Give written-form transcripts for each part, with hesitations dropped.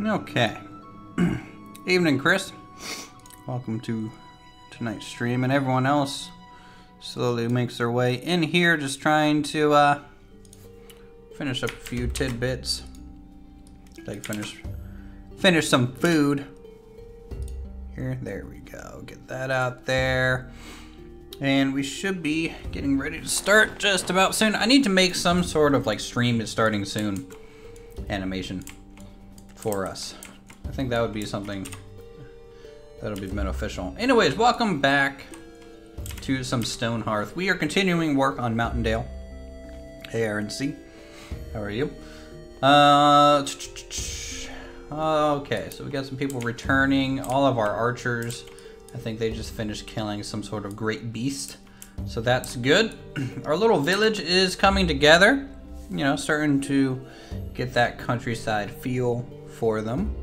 Okay. Evening, Chris. Welcome to tonight's stream, and everyone else slowly makes their way in here, just trying to finish up a few tidbits. Like finish some food. Here, there we go. Get that out there. And we should be getting ready to start just about soon. I need to make some sort of like stream is starting soon animation for us. I think that would be something that'll be beneficial. Anyways, welcome back to some Stonehearth. We are continuing work on Mountaindale. Hey, Aaron C. How are you? Okay, so we got some people returning. All of our archers, I think they just finished killing some sort of great beast. So that's good. Our little village is coming together. You know, starting to get that countryside feel for them.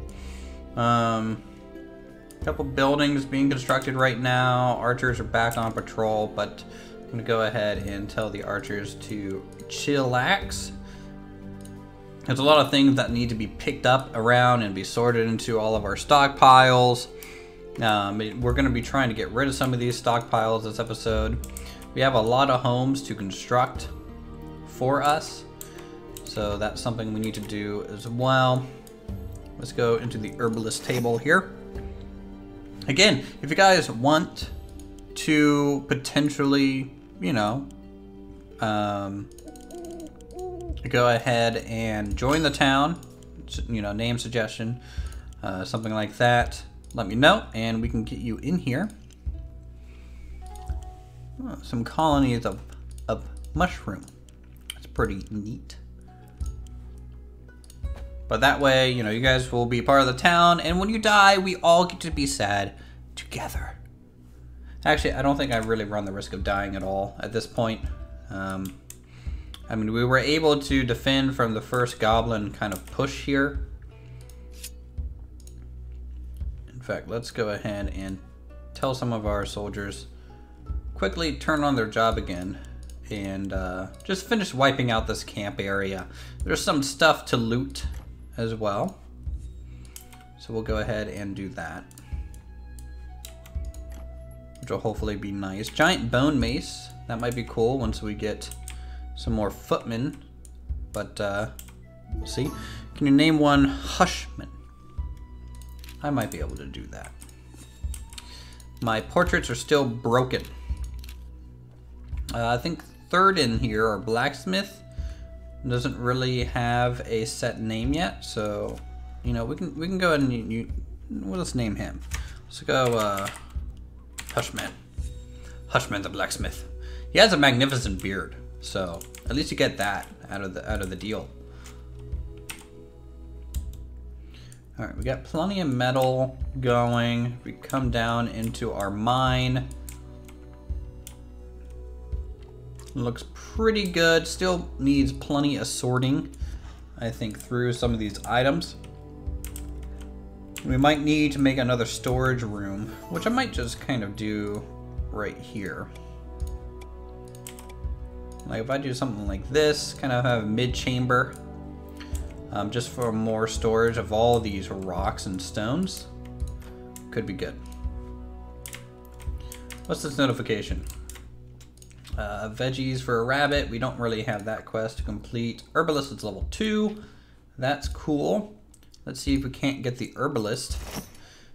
Couple buildings being constructed right now. Archers are back on patrol, but I'm gonna go ahead and tell the archers to chillax. There's a lot of things that need to be picked up around and be sorted into all of our stockpiles. We're going to be trying to get rid of some of these stockpiles this episode. We have a lot of homes to construct for us, so that's something we need to do as well. Let's go into the herbalist table here. Again, if you guys want to potentially, you know, go ahead and join the town, you know, name suggestion, something like that, let me know and we can get you in here. Oh, some colonies of mushroom. That's pretty neat. But that way, you know, you guys will be part of the town, and when you die, we all get to be sad together. Actually, I don't think I really run the risk of dying at all at this point. I mean, we were able to defend from the first goblin kind of push here. In fact, let's go ahead and tell some of our soldiers quickly turn on their job again and just finish wiping out this camp area. There's some stuff to loot as well, so we'll go ahead and do that, which will hopefully be nice. Giant bone mace, that might be cool once we get some more footmen, but we'll see. Can you name one Hushman? I might be able to do that. My portraits are still broken. I think third in here, our blacksmith, doesn't really have a set name yet, so you know we can go ahead and we'll just name him. Let's go Hushman. Hushman the blacksmith. He has a magnificent beard. So at least you get that out of the deal. All right, we got plenty of metal going. We come down into our mine. Looks pretty good. Still needs plenty of sorting, I think, through some of these items. We might need to make another storage room, which I might just kind of do right here. Like if I do something like this, kind of have a mid-chamber, just for more storage of all these rocks and stones, could be good. What's this notification? Veggies for a rabbit. We don't really have that quest to complete. Herbalist is level 2. That's cool. Let's see if we can't get the herbalist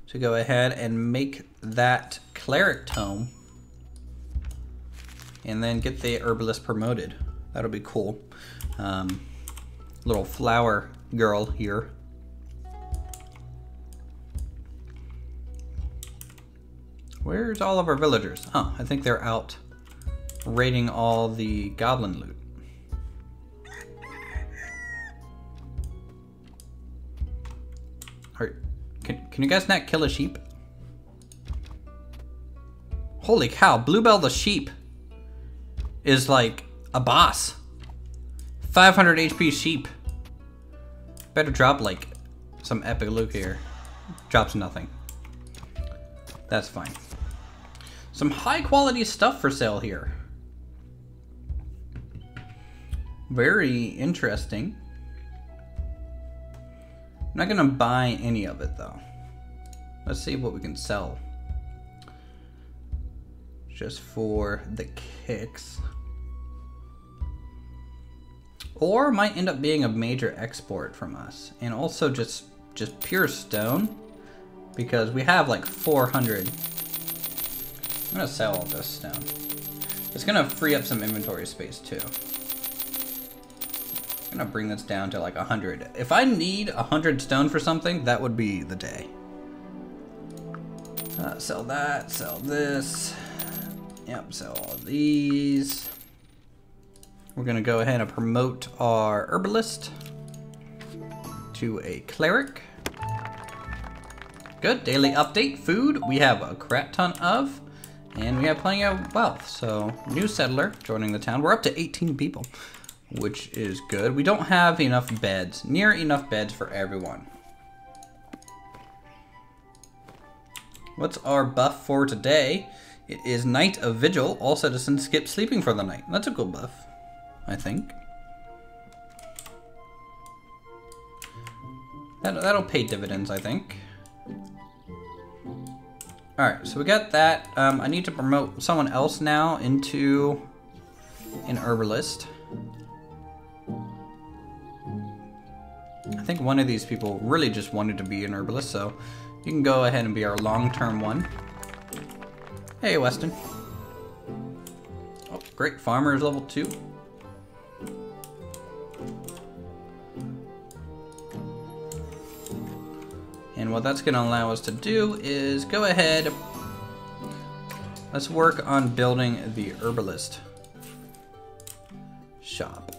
to go ahead and make that cleric tome, and then get the herbalist promoted. That'll be cool. Little flower girl here. Where's all of our villagers? Oh, I think they're out raiding all the goblin loot. Alright, can you guys not kill a sheep? Holy cow, Bluebell the sheep is like a boss. 500 HP sheep. Better drop like some epic loot here. Drops nothing. That's fine. Some high quality stuff for sale here. Very interesting. not gonna buy any of it though. Let's see what we can sell. Just for the kicks. Or might end up being a major export from us. And also just pure stone. Because we have like 400. I'm gonna sell all this stone. It's gonna free up some inventory space too. I'm gonna bring this down to like 100. If I need 100 stone for something, that would be the day. Sell that, sell this. Yep, sell all of these. We're gonna go ahead and promote our herbalist to a cleric. Good, daily update. Food, we have a crap ton of, and we have plenty of wealth. So, new settler joining the town. We're up to 18 people, which is good. We don't have enough beds, near enough beds for everyone. What's our buff for today? It is Night of Vigil. All citizens skip sleeping for the night. That's a good buff, I think. That'll pay dividends, I think. Alright, so we got that. I need to promote someone else now into an herbalist. I think one of these people really just wanted to be an herbalist, so you can go ahead and be our long-term one. Hey, Weston. Oh, great. Farmer is level 2. And what that's going to allow us to do is go ahead. Let's work on building the herbalist shop.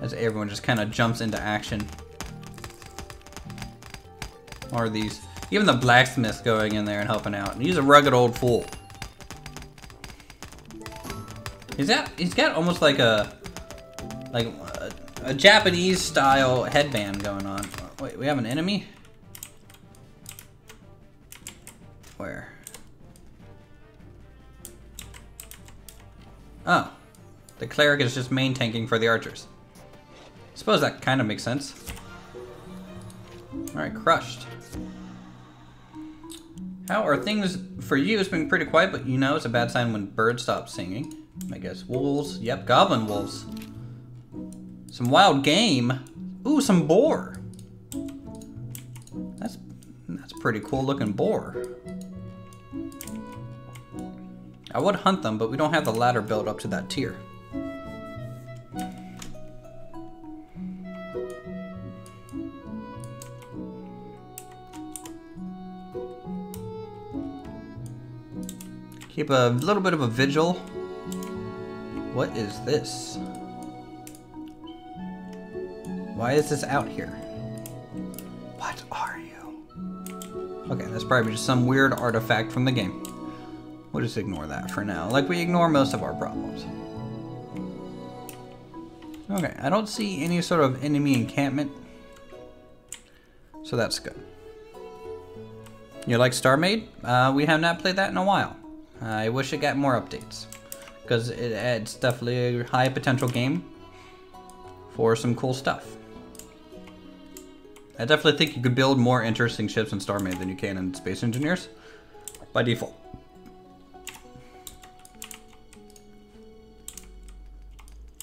As everyone just kind of jumps into action. Or these, even the blacksmith going in there and helping out. And he's a rugged old fool. He's got almost like a Japanese style headband going on. Wait, we have an enemy? Where? Oh, the cleric is just main tanking for the archers. Suppose that kind of makes sense. Alright, crushed. How are things for you? It's been pretty quiet, but you know it's a bad sign when birds stop singing. I guess wolves. Yep, goblin wolves. Some wild game. Ooh, some boar. That's pretty cool looking boar. I would hunt them, but we don't have the ladder built up to that tier. Keep a little bit of a vigil. What is this? Why is this out here? What are you? Okay, that's probably just some weird artifact from the game. We'll just ignore that for now, like we ignore most of our problems. Okay, I don't see any sort of enemy encampment, so that's good. You like Star Maid? We have not played that in a while. I wish it got more updates, because it's definitely a high potential game for some cool stuff. I definitely think you could build more interesting ships in Star Maid than you can in Space Engineers, by default.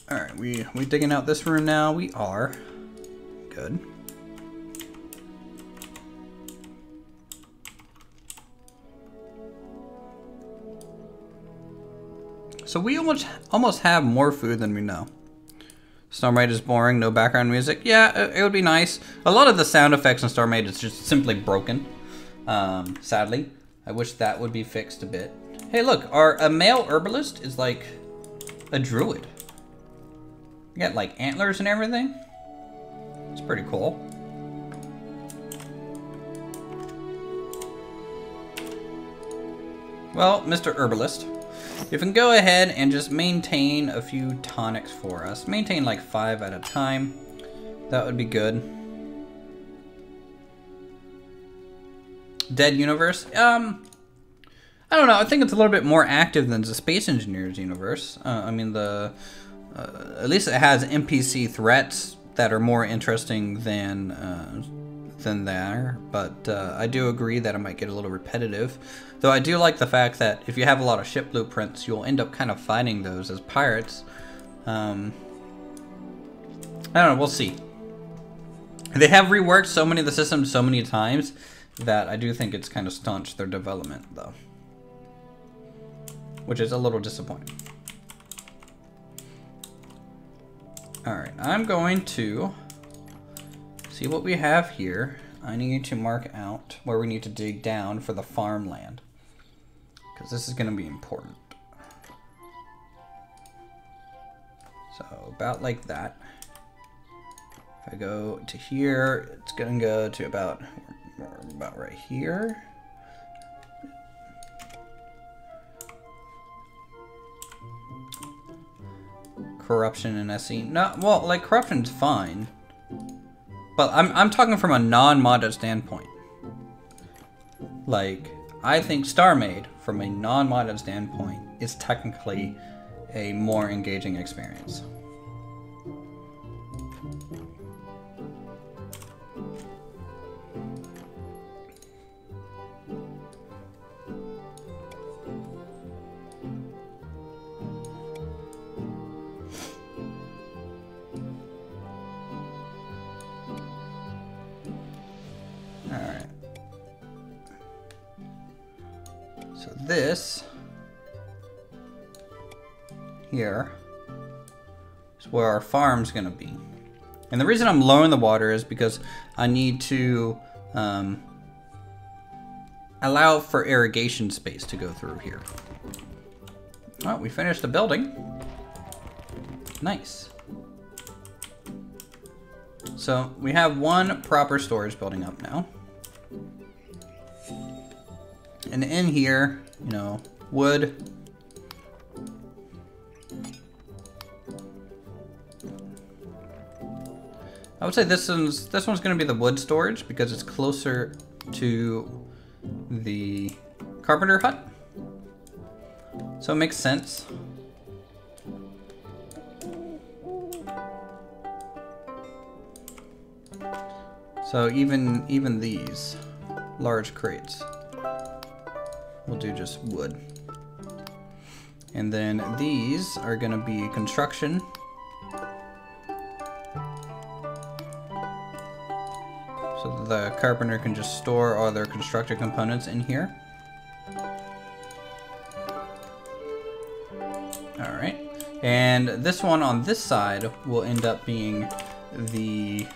Alright, we digging out this room now? We are. Good. So we almost have more food than we know. Star Maid is boring, no background music. Yeah, it would be nice. A lot of the sound effects in Star Maid is just simply broken. Sadly. I wish that would be fixed a bit. Hey look, a male herbalist is like a druid. You got like antlers and everything. It's pretty cool. Well, Mr. Herbalist, you can go ahead and just maintain a few tonics for us. Maintain like 5 at a time. That would be good. Dead universe? I don't know. I think it's a little bit more active than the Space Engineers universe. I mean the at least it has NPC threats that are more interesting than there. But I do agree that it might get a little repetitive. Though I do like the fact that if you have a lot of ship blueprints, you'll end up kind of fighting those as pirates. I don't know, we'll see. They have reworked so many of the systems so many times that I do think it's kind of staunched their development, though. Which is a little disappointing. Alright, I'm going to see what we have here. I need to mark out where we need to dig down for the farmland, because this is going to be important. So about like that. If I go to here, it's going to go to about right here. Corruption and SE. No, well, like corruption's fine, but I'm talking from a non-modded standpoint. Like, I think StarMade, from a non-modded standpoint, is technically a more engaging experience. This here is where our farm's gonna be. And the reason I'm lowering the water is because I need to allow for irrigation space to go through here. Oh, we finished the building. Nice. So we have one proper storage building up now. And in here, you know, wood. I would say this one's going to be the wood storage because it's closer to the carpenter hut. So it makes sense. So even these large crates we'll do just wood. And then these are gonna be construction. So the carpenter can just store all their constructed components in here. Alright. And this one on this side will end up being the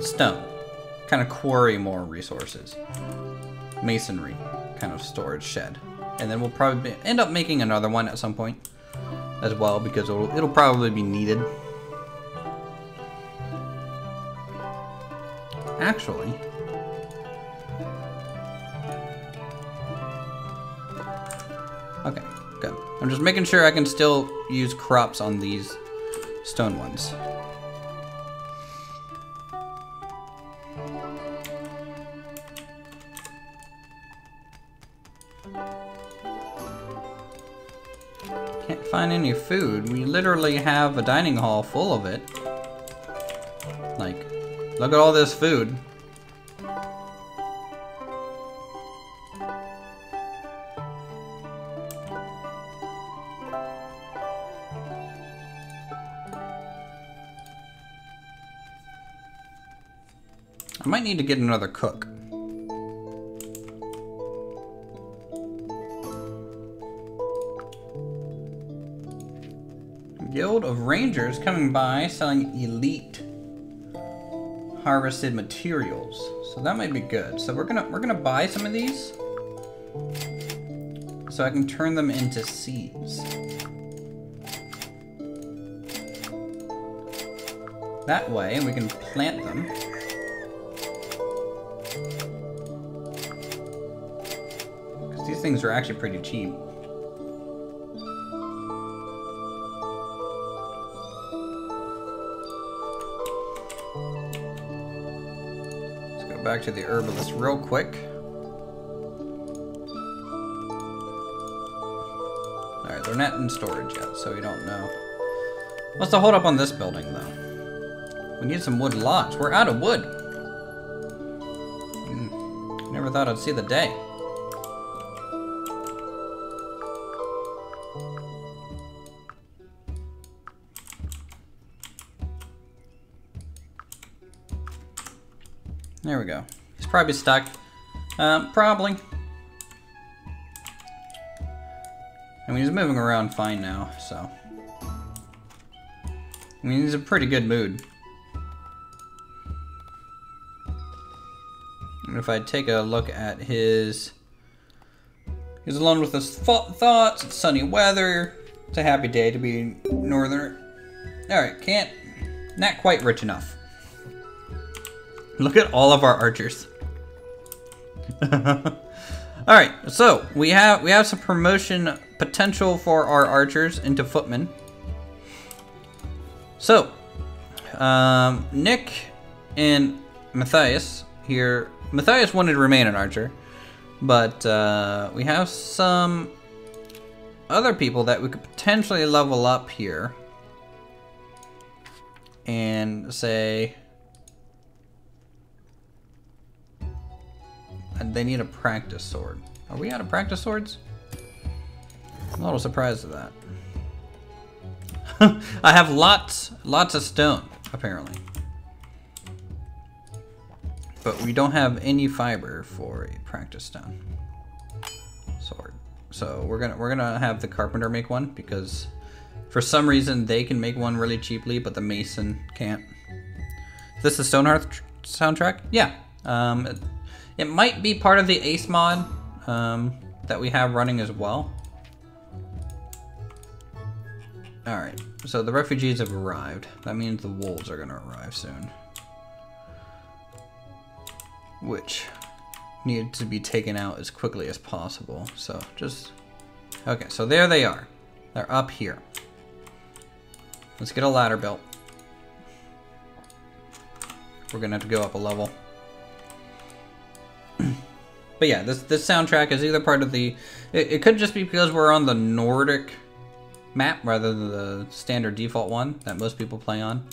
stone. Kind of quarry more resources. Masonry kind of storage shed. And then we'll probably end up making another one at some point as well because it'll probably be needed. Actually, okay, good. I'm just making sure I can still use crops on these stone ones. Can't find any food. We literally have a dining hall full of it. Like, look at all this food. I might need to get another cook. Guild of Rangers coming by selling elite harvested materials. So that might be good. So we're gonna buy some of these so I can turn them into seeds. That way we can plant them. Because these things are actually pretty cheap. back to the herbalist real quick. Alright, they're not in storage yet, so we don't know. What's the hold up on this building, though? We need some wood logs. We're out of wood. Never thought I'd see the day. There we go. He's probably stuck. Probably. I mean, he's moving around fine now, so. I mean, he's in a pretty good mood. And if I take a look at his... He's alone with his thoughts, it's sunny weather, it's a happy day to be northerner. Alright, not quite rich enough. Look at all of our archers. Alright, so we have some promotion potential for our archers into footmen. So, Nick and Matthias here. Matthias wanted to remain an archer, but we have some other people that we could potentially level up here and say... And they need a practice sword. Are we out of practice swords? I'm a little surprised at that. I have lots of stone, apparently. But we don't have any fiber for a practice stone sword. So we're gonna have the carpenter make one, because for some reason they can make one really cheaply, but the mason can't. Is this the Stonehearth soundtrack? Yeah. It might be part of the Ace mod that we have running as well. Alright, so the refugees have arrived. That means the wolves are gonna arrive soon. Which need to be taken out as quickly as possible. So just... Okay, so there they are. They're up here. Let's get a ladder built. We're gonna have to go up a level. But yeah, this soundtrack is either part of the... It could just be because we're on the Nordic map rather than the standard default one that most people play on.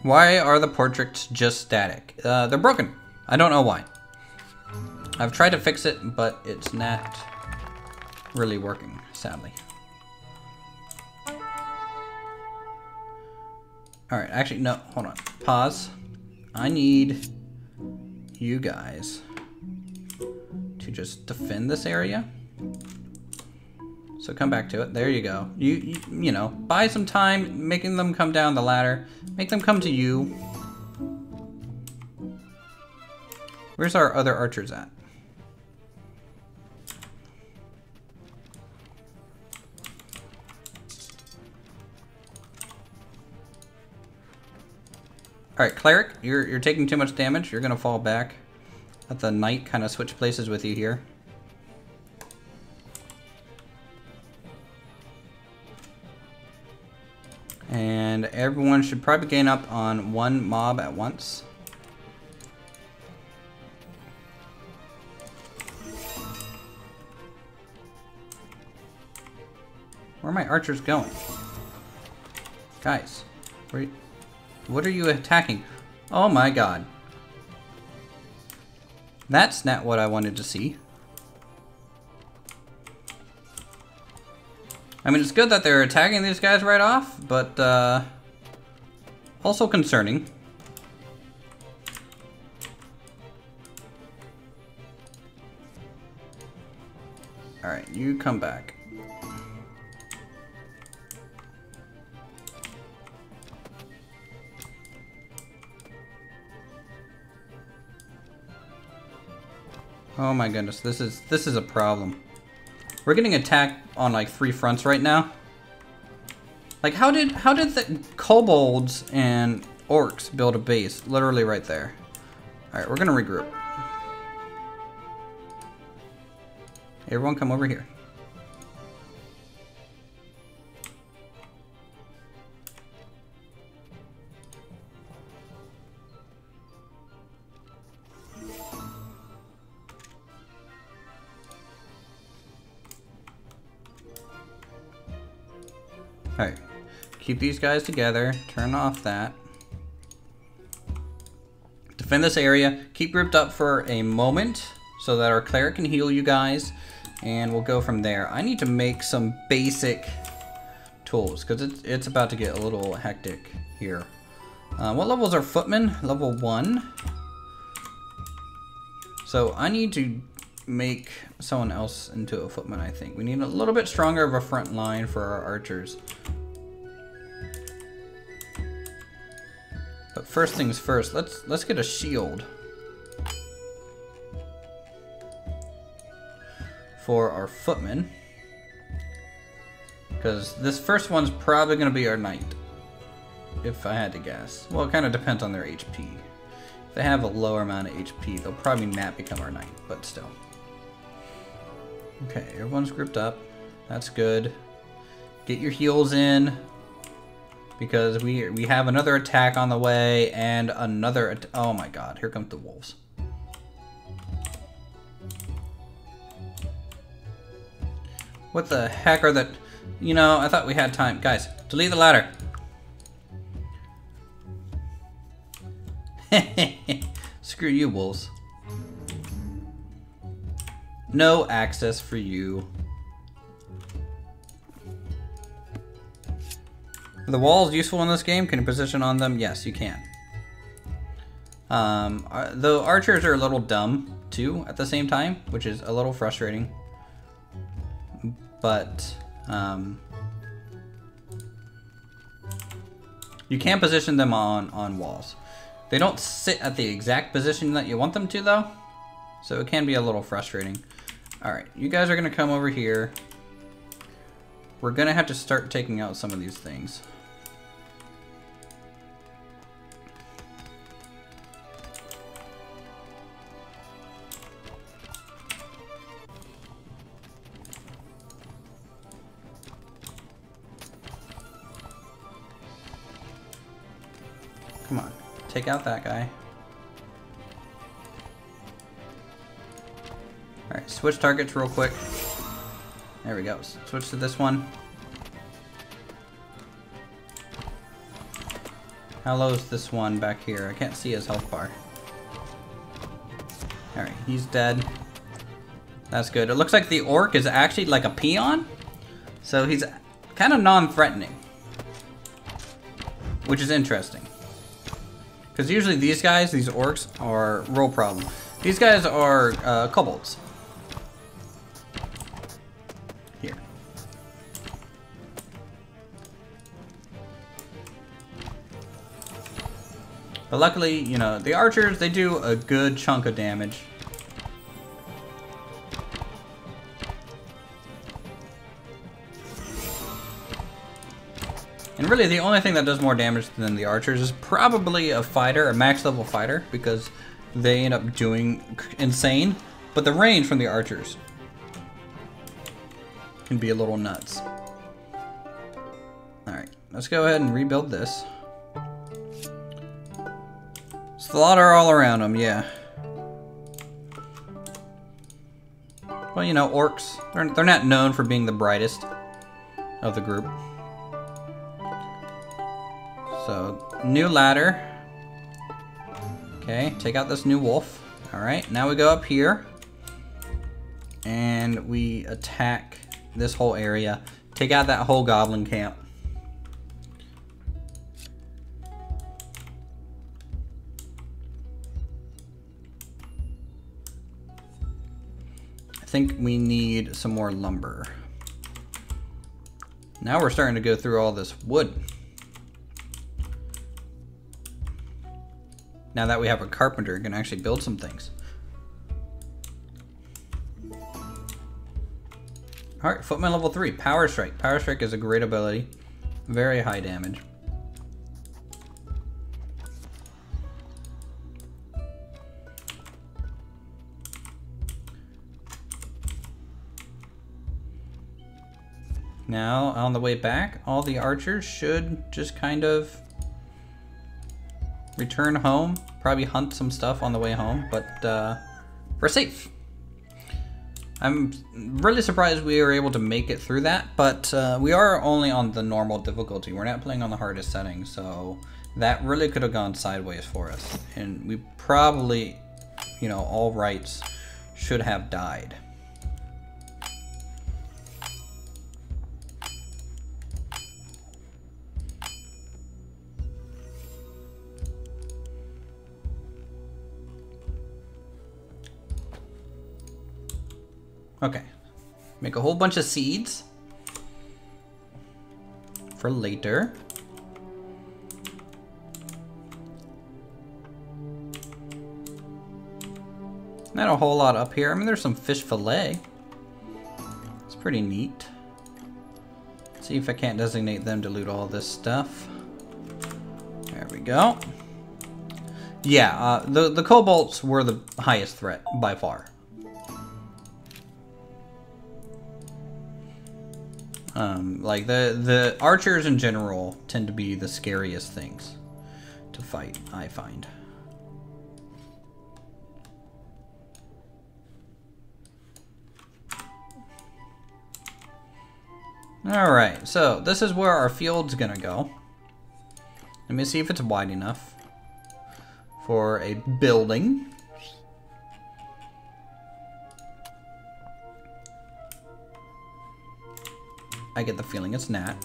Why are the portraits just static? They're broken. I don't know why. I've tried to fix it, but it's not really working, sadly. Alright, actually, no, hold on. Pause. I need you guys to just defend this area. So come back to it. There you go. You know, buy some time making them come down the ladder. Make them come to you. Where's our other archers at? Alright, Cleric, you're taking too much damage. You're gonna fall back. Let the Knight kind of switch places with you here. And everyone should probably gain up on one mob at once. Where are my archers going? Guys, what are you attacking? Oh my god. That's not what I wanted to see. I mean, it's good that they're attacking these guys right off, but also concerning. Alright, you come back. Oh my goodness, this is a problem. We're getting attacked on like 3 fronts right now. Like how did the kobolds and orcs build a base literally right there? All right, we're gonna regroup. Everyone come over here. Alright, keep these guys together, turn off that. Defend this area, keep grouped up for a moment so that our cleric can heal you guys, and we'll go from there. I need to make some basic tools, because it's about to get a little hectic here. What level is our footman? Level 1. So I need to make someone else into a footman, I think. We need a little bit stronger of a front line for our archers. But first things first, let's get a shield for our footman, because this first one's probably going to be our knight, if I had to guess. Well, it kind of depends on their HP. If they have a lower amount of HP, they'll probably not become our knight, but still. Okay, everyone's grouped up. That's good. Get your heals in, because we have another attack on the way, and another oh my god, here come the wolves. What the heck are the... You know, I thought we had time. Guys, delete the ladder. Screw you, wolves. No access for you. Are the walls useful in this game? Can you position on them? Yes, you can. The archers are a little dumb, too, at the same time, which is a little frustrating. But, you can position them on walls. They don't sit at the exact position that you want them to, though. So it can be a little frustrating. Alright, you guys are going to come over here. We're going to have to start taking out some of these things. Come on, take out that guy. Alright, switch targets real quick. There we go. Switch to this one. How low is this one back here? I can't see his health bar. Alright, he's dead. That's good. It looks like the orc is actually like a peon. So he's kind of non-threatening. Which is interesting. Because usually these guys, these orcs, are real problem. These guys are kobolds. Here. But luckily, you know, the archers, they do a good chunk of damage. And really, the only thing that does more damage than the archers is probably a fighter, a max level fighter, because they end up doing insane. But the range from the archers can be a little nuts. Alright, let's go ahead and rebuild this. Slaughter all around them, yeah. Well, you know, orcs, they're not known for being the brightest of the group. So, new ladder. Okay, take out this new wolf. Alright, now we go up here. And we attack this whole area. Take out that whole goblin camp. I think we need some more lumber. Now we're starting to go through all this wood. Now that we have a carpenter, we can actually build some things. Alright, footman level 3, power strike. Power strike is a great ability. Very high damage. Now, on the way back, all the archers should just kind of return home. Probably hunt some stuff on the way home, but we're safe. I'm really surprised we were able to make it through that, but we are only on the normal difficulty. We're not playing on the hardest setting, so that really could have gone sideways for us. And we probably, you know, all rights should have died. Okay, make a whole bunch of seeds for later. Not a whole lot up here. I mean, there's some fish fillet. It's pretty neat. Let's see if I can't designate them to loot all this stuff. There we go. Yeah, the kobolds were the highest threat by far. Like the archers in general tend to be the scariest things to fight, I find. Alright, so this is where our field's gonna go. Let me see if it's wide enough for a building. I get the feeling it's not,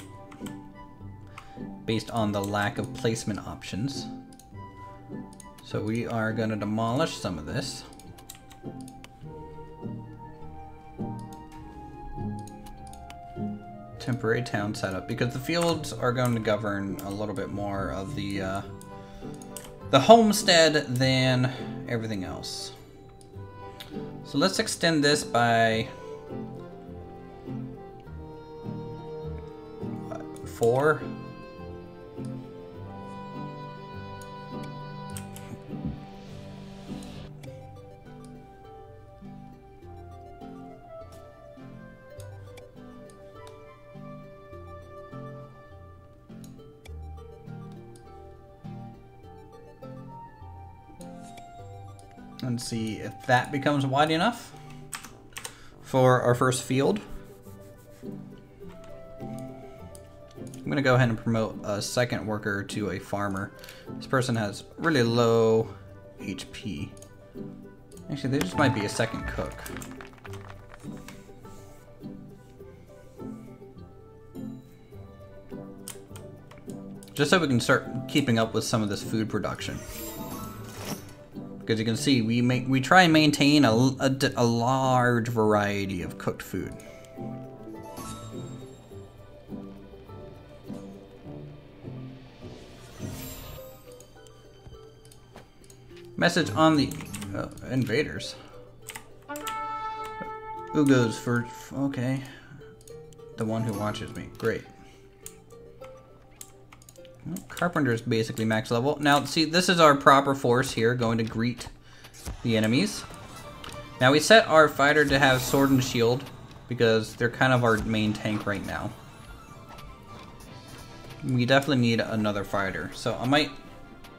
based on the lack of placement options. So we are going to demolish some of this. Temporary town setup, because the fields are going to govern a little bit more of the homestead than everything else. So let's extend this by 4. And see if that becomes wide enough for our first field. I'm gonna go ahead and promote a second worker to a farmer. This person has really low HP. Actually, they just might be a second cook. Just so we can start keeping up with some of this food production. Because you can see, we try and maintain a large variety of cooked food. Message on the invaders. Who goes for? Okay, the one who watches me. Great. Well, Carpenter's basically max level. Now, see, this is our proper force here, going to greet the enemies. Now, we set our fighter to have sword and shield, because they're kind of our main tank right now. We definitely need another fighter, so I might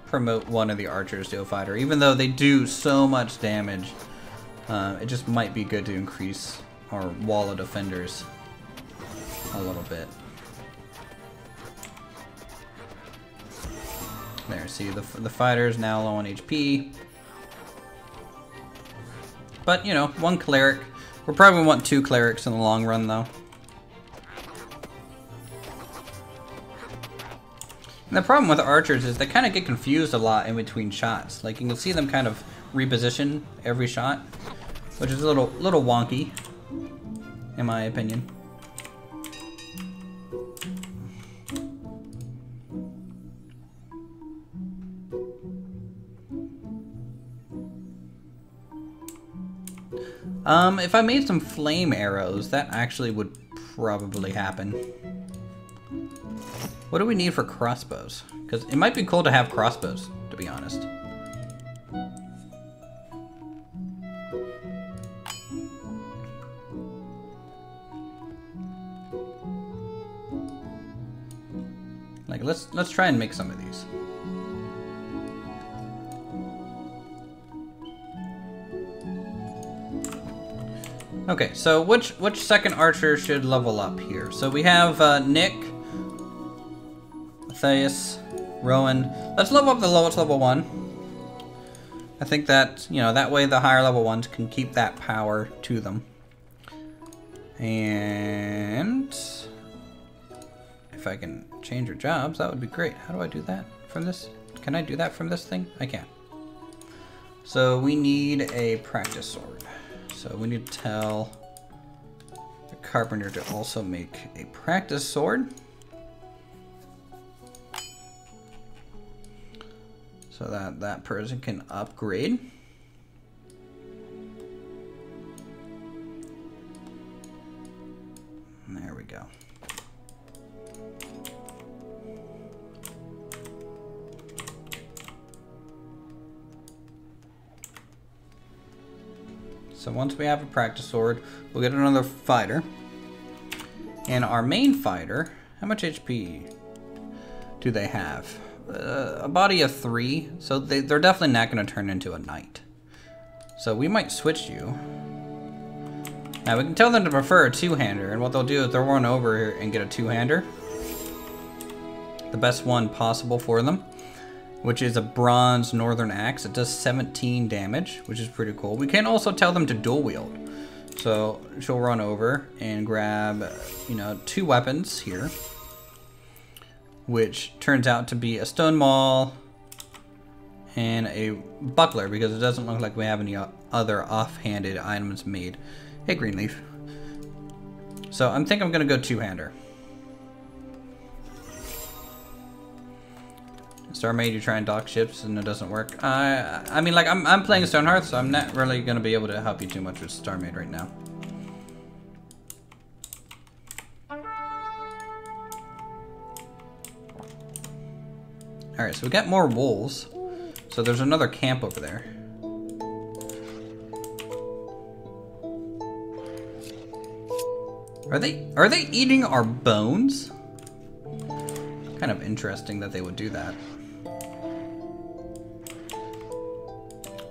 promote one of the archers to a fighter, even though they do so much damage. It just might be good to increase our wall of defenders a little bit. There, see, the fighter's now low on HP. But, you know, one cleric. We'll probably want 2 clerics in the long run, though. And the problem with archers is they kind of get confused a lot in between shots. Like, you can see them kind of reposition every shot, which is a little wonky, in my opinion. If I made some flame arrows, that actually would probably happen. What do we need for crossbows? Because it might be cool to have crossbows, to be honest. Like, let's try and make some of these. Okay, so which second archer should level up here? So we have Nick, Matthias, Rowan. Let's level up the lowest level one. I think that, you know, that way the higher level ones can keep that power to them. And if I can change your jobs, that would be great. How do I do that from this? Can I do that from this thing? I can. So we need a practice sword. So we need to tell the carpenter to also make a practice sword. So that that person can upgrade. There we go. So once we have a practice sword, we'll get another fighter. And our main fighter, how much HP do they have? A body of 3, so they're definitely not going to turn into a knight. So we might switch you. Now we can tell them to prefer a two-hander, and what they'll do is they'll run over here and get a two-hander. The best one possible for them, which is a bronze northern axe. It does 17 damage, which is pretty cool. We can also tell them to dual wield. So she'll run over and grab, you know, 2 weapons here, which turns out to be a stone maul and a buckler, because it doesn't look like we have any other offhanded items made. Hey, Greenleaf. So I'm gonna go two-hander. StarMade, you try and dock ships and it doesn't work. I mean, like, I'm playing Stonehearth, so I'm not really gonna be able to help you too much with StarMade right now. Alright, so we got more wolves. So there's another camp over there. Are they eating our bones? Kind of interesting that they would do that.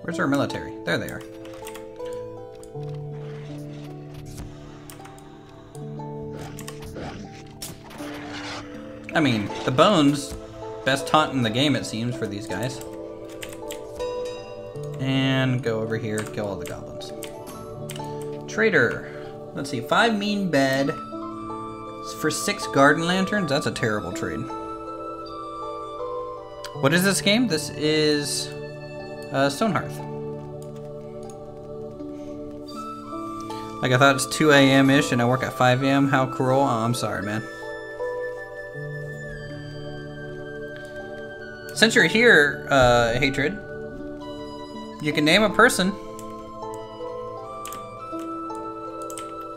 Where's our military? There they are. I mean, the bones, best taunt in the game it seems for these guys. And go over here, kill all the goblins. Trader. Let's see, 5 mean bed for 6 garden lanterns. That's a terrible trade. What is this game? This is Stonehearth. Like, I thought it's 2 a.m.-ish and I work at 5 a.m. How cruel. Oh, I'm sorry, man. Since you're here, Hatred, you can name a person.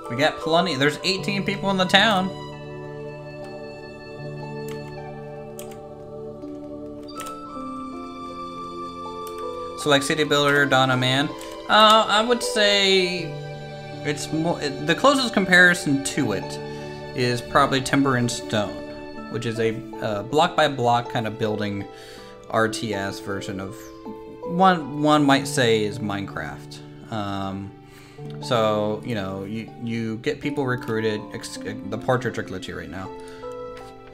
We got plenty. There's 18 people in the town. So like city builder, Donna Man. I would say it's more, the closest comparison to it is probably Timber and Stone, which is a block by block kind of building RTS version of one might say is Minecraft. So, you know, you get people recruited. The portraits are glitchy right now.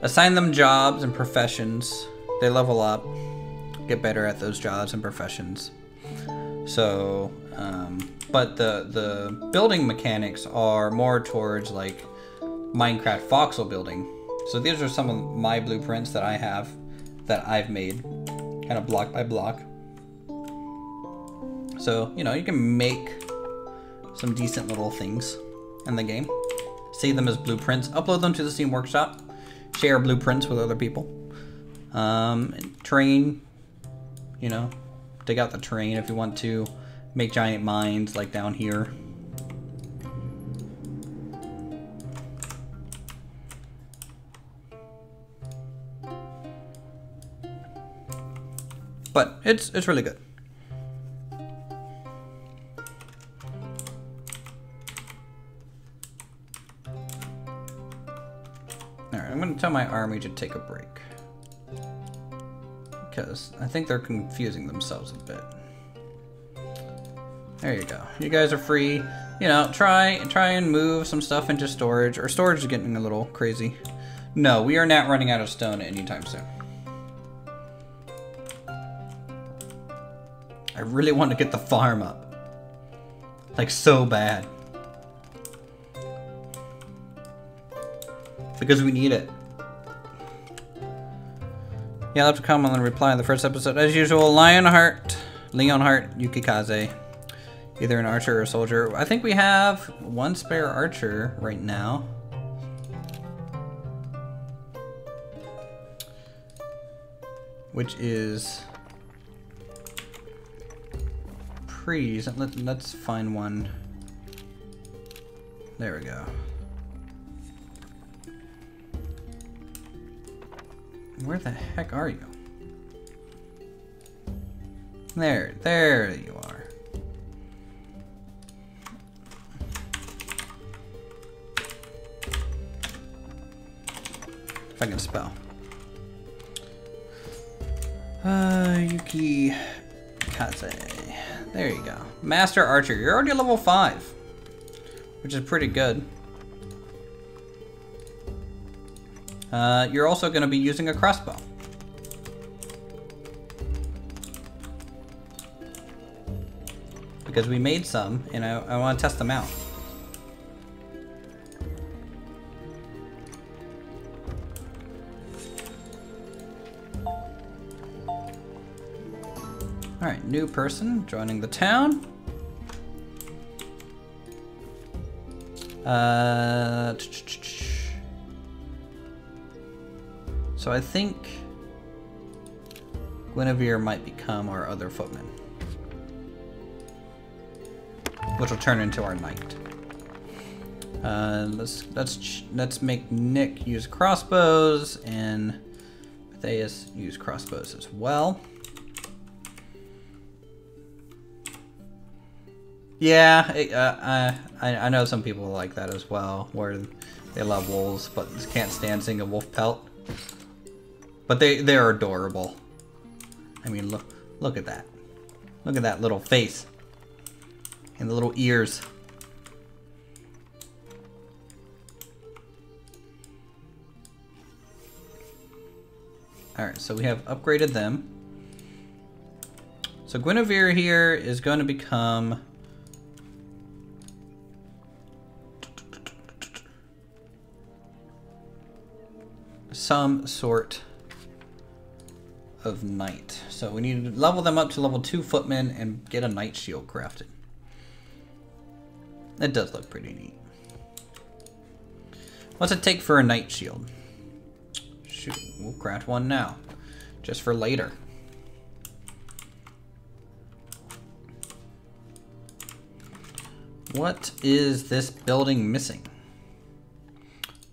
Assign them jobs and professions. They level up, get better at those jobs and professions. So, but the building mechanics are more towards like Minecraft voxel building. So these are some of my blueprints that I have, that I've made, kind of block by block. So, you know, you can make some decent little things in the game. Save them as blueprints, upload them to the Steam Workshop, share blueprints with other people. Terrain, you know, dig out the terrain if you want to. Make giant mines like down here. But it's really good. Alright, I'm going to tell my army to take a break. because I think they're confusing themselves a bit. There you go. You guys are free. You know, try and move some stuff into storage. Or storage is getting a little crazy. No, we are not running out of stone anytime soon. I really want to get the farm up. Like, so bad. Because we need it. Yeah, I'll have to comment and reply in the first episode. As usual, Leonheart, Yukikaze. Either an archer or a soldier. I think we have one spare archer right now. Which is pretty decent. Let's find one. There we go. Where the heck are you? There you are. If I can spell. Yuki Kaze. There you go. Master Archer. You're already level 5. Which is pretty good. You're also going to be using a crossbow. Because we made some, and I want to test them out. Alright, new person joining the town. So I think Guinevere might become our other footman, which will turn into our knight. Let's make Nick use crossbows and Matthias use crossbows as well. Yeah, I know some people like that as well, where they love wolves but can't stand seeing a wolf pelt. But they're adorable. I mean, look at that. Look at that little face. And the little ears. Alright, so we have upgraded them. So Guinevere here is going to become some sort of knight. So we need to level them up to level 2 footman and get a knight shield crafted. That does look pretty neat. What's it take for a knight shield? Shoot, we'll craft one now. Just for later. What is this building missing?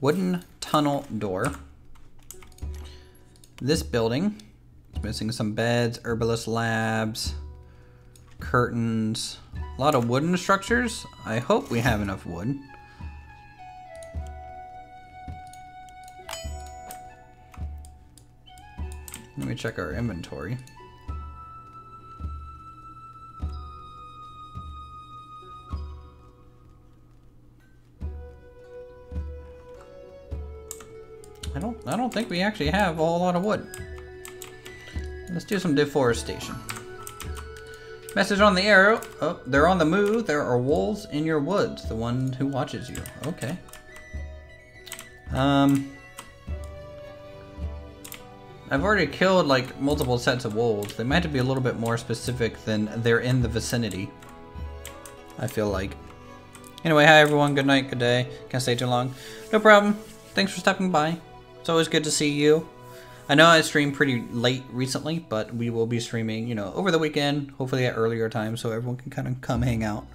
Wooden tunnel door. This building is missing some beds, herbalist labs, curtains, a lot of wooden structures. I hope we have enough wood. Let me check our inventory. I don't think we actually have a whole lot of wood. Let's do some deforestation. Message on the arrow. Oh, they're on the move. There are wolves in your woods. The one who watches you. Okay. I've already killed like multiple sets of wolves. They might have to be a little bit more specific than they're in the vicinity, I feel like. Anyway, hi everyone. Good night, good day. Can't stay too long. No problem. Thanks for stopping by. It's always good to see you. I know I streamed pretty late recently, but we will be streaming, you know, over the weekend, hopefully at earlier times so everyone can kind of come hang out.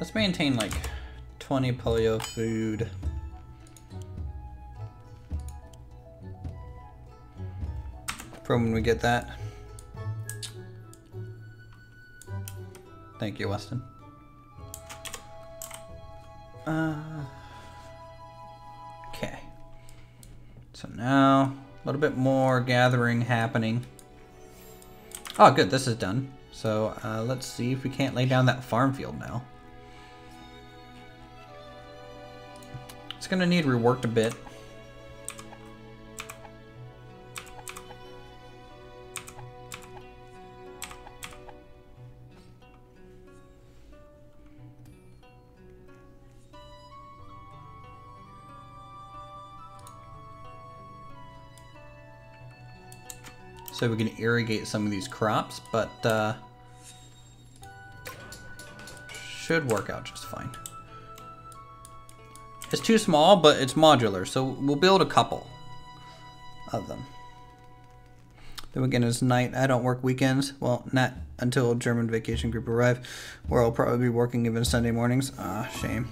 Let's maintain like 20 polio food. From when we get that. Thank you, Weston. Okay. So now a little bit more gathering happening. Oh, good. This is done. So let's see if we can't lay down that farm field now. It's going to need reworked a bit. So we can irrigate some of these crops, but should work out just fine. It's too small, but it's modular, so we'll build a couple of them. The weekend is night. I don't work weekends. Well, not until German vacation group arrive, where I'll probably be working even Sunday mornings. Ah, shame.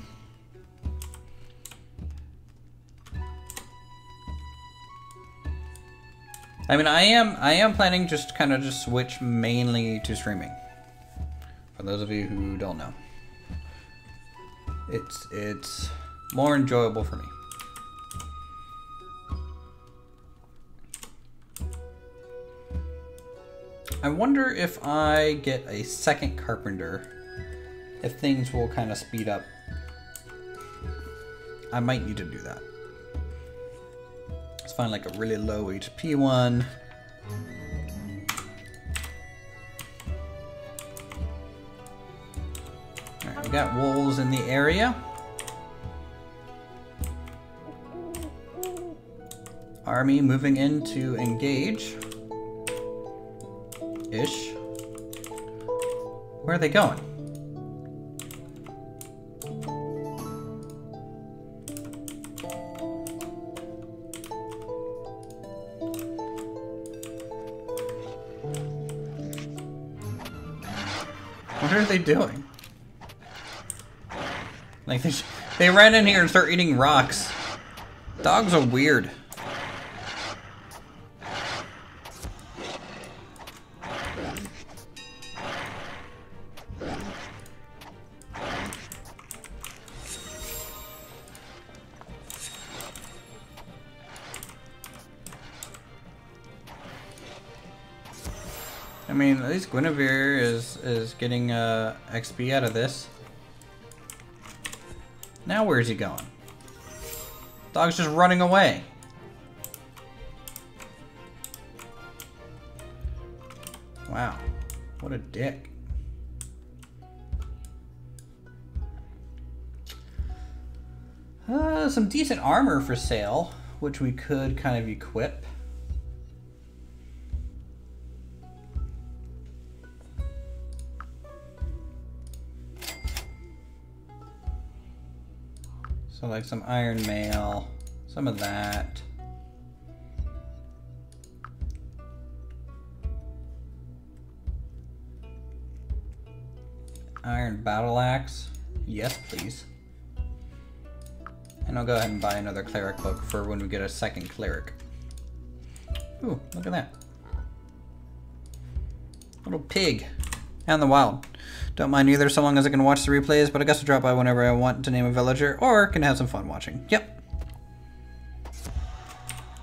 I mean, I am planning just kind of just switch mainly to streaming. For those of you who don't know, it's more enjoyable for me. I wonder if I get a second carpenter, if things will kind of speed up. I might need to do that. Let's find like a really low HP one. Alright, we got wolves in the area. Army moving in to engage. Ish. Where are they going? What are they doing? Like they ran in here and start eating rocks. Dogs are weird. I mean, at least Guinevere is getting XP out of this. Now where's he going? Dog's just running away. Wow, what a dick. Some decent armor for sale, which we could kind of equip. So like some iron mail, some of that. Iron battle axe, yes please. And I'll go ahead and buy another cleric book for when we get a second cleric. Ooh, look at that. Little pig out in the wild. Don't mind either so long as I can watch the replays, but I guess I'll drop by whenever I want to name a villager, or can have some fun watching. Yep.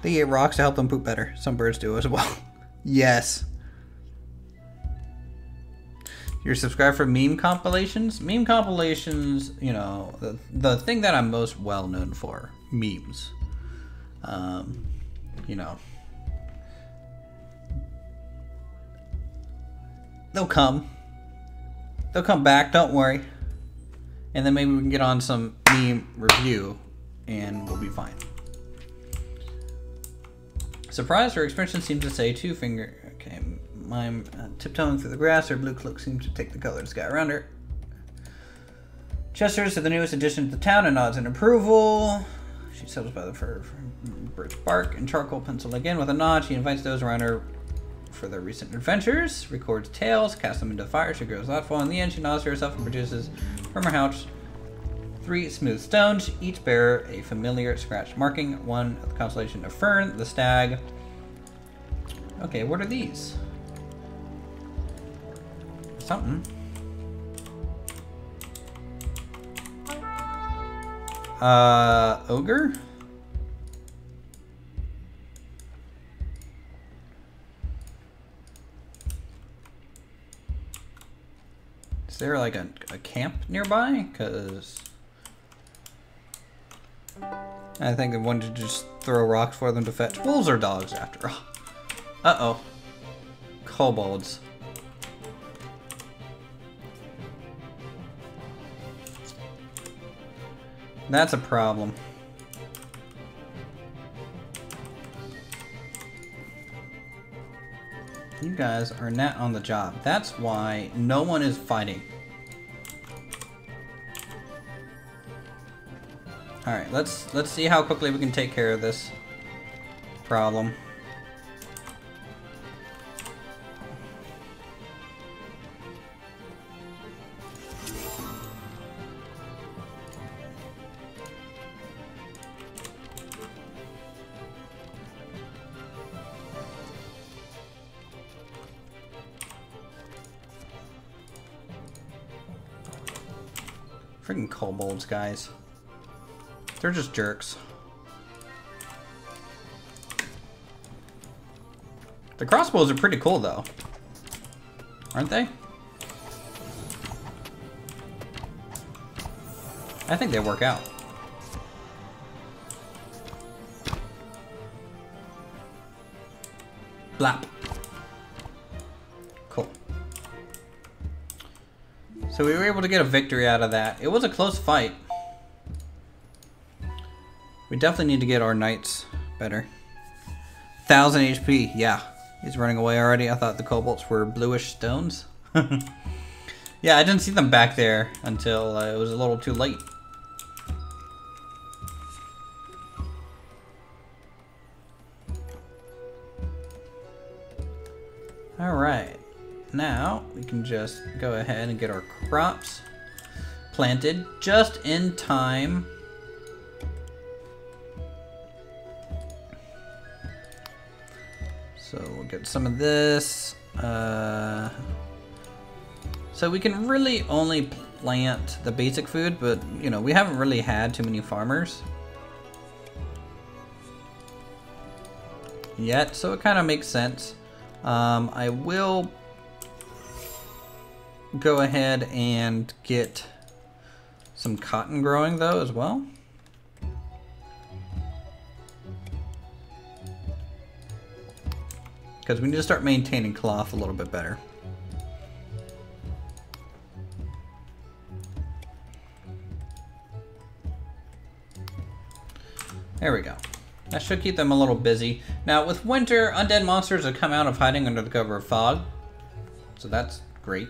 They eat rocks to help them poop better. Some birds do as well. Yes. You're subscribed for meme compilations? Meme compilations, you know, the thing that I'm most well known for. Memes. You know. They'll come. They'll come back, don't worry. And then maybe we can get on some meme review and we'll be fine. Surprise, her expression seems to say two finger. Okay, I'm tiptoeing through the grass. Her blue cloak seems to take the color of the sky around her. Gestures to the newest addition to the town and nods in approval. She settles by the fur, birch bark, and charcoal pencil again with a nod. She invites those around her for their recent adventures, records tales, casts them into fire. She grows thoughtful. In the end, she nods to herself and produces from her house 3 smooth stones, each bear a familiar scratch marking. One of the constellation of Fern, the stag. Okay, what are these? Something. Ogre? Is there like a camp nearby? Because I think I wanted to just throw rocks for them to fetch. Wolves or dogs after all. Uh-oh. Kobolds. That's a problem. You guys are not on the job. That's why no one is fighting. Alright, let's see how quickly we can take care of this problem. Freaking kobolds, guys. They're just jerks. The crossbows are pretty cool, though. Aren't they? I think they work out. Blap. Cool. So we were able to get a victory out of that. It was a close fight. We definitely need to get our knights better. 1000 HP, yeah. He's running away already. I thought the kobolds were bluish stones. Yeah, I didn't see them back there until it was a little too late. Alright. Now, we can just go ahead and get our crops planted just in time. So we'll get some of this. So we can really only plant the basic food, but you know, we haven't really had too many farmers yet, so it kind of makes sense. I will go ahead and get some cotton growing though as well. Because we need to start maintaining cloth a little bit better. There we go. That should keep them a little busy. Now with winter, undead monsters have come out of hiding under the cover of fog. So that's great.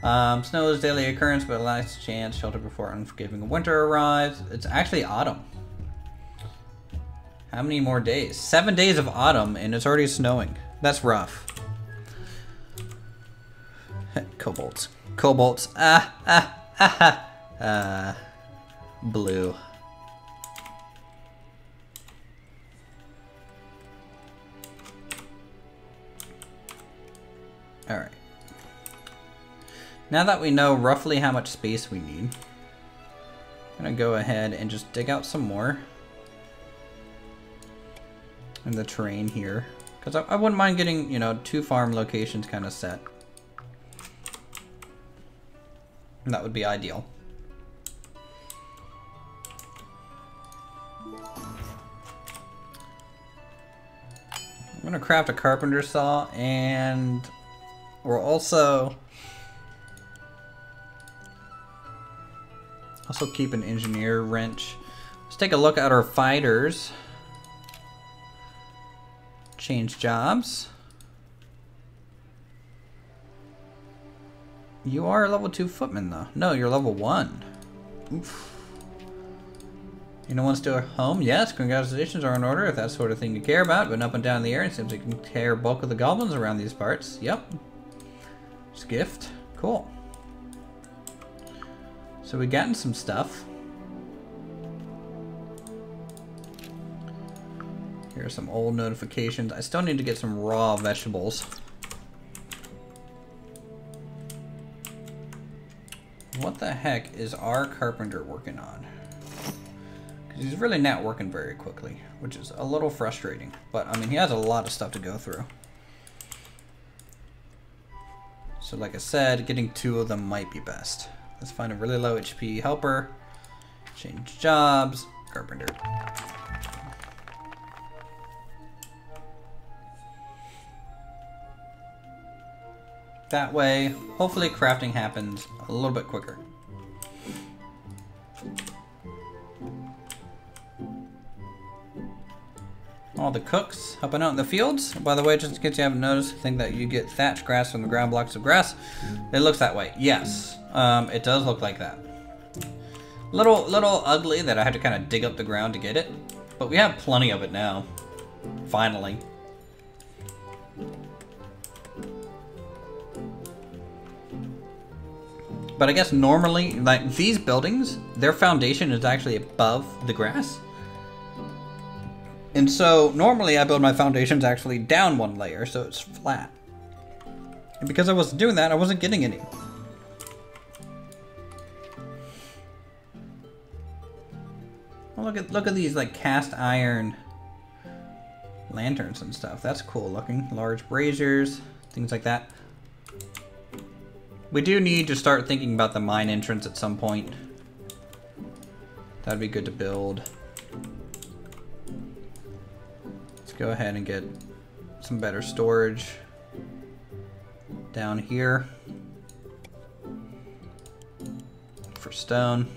Snow is daily occurrence, but last chance, shelter before unforgiving winter arrives. It's actually autumn. How many more days? 7 days of autumn, and it's already snowing. That's rough. Kobolds. Kobolds. Blue. Alright. Now that we know roughly how much space we need, I'm gonna go ahead and just dig out some more in the terrain here, because I wouldn't mind getting, you know, 2 farm locations kind of set. And that would be ideal. I'm gonna craft a carpenter saw, and we're also keep an engineer wrench. Let's take a look at our fighters. Change jobs. You are a level 2 footman though. No, you're level 1. Oof. Anyone wants to home? Yes, congratulations are in order if that's the sort of thing you care about. But up and down the air, it seems like you can tear bulk of the goblins around these parts. Yep. Gift. Cool. So we gotten some stuff. Here are some old notifications. I still need to get some raw vegetables. What the heck is our carpenter working on? Because he's really not working very quickly, which is a little frustrating. But, I mean, he has a lot of stuff to go through. So, like I said, getting 2 of them might be best. Let's find a really low HP helper. Change jobs. Carpenter. That way, hopefully crafting happens a little bit quicker. All the cooks helping out in the fields. By the way, just in case you haven't noticed, I think that you get thatch grass from the ground blocks of grass. It looks that way. Yes, it does look like that. Little ugly that I had to kind of dig up the ground to get it, but we have plenty of it now. Finally. But I guess normally, like these buildings, their foundation is actually above the grass. And so normally I build my foundations actually down 1 layer, so it's flat. And because I wasn't doing that, I wasn't getting any. Well, look at these like cast iron lanterns and stuff. That's cool looking. Large braziers, things like that. We do need to start thinking about the mine entrance at some point. That'd be good to build. Let's go ahead and get some better storage down here for stone.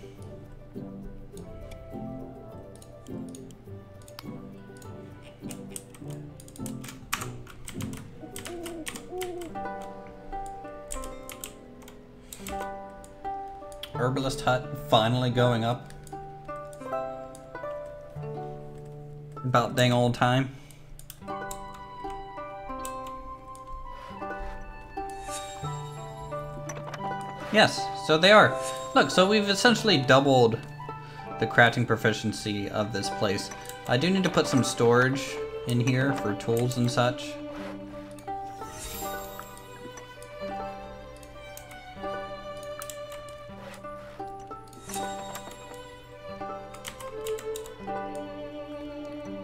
Herbalist hut finally going up. About dang old time. Yes, so they are. Look, so we've essentially doubled the crafting proficiency of this place. I do need to put some storage in here for tools and such.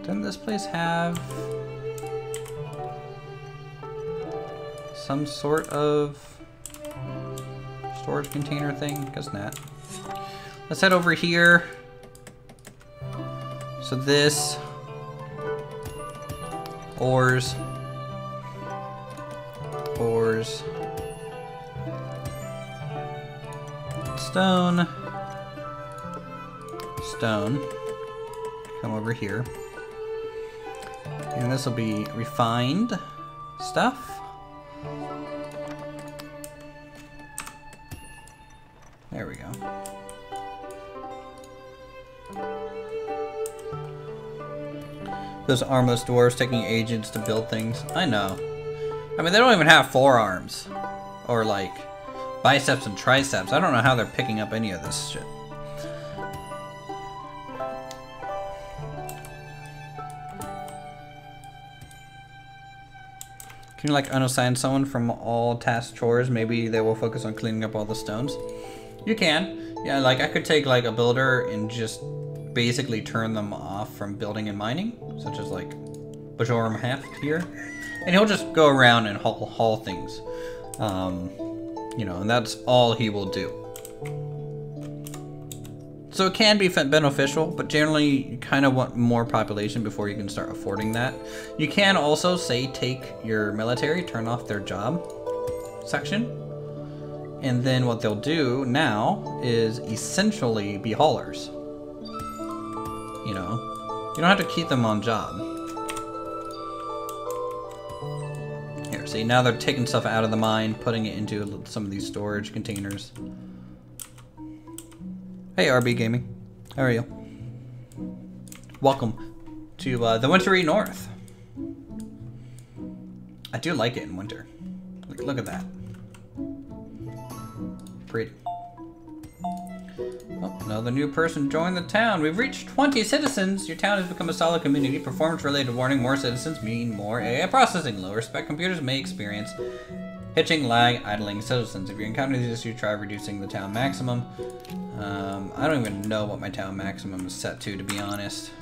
Doesn't this place have some sort of storage container thing? Guess not. Let's head over here. So this, ores, stone, come over here. And this will be refined stuff. There we go. Those armless dwarves taking ages to build things. I know. I mean, they don't even have forearms. Or like biceps and triceps. I don't know how they're picking up any of this shit. Can you like unassign someone from all task chores? Maybe they will focus on cleaning up all the stones. You can. Yeah, like I could take like a builder and just basically turn them off from building and mining, such as like Bajoram Heft here. And he'll just go around and haul things. You know, and that's all he will do. So it can be beneficial, but generally you kind of want more population before you can start affording that. You can also say take your military, turn off their job section, and then what they'll do now is essentially be haulers. You know, you don't have to keep them on job. Here, see, now they're taking stuff out of the mine, putting it into some of these storage containers. Hey RB Gaming, how are you? Welcome to the wintry north. I do like it in winter. Look at that. Pretty. Oh, another new person joined the town. We've reached 20 citizens. Your town has become a solid community. Performance-related warning. More citizens mean more AI processing. Lower spec computers may experience hitching, lag, idling citizens. If you encounter these issues, try reducing the town maximum. I don't even know what my town maximum is set to be honest.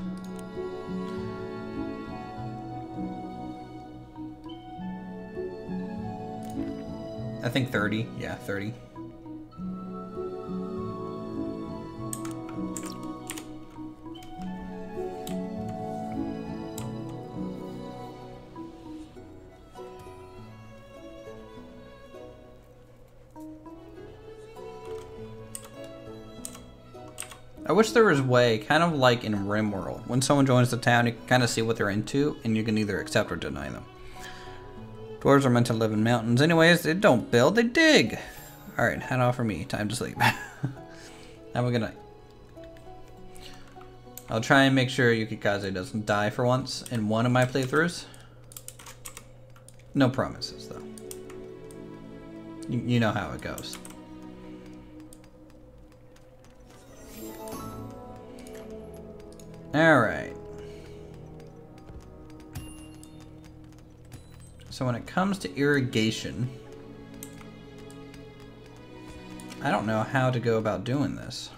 I think 30. Yeah, 30. I wish there was a way, kind of like in RimWorld, when someone joins the town, you can kind of see what they're into, and you can either accept or deny them. Dwarves are meant to live in mountains. Anyways, they don't build, they dig. Alright, head off for me. Time to sleep. Have a good night. I'll try and make sure Yukikaze doesn't die for once in one of my playthroughs. No promises, though. You know how it goes. Alright. So when it comes to irrigation, I don't know how to go about doing this.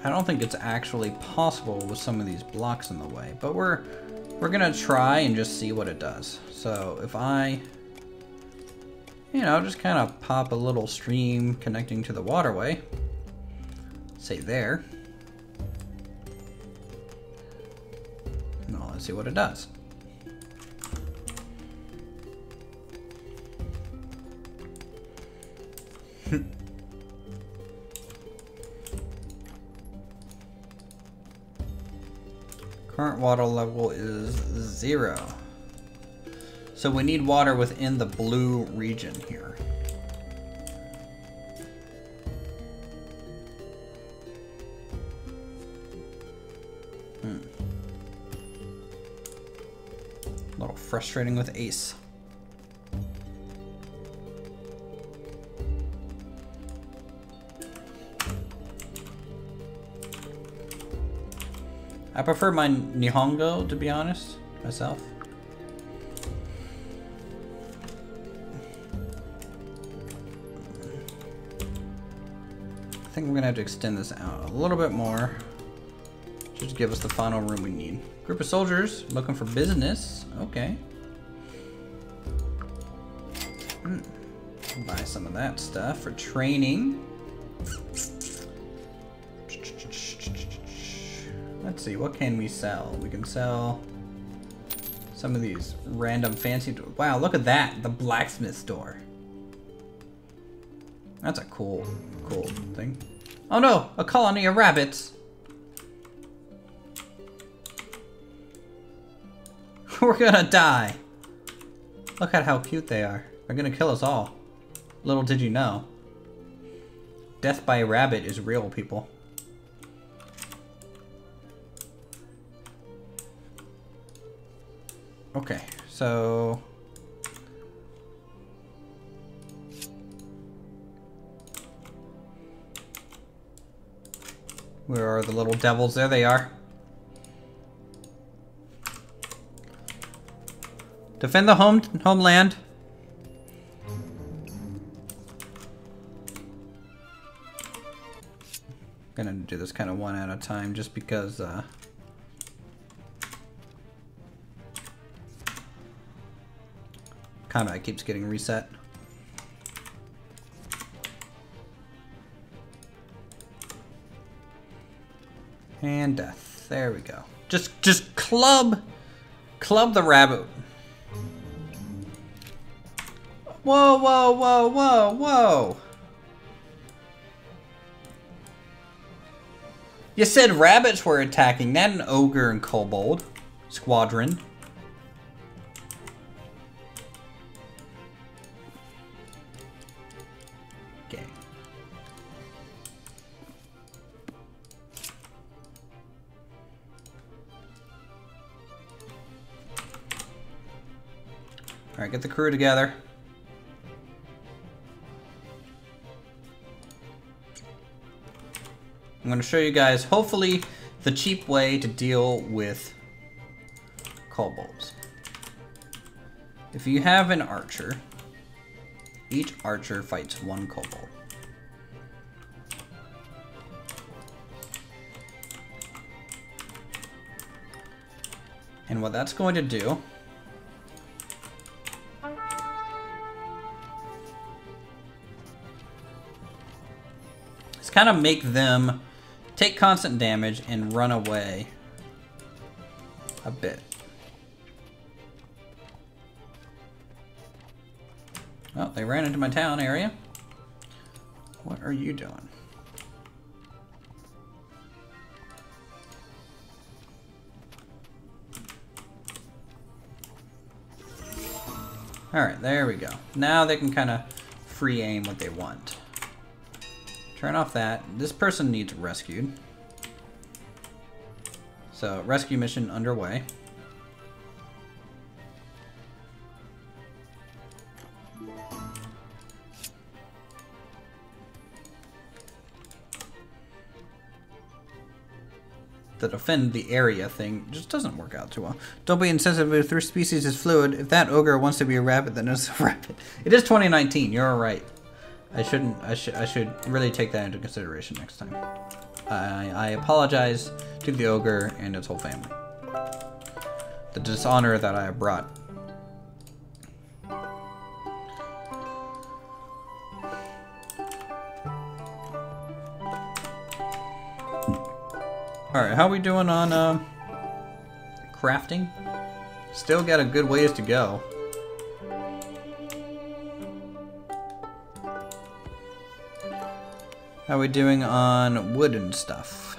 I don't think it's actually possible with some of these blocks in the way, but we're gonna try and just see what it does. So if I, you know, just kind of pop a little stream connecting to the waterway, say there, now let's see what it does. Current water level is 0. So we need water within the blue region here. A little frustrating with Ace. I prefer my Nihongo, to be honest, myself. I think we're gonna have to extend this out a little bit more. Just to give us the final room we need. Group of soldiers looking for business. Okay. Buy some of that stuff for training. Let's see, what can we sell? We can sell some of these random fancy... Wow, look at that! The blacksmith store. That's a cool thing. Oh no! A colony of rabbits! We're gonna die! Look at how cute they are. They're gonna kill us all. Little did you know. Death by a rabbit is real, people. Okay, so... where are the little devils? There they are. Defend the homeland. Gonna do this kind of one at a time just because combat keeps getting reset. And death. There we go. Just club the rabbit. Whoa, whoa, whoa, whoa, whoa. You said rabbits were attacking, not an ogre and kobold squadron. Okay. All right, get the crew together. I'm going to show you guys, hopefully, the cheap way to deal with kobolds. If you have an archer, each archer fights one kobold. And what that's going to do is kind of make them take constant damage and run away a bit. Oh, they ran into my town area. What are you doing? Alright, there we go. Now they can kind of free aim what they want. Turn off that. This person needs rescued. So, rescue mission underway. The defend the area thing just doesn't work out too well. Don't be insensitive if their species is fluid. If that ogre wants to be a rabbit, then it's a rabbit. It is 2019. You're right. I should really take that into consideration next time. I apologize to the ogre and its whole family. The dishonor that I have brought. Alright, how are we doing on crafting? Still got a good ways to go. How are we doing on wood and stuff?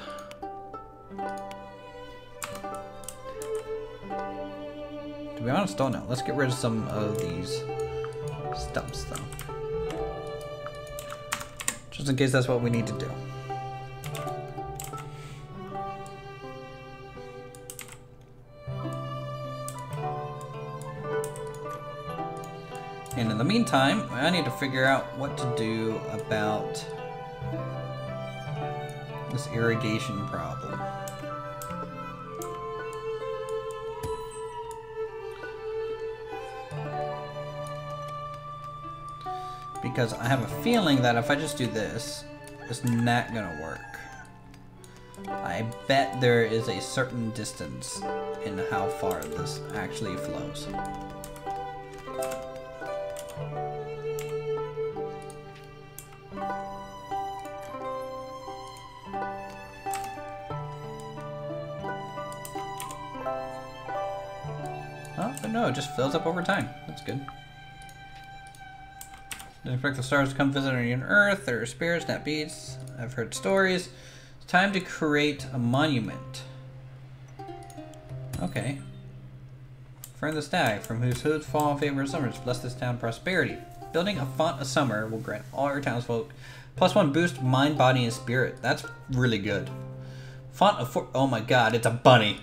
To be honest, don't know. Let's get rid of some of these stumps, though. Just in case that's what we need to do. And in the meantime, I need to figure out what to do about this irrigation problem. Because I have a feeling that if I just do this, it's not gonna work. I bet there is a certain distance in how far this actually flows. Oh, but no, it just fills up over time. That's good. Didn't expect the stars to come visit on Earth. There are spirits, not beasts. I've heard stories. It's time to create a monument. Okay. Friend the Stag, from whose hooves fall in favor of summers, bless this town prosperity. Building a font of summer will grant all your townsfolk +1 boost mind, body, and spirit. That's really good. Font of oh my god, it's a bunny.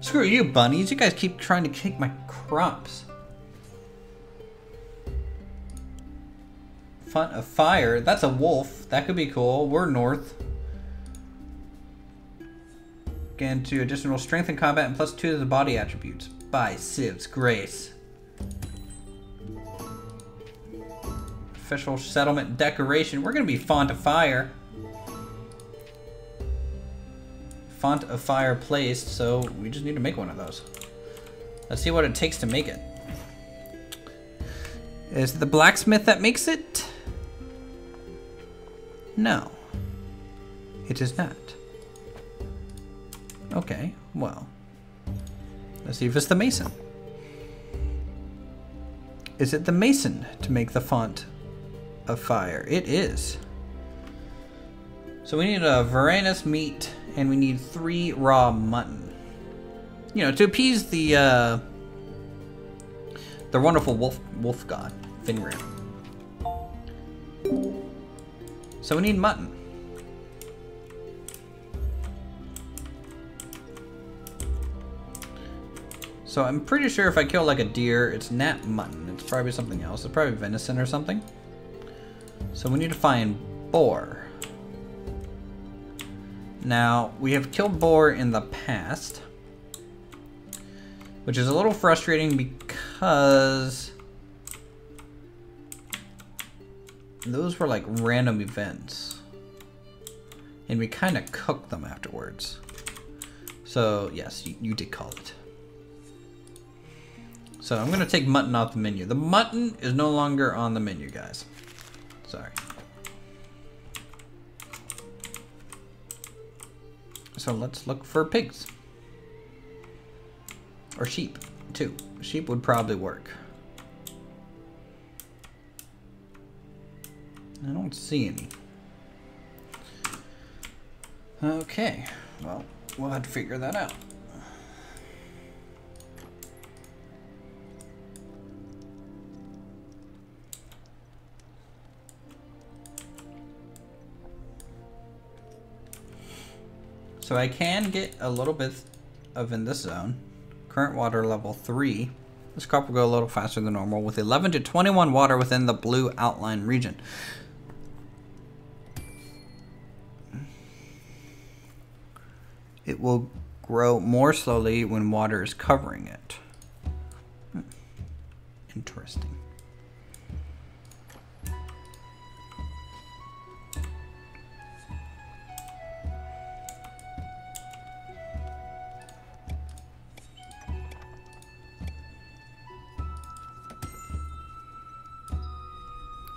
Screw you, bunnies. You guys keep trying to take my crops. Font of fire. That's a wolf. That could be cool. We're north. Again, to additional strength in combat and +2 to the body attributes. By Civ's grace. Official settlement decoration. We're going to be Font of Fire. Font of Fire placed, so we just need to make one of those. Let's see what it takes to make it. Is it the blacksmith that makes it? No. It is not. Okay, well. Let's see if it's the mason. Is it the mason to make the Font of Fire? It is. So we need a Varanus meat, and we need 3 raw mutton. You know, to appease the wonderful wolf god, Fenrir. So we need mutton. So I'm pretty sure if I kill like a deer, it's not mutton. It's probably something else. It's probably venison or something. So we need to find boar. Now, we have killed boar in the past, which is a little frustrating because those were like random events. And we kind of cooked them afterwards. So, yes, you did call it. So I'm going to take mutton off the menu. The mutton is no longer on the menu, guys. Sorry. So let's look for pigs. Or sheep, too. Sheep would probably work. I don't see any. Okay. Well, we'll have to figure that out. So I can get a little bit of in this zone. Current water level 3. This crop will go a little faster than normal with 11 to 21 water within the blue outline region. It will grow more slowly when water is covering it. Interesting.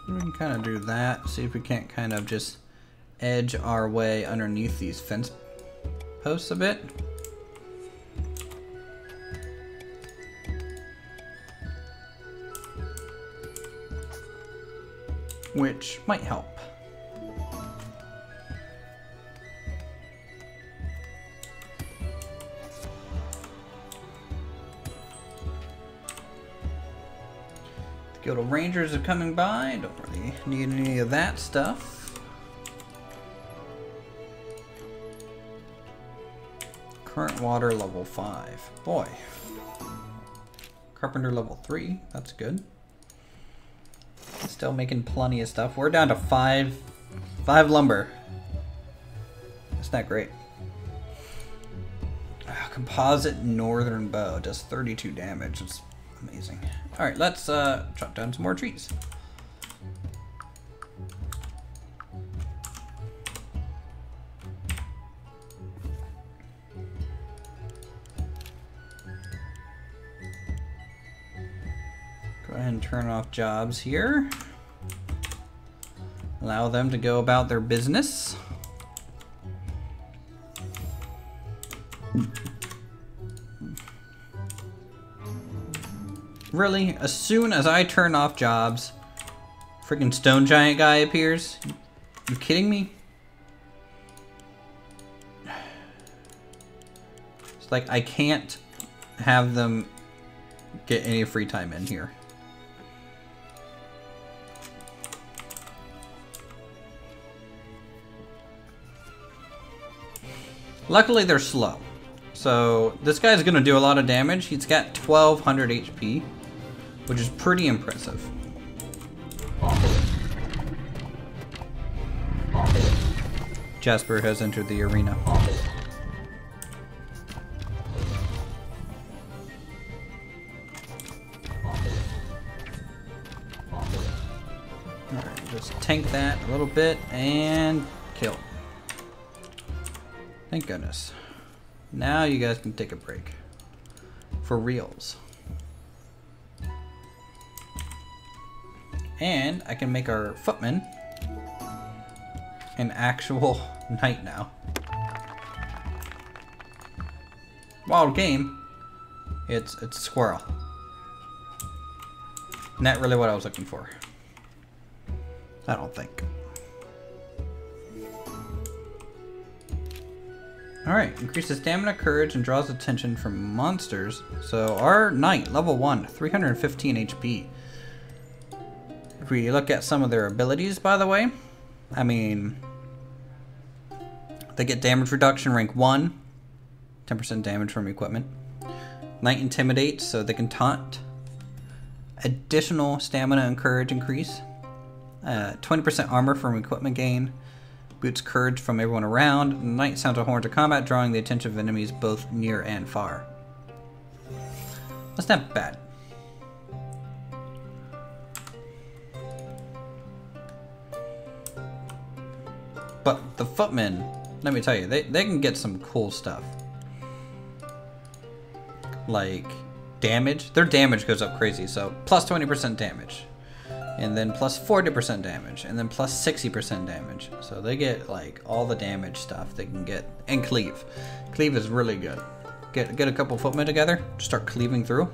We can kind of do that. See if we can't kind of just edge our way underneath these fence posts a bit. Which might help. Guild of Rangers are coming by. Don't really need any of that stuff. Current water level 5. Boy. Carpenter level 3. That's good. Still making plenty of stuff. We're down to 5 lumber. That's not great. Composite northern bow does 32 damage. It's amazing. Alright, let's chop down some more trees. Go ahead and turn off jobs here. Allow them to go about their business. Really? As soon as I turn off jobs, freaking stone giant guy appears? You kidding me? It's like I can't have them get any free time in here. Luckily they're slow. So this guy's gonna do a lot of damage. He's got 1200 HP. Which is pretty impressive. Jasper has entered the arena. Alright, just tank that a little bit and kill. Thank goodness. Now you guys can take a break. For reals. And I can make our footman an actual knight now. Wild game. It's a squirrel. Not really what I was looking for. I don't think. Alright, increases stamina, courage, and draws attention from monsters. So our knight, level 1, 315 HP. If we look at some of their abilities, by the way, I mean, they get damage reduction rank 1, 10% damage from equipment. Knight intimidates, so they can taunt. Additional stamina and courage increase. 20% armor from equipment gain. Boosts courage from everyone around. Knight sounds a horn to combat, drawing the attention of enemies both near and far. That's not bad. But the footmen, let me tell you, they can get some cool stuff. Like damage. Their damage goes up crazy, so plus 20% damage. And then plus 40% damage, and then plus 60% damage. So they get like all the damage stuff they can get. And cleave. Cleave is really good. Get a couple footmen together, just start cleaving through.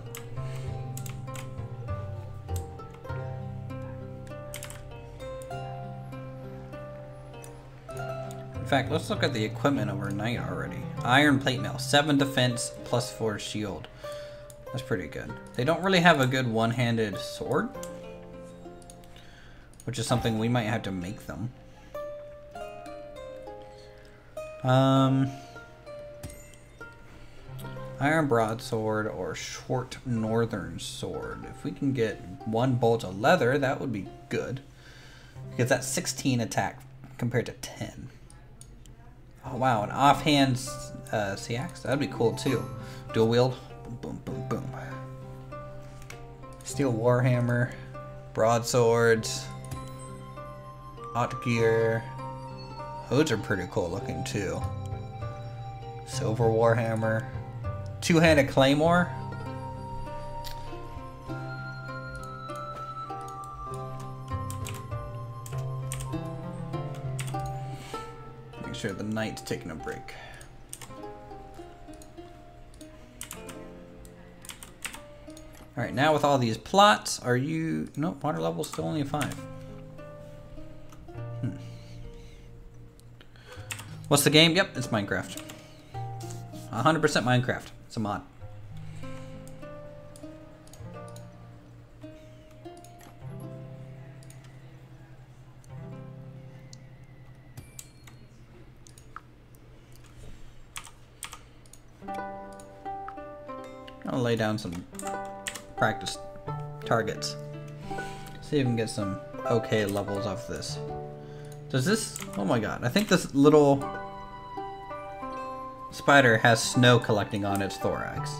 In fact, let's look at the equipment overnight already. Iron plate mail, 7 defense, plus 4 shield. That's pretty good. They don't really have a good one-handed sword, which is something we might have to make them. Iron broadsword or short northern sword. If we can get 1 bolt of leather, that would be good. Because that's 16 attack compared to 10. Oh wow, an offhand sea axe? That'd be cool too. Dual wield. Boom, boom, boom, boom. Steel warhammer. Broadswords. Hot gear. Those are pretty cool looking too. Silver warhammer. Two-handed claymore. Make sure the knight's taking a break. Alright, now with all these plots, are you... Nope, water level's still only 5. What's the game? Yep, it's Minecraft. 100% Minecraft. It's a mod. I'll lay down some practice targets. See if we can get some okay levels off this. Does this... Oh my god. I think this little spider has snow collecting on its thorax.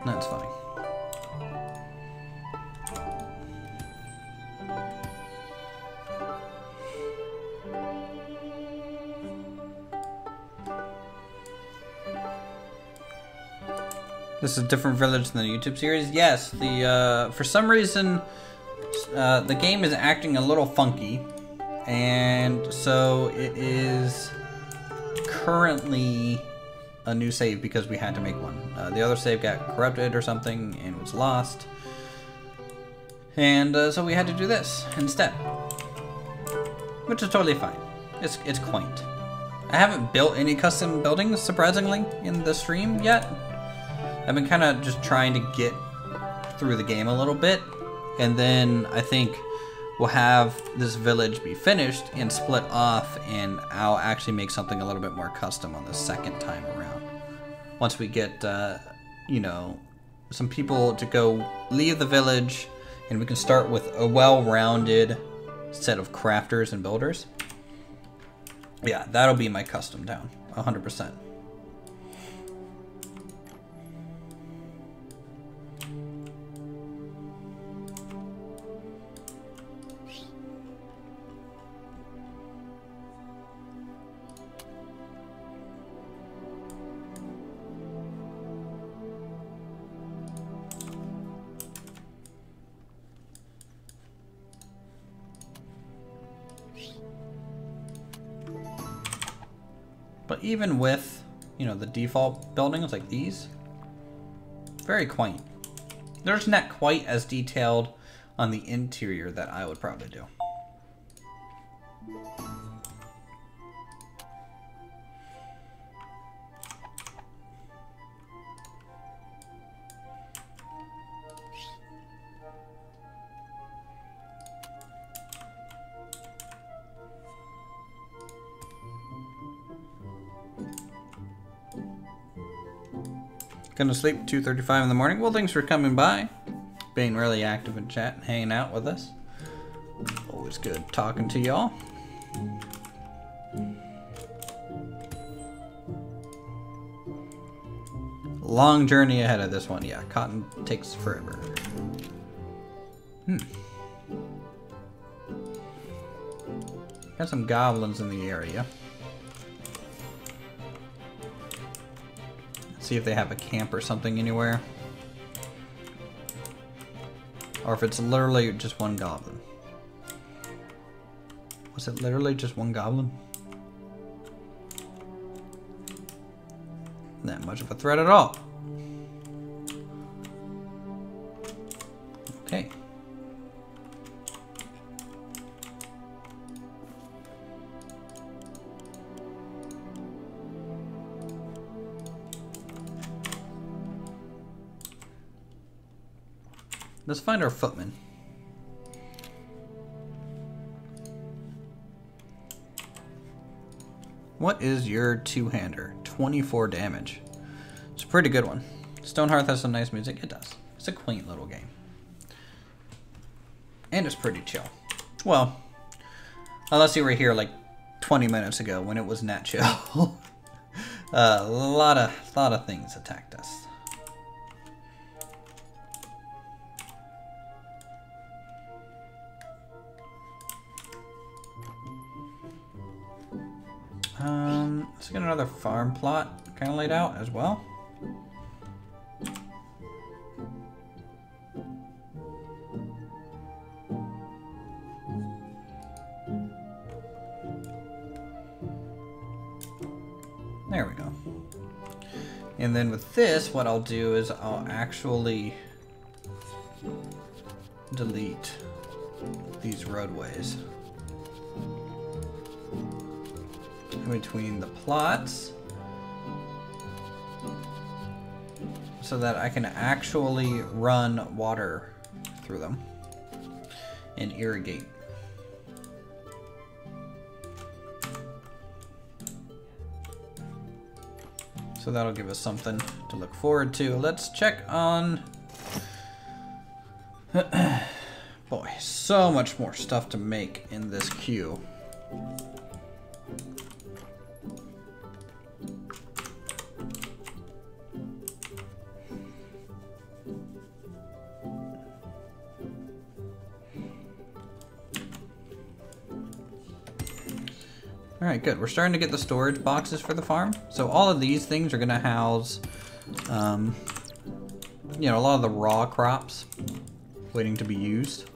That's funny. This is a different village than the YouTube series. Yes, the for some reason the game is acting a little funky, and so it is currently a new save because we had to make one. The other save got corrupted or something and was lost, and so we had to do this instead, which is totally fine. It's quaint. I haven't built any custom buildings, surprisingly, in the stream yet. I've been kind of just trying to get through the game a little bit, and then I think we'll have this village be finished and split off, and I'll actually make something a little bit more custom on the second time around. Once we get, you know, some people to go leave the village, and we can start with a well-rounded set of crafters and builders. Yeah, that'll be my custom town, 100%. But even with, you know, the default buildings like these, very quaint. They're just not quite as detailed on the interior that I would probably do. Gonna sleep 2:35 in the morning. Well, thanks for coming by. Being really active in chat and hanging out with us. Always good talking to y'all. Long journey ahead of this one. Yeah, cotton takes forever. Got some goblins in the area. Let's see if they have a camp or something anywhere. Or if it's literally just one goblin. Was it literally just one goblin? Not much of a threat at all. Okay. Let's find our footman. What is your two-hander? 24 damage. It's a pretty good one. Stonehearth has some nice music. It does. It's a quaint little game. And it's pretty chill. Well, unless you were here like 20 minutes ago when it was not chill. A lot of things attacked us. Let's get another farm plot kind of laid out as well. There we go. And then with this, what I'll do is I'll actually delete these roadways between the plots so that I can actually run water through them and irrigate. So that'll give us something to look forward to. Let's check on... Boy, so much more stuff to make in this queue. Alright, good. We're starting to get the storage boxes for the farm. So all of these things are going to house, you know, a lot of the raw crops waiting to be used.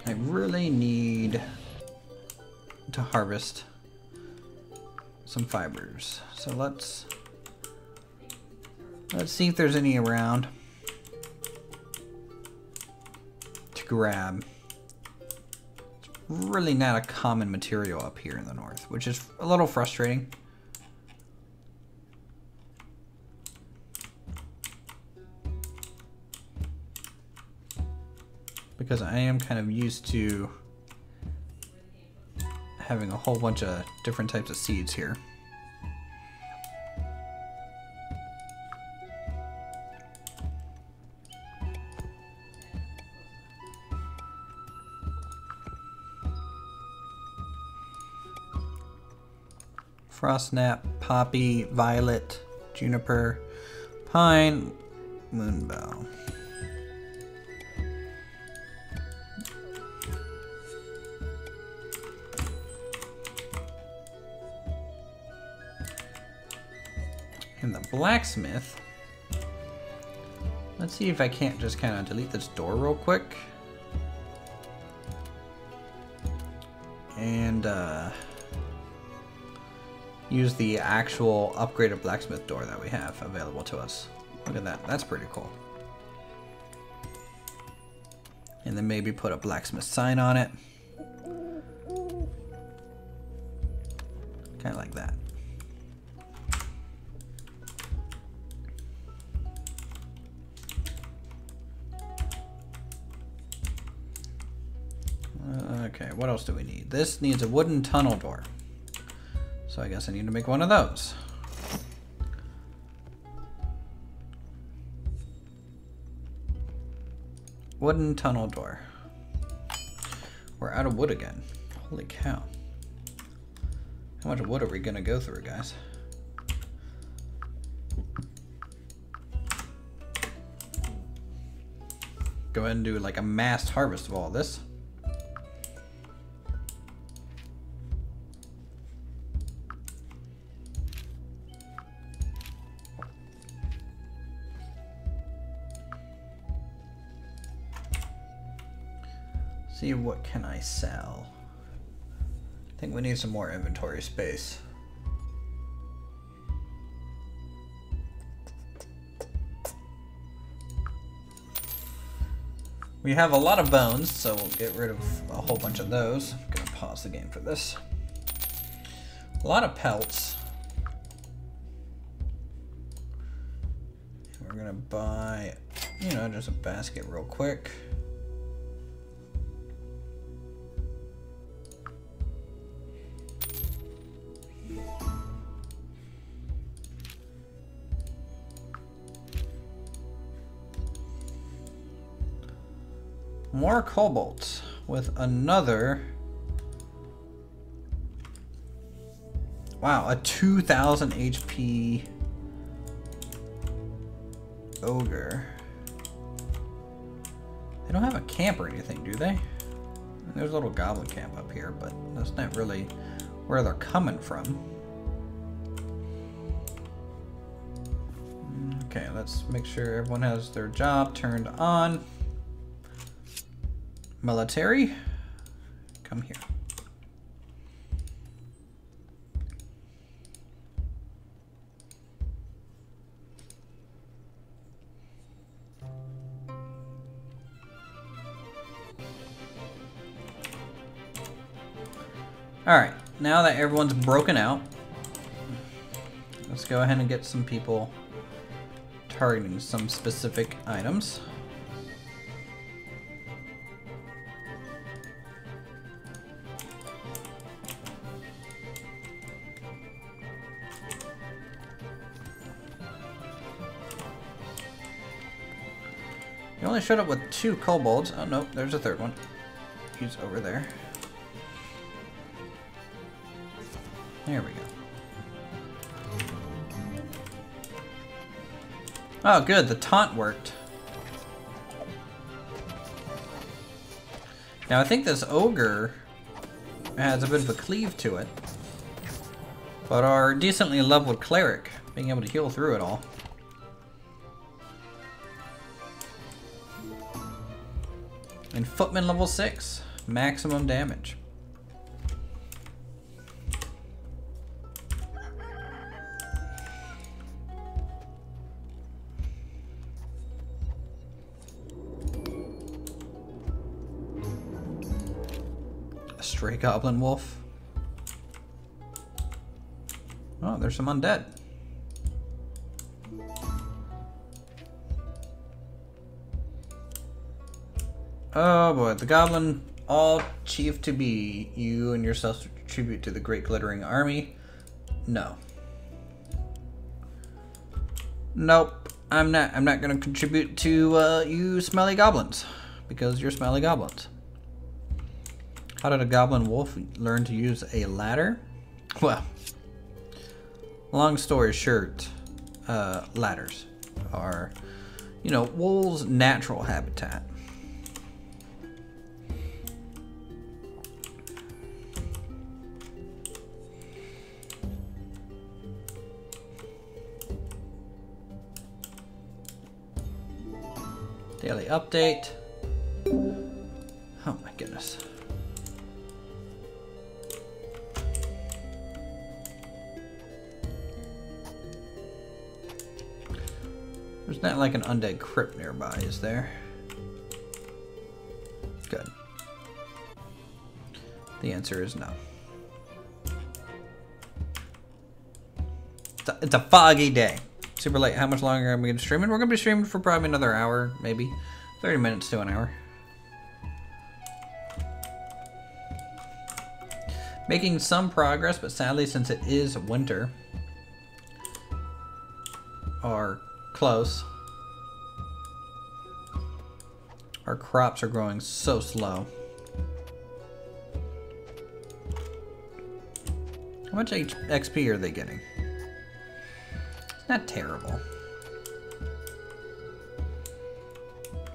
I really need to harvest some fibers. So let's see if there's any around grab. It's really not a common material up here in the north, which is a little frustrating. Because I am kind of used to having a whole bunch of different types of seeds here. Frostnap, poppy, violet, juniper, pine, moonbow. And the blacksmith. Let's see if I can't just kind of delete this door real quick. And use the actual upgraded blacksmith door that we have available to us. Look at that. That's pretty cool. And then maybe put a blacksmith sign on it. Kind of like that. Okay, what else do we need? This needs a wooden tunnel door. So I guess I need to make one of those. Wooden tunnel door. We're out of wood again. Holy cow. How much wood are we gonna go through, guys? Go ahead and do like a mass harvest of all this. See, what can I sell? I think we need some more inventory space. We have a lot of bones, so we'll get rid of a whole bunch of those. I'm gonna pause the game for this. A lot of pelts. We're gonna buy, you know, just a basket real quick. More kobolds with another. Wow, a 2000 HP ogre. They don't have a camp or anything, do they? There's a little goblin camp up here, but that's not really where they're coming from. Okay, let's make sure everyone has their job turned on. Military, come here. All right, now that everyone's broken out, let's go ahead and get some people targeting some specific items. You only showed up with 2 kobolds. Oh no, there's a third one. He's over there. There we go. Oh good, the taunt worked. Now I think this ogre has a bit of a cleave to it. But our decently leveled cleric being able to heal through it all. And footman level 6, maximum damage. A stray goblin wolf. Oh, there's some undead. Oh boy, the goblin, all chief to be, you and yourself tribute to the great glittering army. No. Nope, I'm not gonna contribute to you smelly goblins, because you're smelly goblins. How did a goblin wolf learn to use a ladder? Well, long story short, ladders are, you know, wolves' natural habitat. Daily update. Oh my goodness. There's not like an undead crypt nearby, is there? Good. The answer is no. It's a foggy day. Super late. How much longer are we going to stream? We're going to be streaming for probably another hour, maybe 30 minutes to an hour. Making some progress, but sadly, since it is winter, or close, our crops are growing so slow. How much XP are they getting? It's not terrible.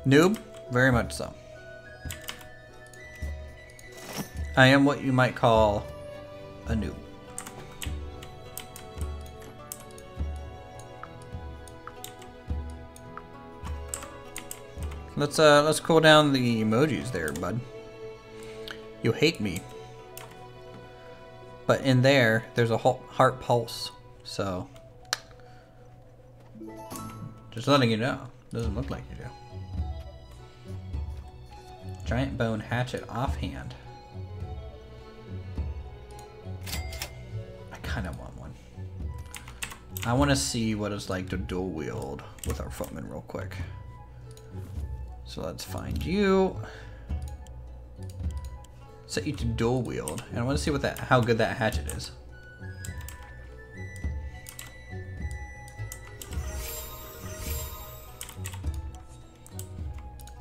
Noob? Very much so. I am what you might call a noob. Let's cool down the emojis there, bud. You hate me. But in there's a heart pulse, so just letting you know. Doesn't look like you do. Giant bone hatchet offhand. I kind of want one. I want to see what it's like to dual wield with our footman real quick. So let's find you. Set you to dual wield, and I want to see what how good that hatchet is.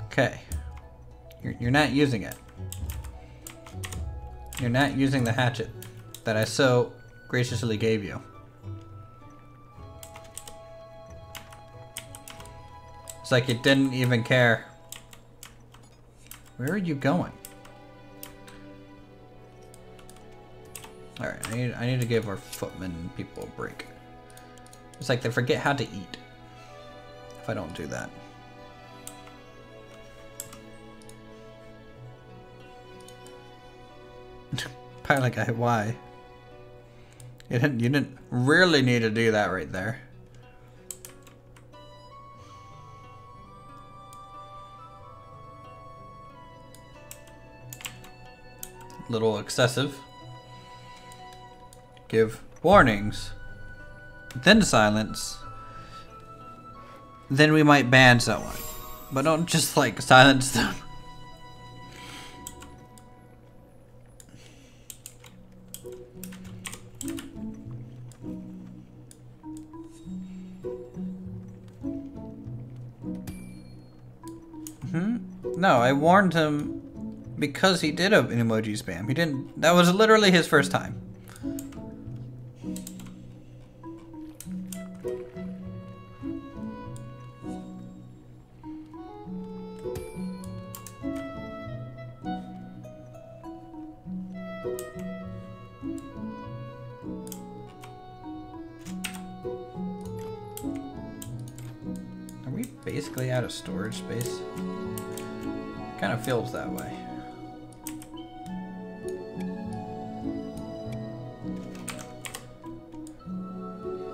Okay, you're not using it. You're not using the hatchet that I so graciously gave you. It's like you didn't even care. Where are you going? Alright, I need to give our footman people a break. It's like they forget how to eat if I don't do that. Pilot guy, why? You didn't really need to do that right there. Little excessive. Give warnings, then silence, then we might ban someone. But don't just like silence them. No, I warned him because he did an emoji spam. He didn't. That was literally his first time. Are we basically out of storage space? Kind of feels that way.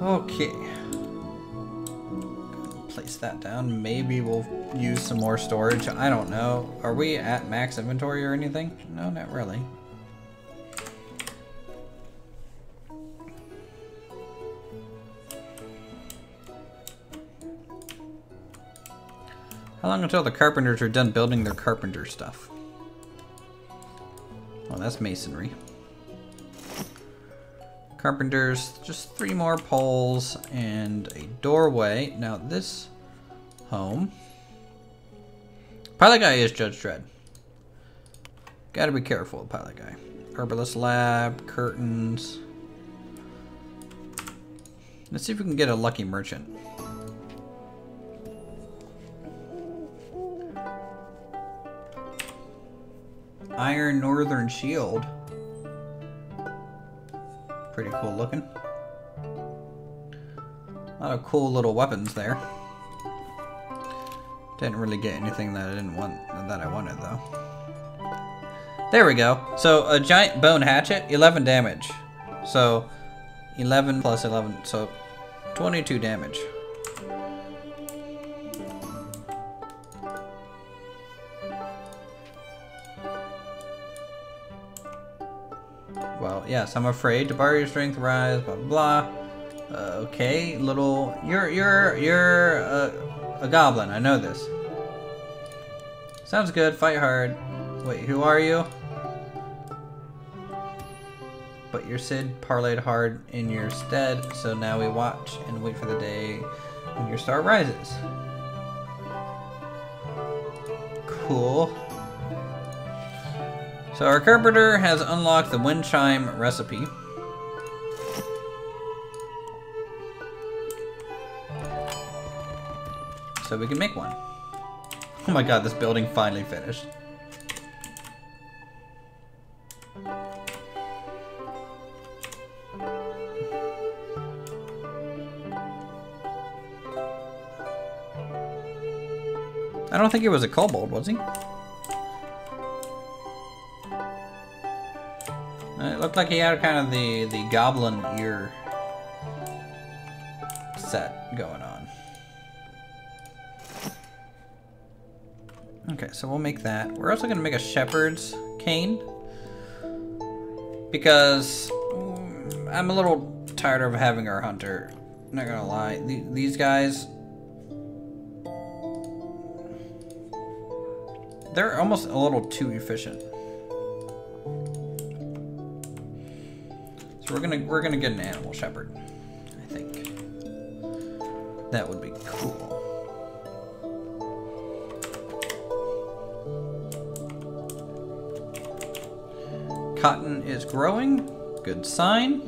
Okay. Place that down. Maybe we'll use some more storage. I don't know. Are we at max inventory or anything? No, not really. How long until the carpenters are done building their carpenter stuff? Oh, that's masonry. Carpenters, just 3 more poles and a doorway. Now this home. Pilot guy is Judge Dredd. Gotta be careful with pilot guy. Herbalist lab, curtains. Let's see if we can get a lucky merchant. Iron Northern Shield. Pretty cool looking. A lot of cool little weapons there. Didn't really get anything that I wanted though. There we go. So a giant bone hatchet, 11 damage. So 11 plus 11, so 22 damage. Well, yes, I'm afraid to borrow your strength, rise, blah blah. Okay, little, you're a goblin. I know this. Sounds good. Fight hard. Wait, who are you? but your Cid parlayed hard in your stead, so now we watch and wait for the day when your star rises. Cool. So our carpenter has unlocked the wind chime recipe. So we can make one. Oh my god, this building finally finished. I don't think he was a kobold, was he? It looked like he had kind of the goblin ear set going on. Okay, so we'll make that. We're also going to make a shepherd's cane. Because I'm a little tired of having our hunter. Not gonna lie. These guys... they're almost a little too efficient. So we're gonna get an animal shepherd, I think. That would be cool. Cotton is growing, good sign.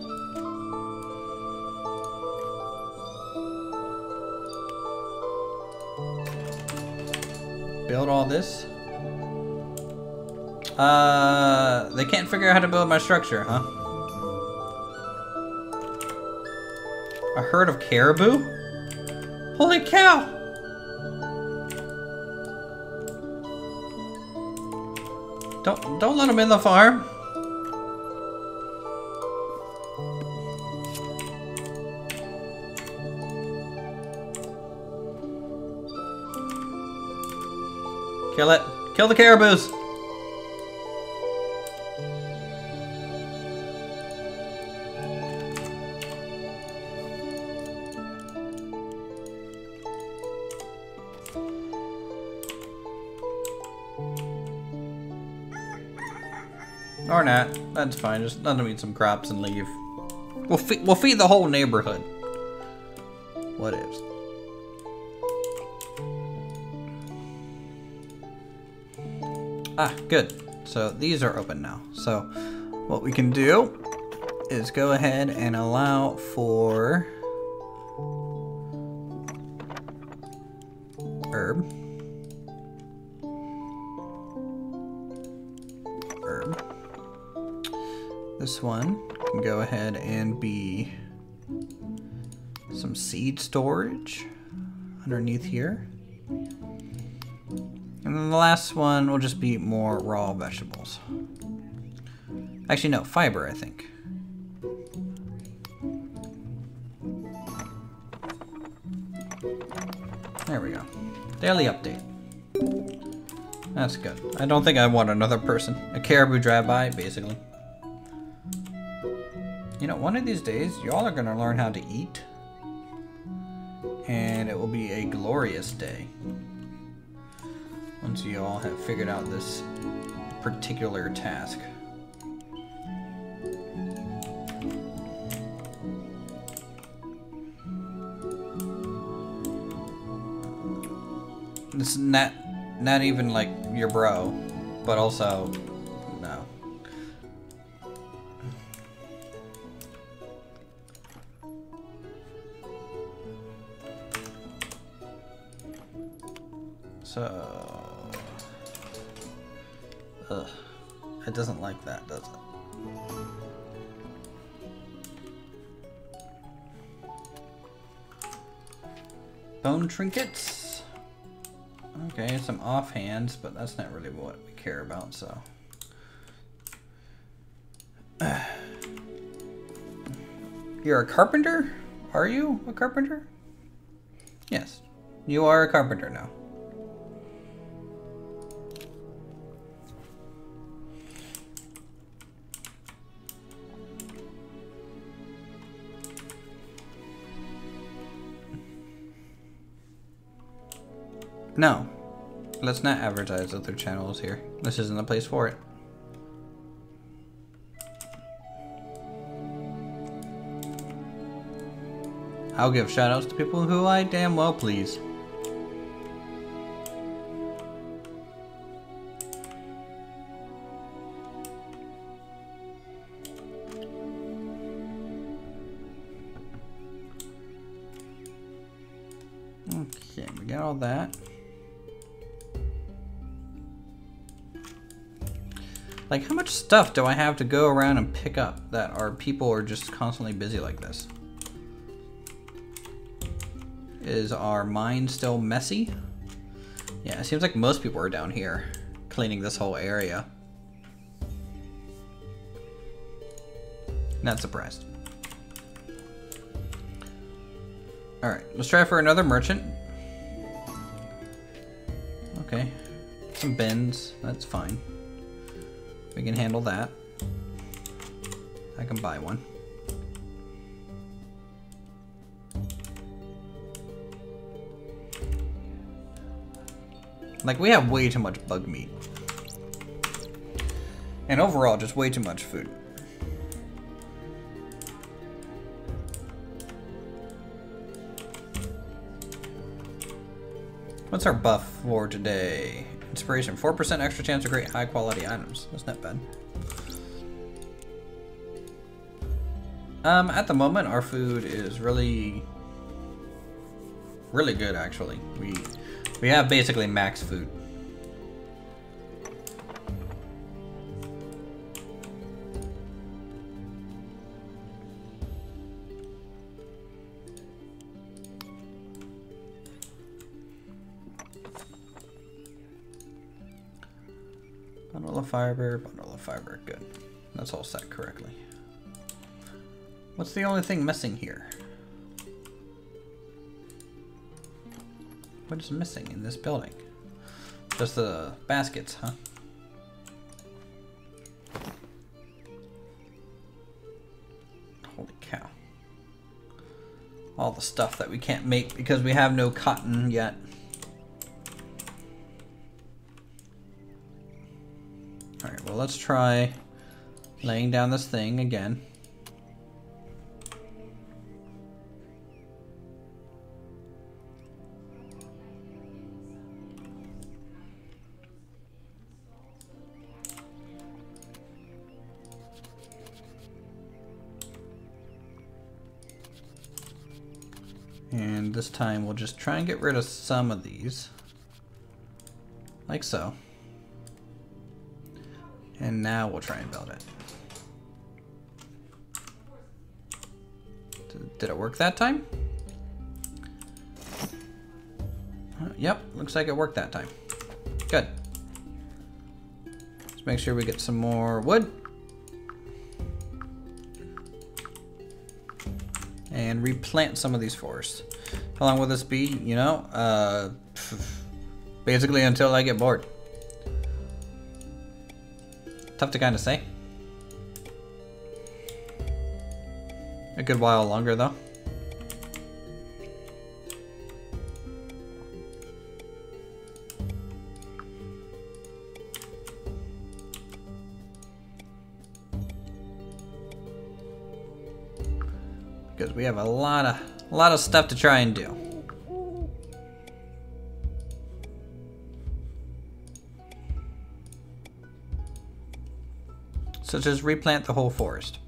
Build all this. They can't figure out how to build my structure, huh? A herd of caribou? Holy cow! Don't let them in the farm. Kill it. Kill the caribous. Or not. That's fine. Just let them eat some crops and leave. We'll feed the whole neighborhood. What is? Ah, good. So these are open now. So what we can do is go ahead and allow for herb. This one can go ahead and be some seed storage underneath here. And then the last one will just be more raw vegetables. Actually, no, fiber, I think. There we go. Daily update. That's good. I don't think I want another person. A caribou drive by, basically. You know, one of these days, y'all are gonna learn how to eat. And it will be a glorious day. Once you all have figured out this particular task. It's not even like your bro, but also no. So, it doesn't like that, does it? Bone trinkets. Okay, some offhands, but that's not really what we care about, so. You're a carpenter? Are you a carpenter? Yes, you are a carpenter now. No, let's not advertise other channels here. This isn't the place for it. I'll give shoutouts to people who I damn well please. Okay, we got all that. Like, how much stuff do I have to go around and pick up that our people are just constantly busy like this? Is our mine still messy? Yeah, it seems like most people are down here cleaning this whole area. Not surprised. Alright, let's try for another merchant. Okay, some bins, that's fine. We can handle that. I can buy one. Like, we have way too much bug meat. And overall, just way too much food. What's our buff for today? Inspiration, 4% extra chance of great high quality items. That's not bad. At the moment, our food is really good actually. We have basically max food. Bundle of fiber, good. That's all set correctly. What's the only thing missing here? What is missing in this building? Just the baskets, huh? Holy cow. All the stuff that we can't make because we have no cotton yet. Alright, well, let's try laying down this thing again. And this time we'll just try and get rid of some of these. Like so. And now we'll try and build it. Did it work that time? Yep, looks like it worked that time. Good. Let's make sure we get some more wood. And replant some of these forests. How long will this be? You know, basically until I get bored. Tough to kind of say. A good while longer though. Because we have a lot of stuff to try and do. Such as replant the whole forest.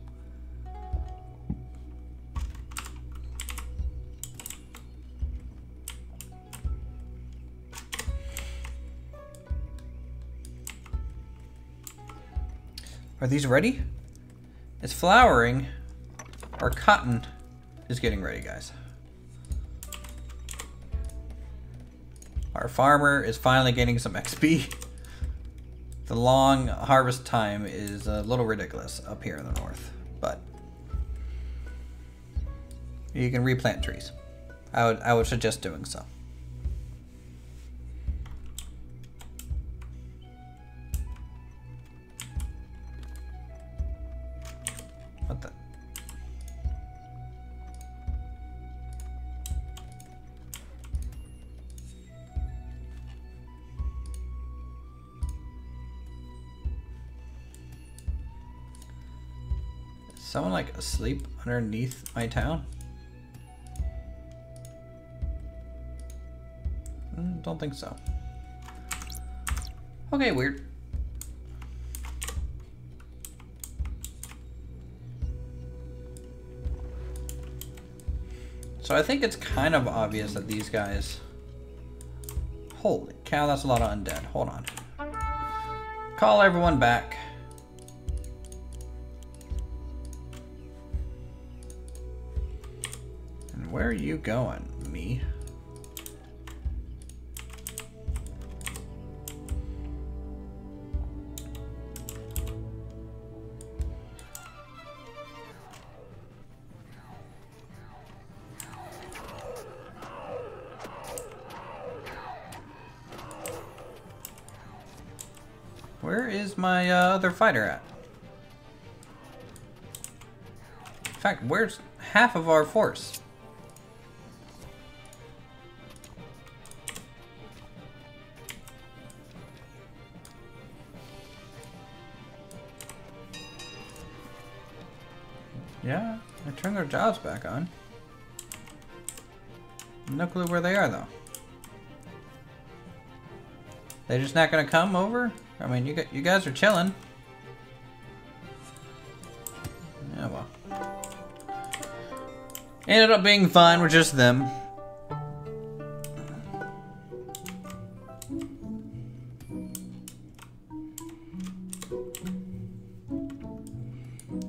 Are these ready? It's flowering. Our cotton is getting ready, guys. Our farmer is finally getting some XP. The long harvest time is a little ridiculous up here in the north, but you can replant trees. I would suggest doing so. What the? Someone like asleep underneath my town? don't think so. Okay, weird. So I think it's kind of obvious that these guys... Holy cow, that's a lot of undead. Hold on. Call everyone back. And where are you going, me? Where is my other fighter at? In fact, where's half of our force? Yeah, I turned their jobs back on. No clue where they are, though. They just not gonna come over? I mean, you guys are chilling. Yeah, well. Ended up being fine with just them.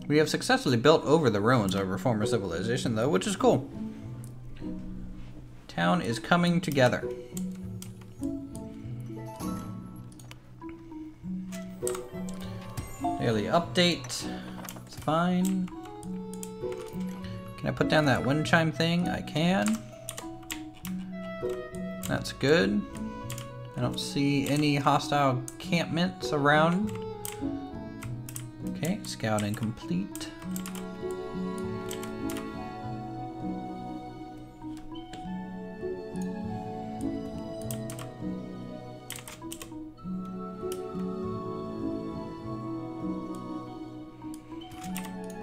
We have successfully built over the ruins of our former civilization, though, which is cool. Town is coming together. Daily update. It's fine. Can I put down that wind chime thing? I can. That's good. I don't see any hostile encampments around. Okay, scouting complete.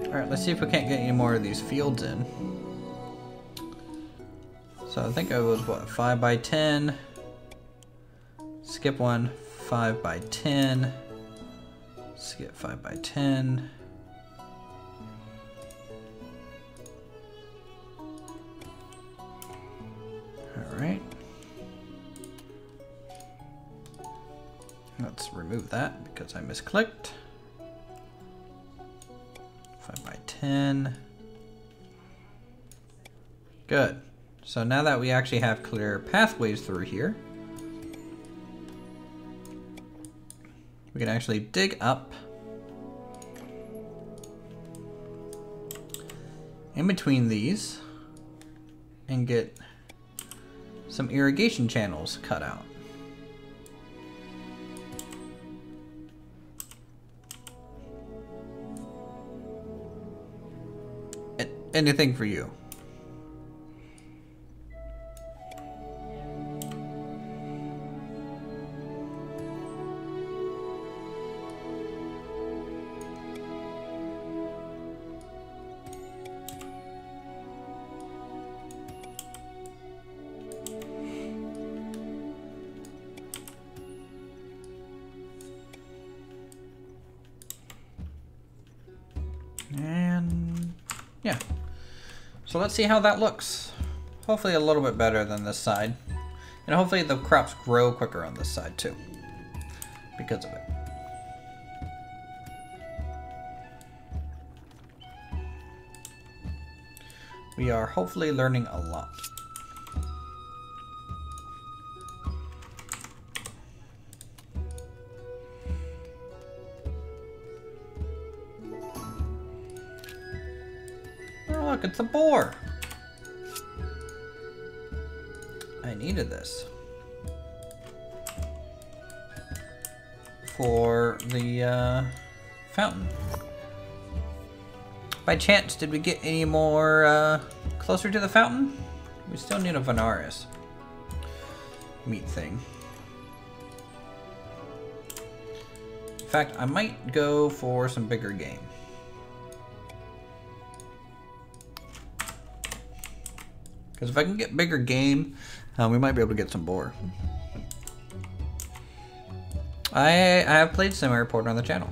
Alright, let's see if we can't get any more of these fields in. So I think I was, what, 5 by 10. Skip one, 5 by 10. Skip 5 by 10. Alright. Let's remove that because I misclicked. 5 by 10. Good. So now that we actually have clear pathways through here, we can actually dig up in between these and get some irrigation channels cut out. Anything for you. And yeah. So let's see how that looks. Hopefully a little bit better than this side. And hopefully the crops grow quicker on this side too, because of it. We are hopefully learning a lot. Look, it's a boar. I needed this for the fountain. By chance, did we get any more closer to the fountain? We still need a Venaris meat thing. In fact, I might go for some bigger game. Because if I can get bigger game, we might be able to get some boar. I have played Sim Reporter on the channel.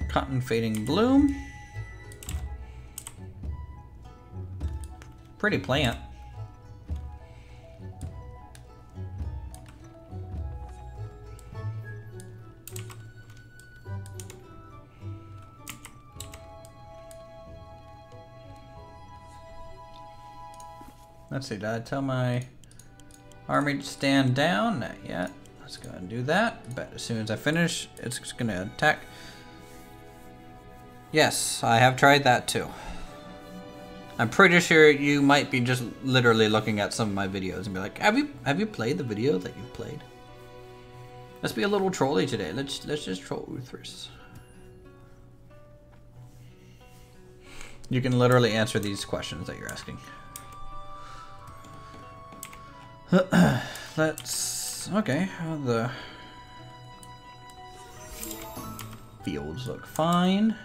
Cotton fading bloom. Pretty plant. Let's see, did I tell my army to stand down? Not yet. Let's go and do that. But as soon as I finish, it's just gonna attack. Yes, I have tried that too. I'm pretty sure you might be just literally looking at some of my videos and be like, have you played the video that you've played? Let's be a little trolly today. Let's just troll Uthris. You can literally answer these questions that you're asking. Okay, the fields look fine.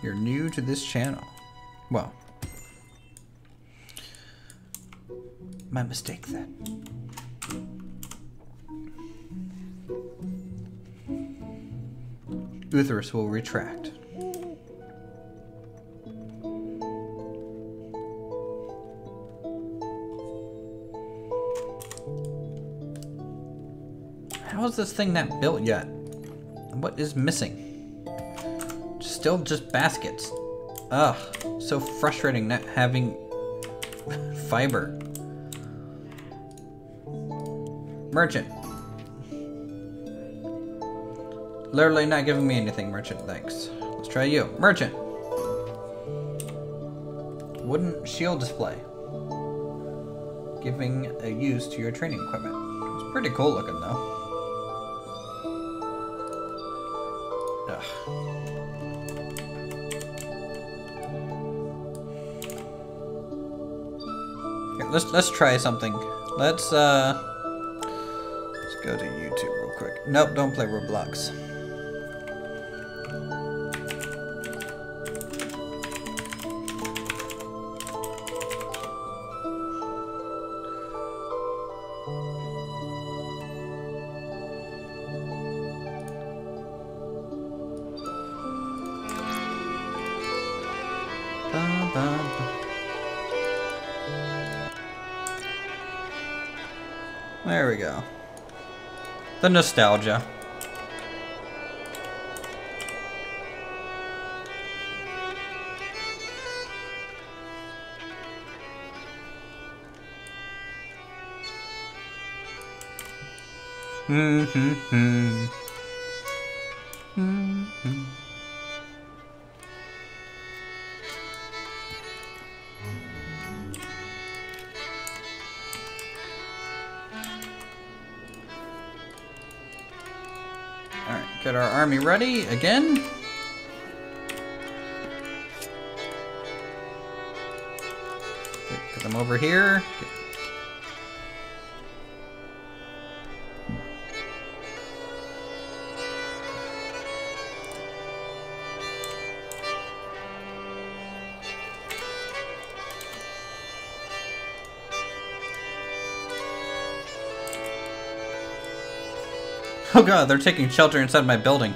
You're new to this channel. Well, my mistake then. Uthris will retract. How is this thing not built yet? What is missing? Still just baskets. Ugh, so frustrating not having fiber. Merchant. Literally not giving me anything, merchant, thanks. Let's try you. Merchant. Wooden shield display. Giving a use to your training equipment. It's pretty cool looking though. Ugh. Here, let's try something. Let's go to YouTube real quick. Nope, don't play Roblox. There we go. The nostalgia. Alright, get our army ready again. Get them over here. Oh god, they're taking shelter inside my building.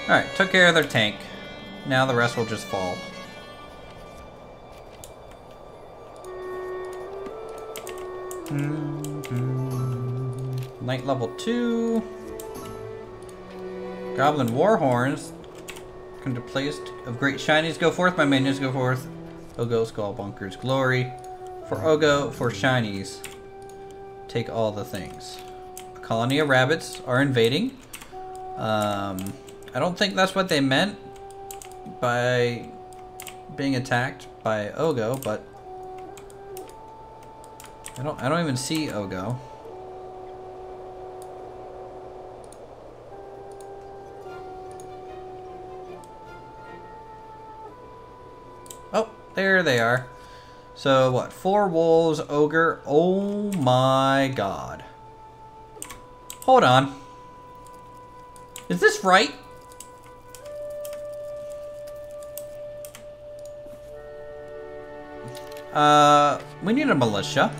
Alright, took care of their tank. Now the rest will just fall. Knight level 2. Goblin Warhorns. Come to place of great shinies. Go forth, my minions, go forth. Ogo, Skull Bunker's glory. For Ogo, for shinies. Take all the things. A colony of rabbits are invading. I don't think that's what they meant by being attacked by Ogo, but I don't even see Ogo. Oh, there they are. So what? 4 wolves, ogre. Oh my god. Hold on. Is this right? We need a militia.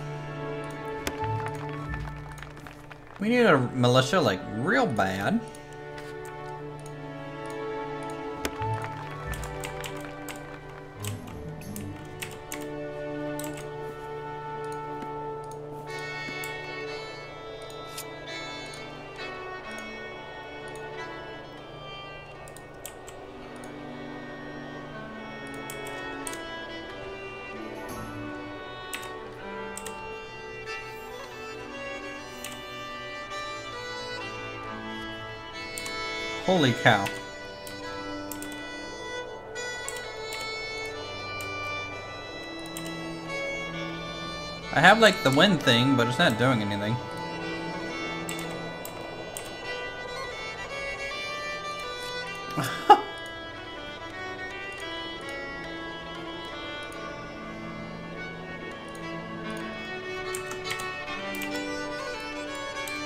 We need a militia, like, real bad. Holy cow. I have like the wind thing, but it's not doing anything.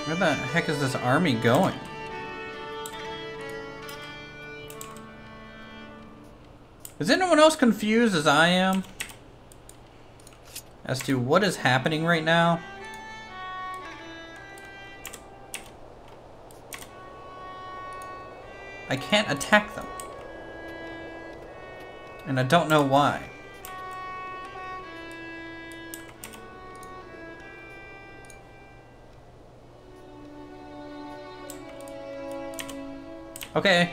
Where the heck is this army going? Is anyone else confused as I am as to what is happening right now? I can't attack them. And I don't know why. Okay.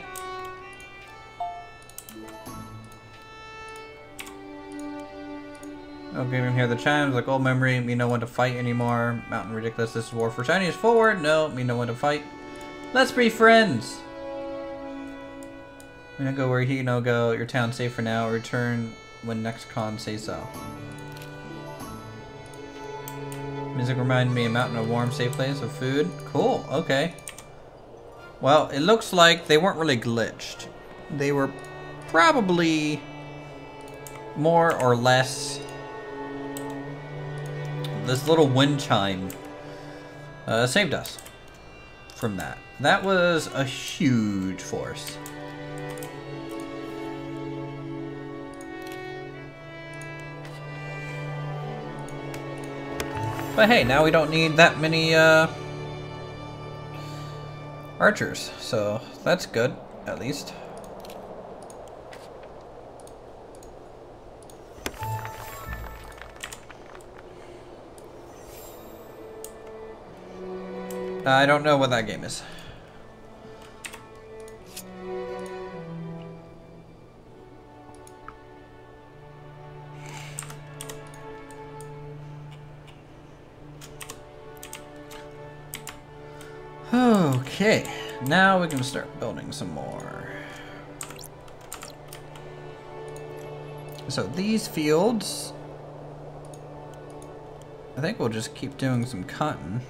Oh, game room, hear the chimes, like old memory, me know when to fight anymore. Mountain ridiculous, this is war for Chinese forward. No, me know when to fight. Let's be friends. We don't go where he no go. Your town safe for now. Return when next con say so. Music reminded me of mountain, a warm, safe place with food. Cool, okay. Well, it looks like they weren't really glitched. They were probably more or less. This little wind chime saved us from that. That was a huge force. But hey, now we don't need that many archers, so that's good, at least. I don't know what that game is. Okay, now we can start building some more. So these fields, I think we'll just keep doing some cotton.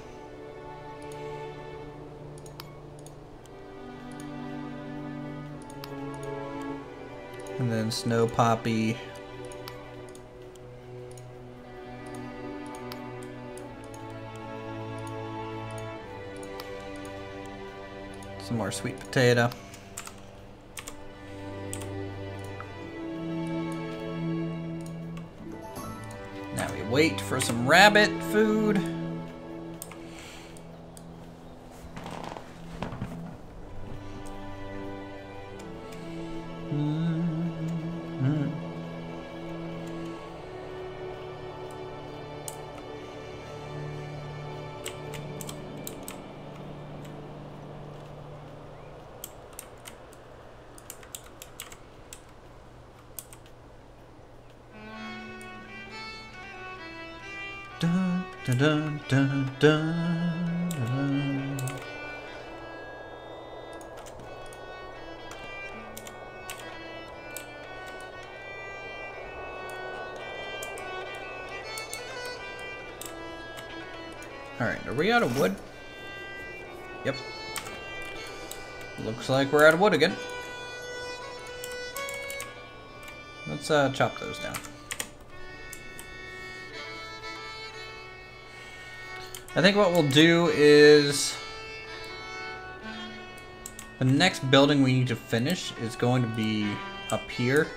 And then snow poppy. Some more sweet potato. Now we wait for some rabbit food. Dun, dun, dun, dun, dun, dun. Alright, are we out of wood? Yep. Looks like we're out of wood again. let's chop those down. I think what we'll do is the next building we need to finish is going to be up here,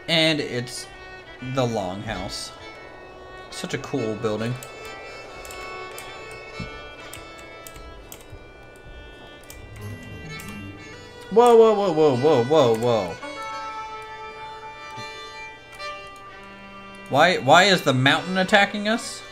and it's the Longhouse. Such a cool building. Whoa, whoa, whoa, whoa, whoa, whoa, whoa. Why is the mountain attacking us?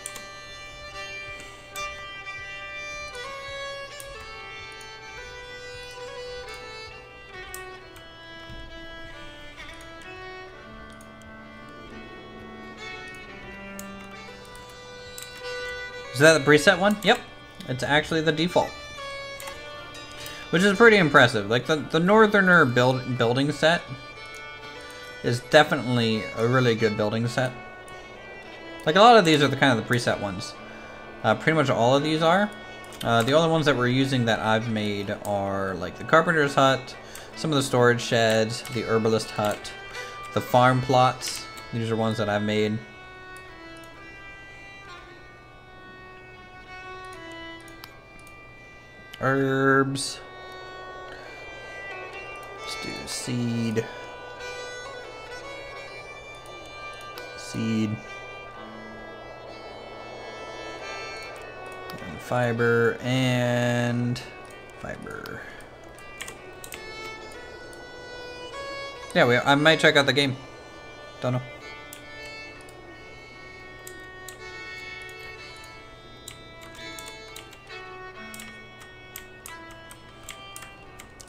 Is that the preset one? Yep. It's actually the default. Which is pretty impressive. Like, the Northerner building set is definitely a really good building set. Like, a lot of these are the kind of the preset ones. Pretty much all of these are. The only ones that we're using that I've made are, like, the Carpenter's Hut, some of the storage sheds, the Herbalist Hut, the farm plots. These are ones that I've made. Herbs. Let's do seed. Seed. And fiber and fiber. Yeah, I might check out the game. Don't know.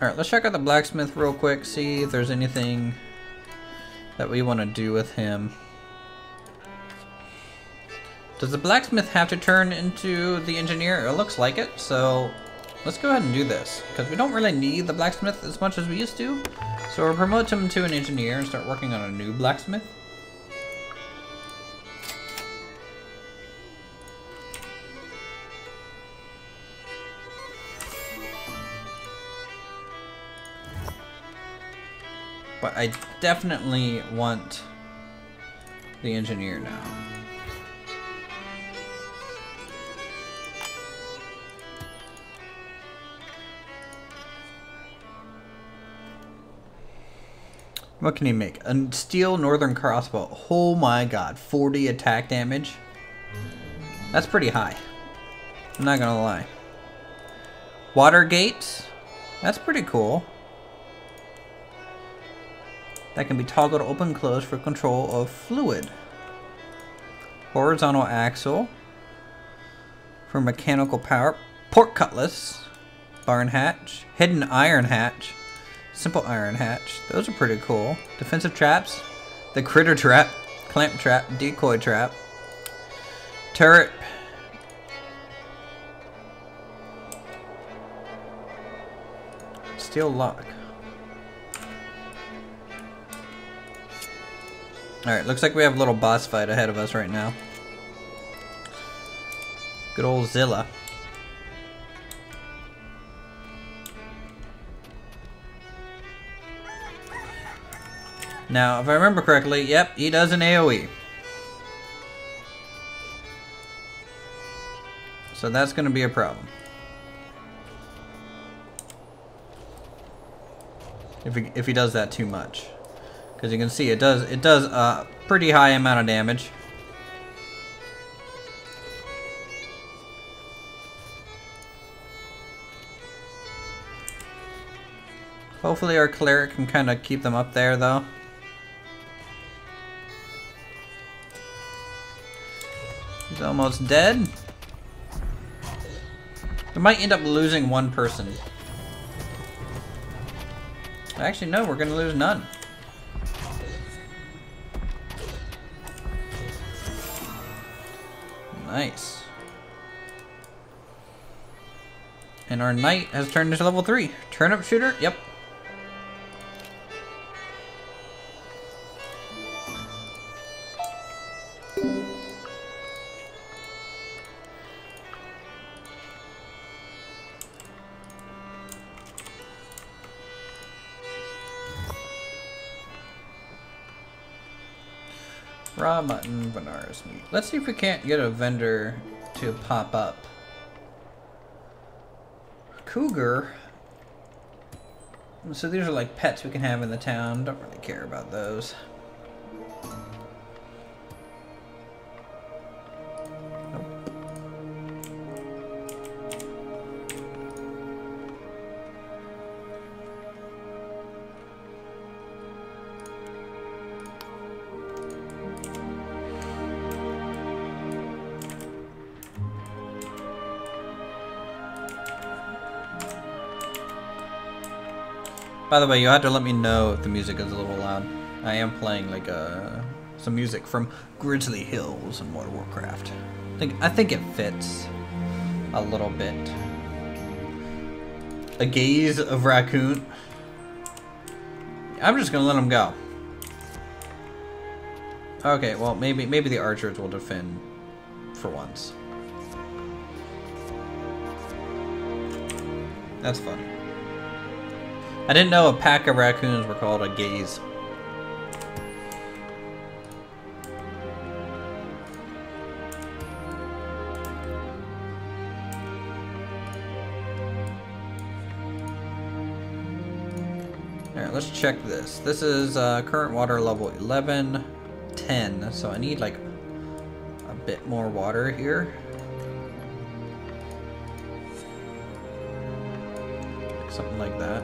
Alright, let's check out the blacksmith real quick, see if there's anything that we want to do with him. Does the blacksmith have to turn into the engineer? It looks like it, so let's go ahead and do this. Because we don't really need the blacksmith as much as we used to. So we'll promote him to an engineer and start working on a new blacksmith. But I definitely want the engineer now. What can he make? A steel northern crossbow. Oh my god, 40 attack damage. That's pretty high. I'm not gonna lie. Water gates. That's pretty cool. That can be toggled open and closed for control of fluid. Horizontal axle for mechanical power. Pork cutlass. Barn hatch. Hidden iron hatch. Simple iron hatch. Those are pretty cool. Defensive traps. The critter trap. Clamp trap. Decoy trap. Turret. Steel lock. Alright, looks like we have a little boss fight ahead of us right now. Good old Zilla. Now, if I remember correctly, yep, he does an AoE. So that's going to be a problem. If he does that too much. Because you can see it does a pretty high amount of damage. Hopefully our cleric can kind of keep them up there though. He's almost dead. We might end up losing one person. Actually no, we're gonna lose none. Nice. And our knight has turned into level 3. Turnip shooter? Yep. Raw mutton, Benares meat. Let's see if we can't get a vendor to pop up. Cougar. So these are like pets we can have in the town. Don't really care about those. By the way, you had to let me know if the music is a little loud. I am playing like some music from Grizzly Hills in World of Warcraft. I think it fits a little bit. A gaze of raccoon. I'm just gonna let him go. Okay, well maybe the archers will defend for once. That's funny. I didn't know a pack of raccoons were called a gaze. Alright, let's check this. This is current water level 1110, so I need like a bit more water here. Something like that.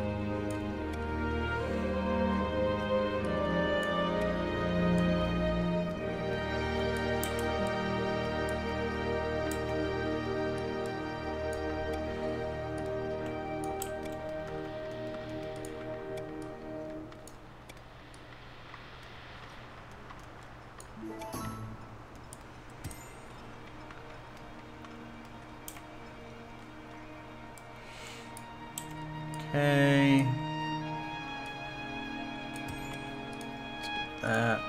Okay. Let's get that.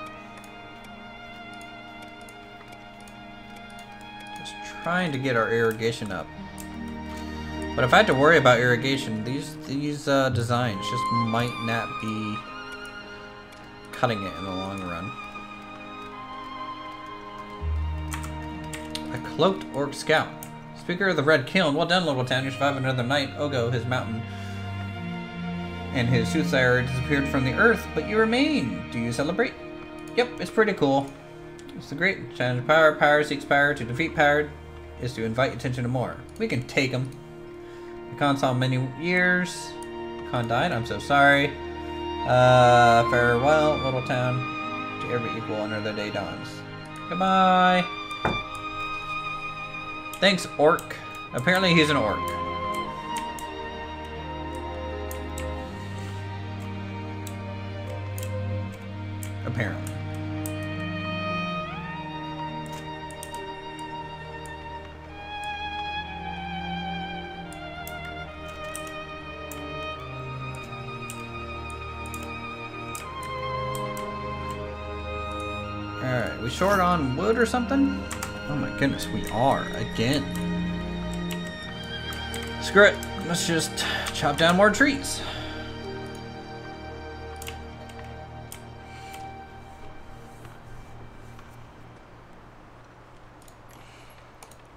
Just trying to get our irrigation up. But if I had to worry about irrigation, these designs just might not be cutting it in the long run. A cloaked orc scout. Speaker of the Red Kiln. Well done, little town. You survived another night. Ogo, his mountain, and his soothsayer disappeared from the earth, but you remain. Do you celebrate? Yep, it's pretty cool. It's the great challenge of power. Power seeks power. To defeat power is to invite attention to more. We can take them. The Khan saw many years. Khan died. I'm so sorry. Farewell, little town. To every equal another day dawns. Goodbye. Thanks, orc. Apparently he's an orc. Apparently. Alright, we short on wood or something? Oh my goodness, we are again. Screw it. Let's just chop down more trees.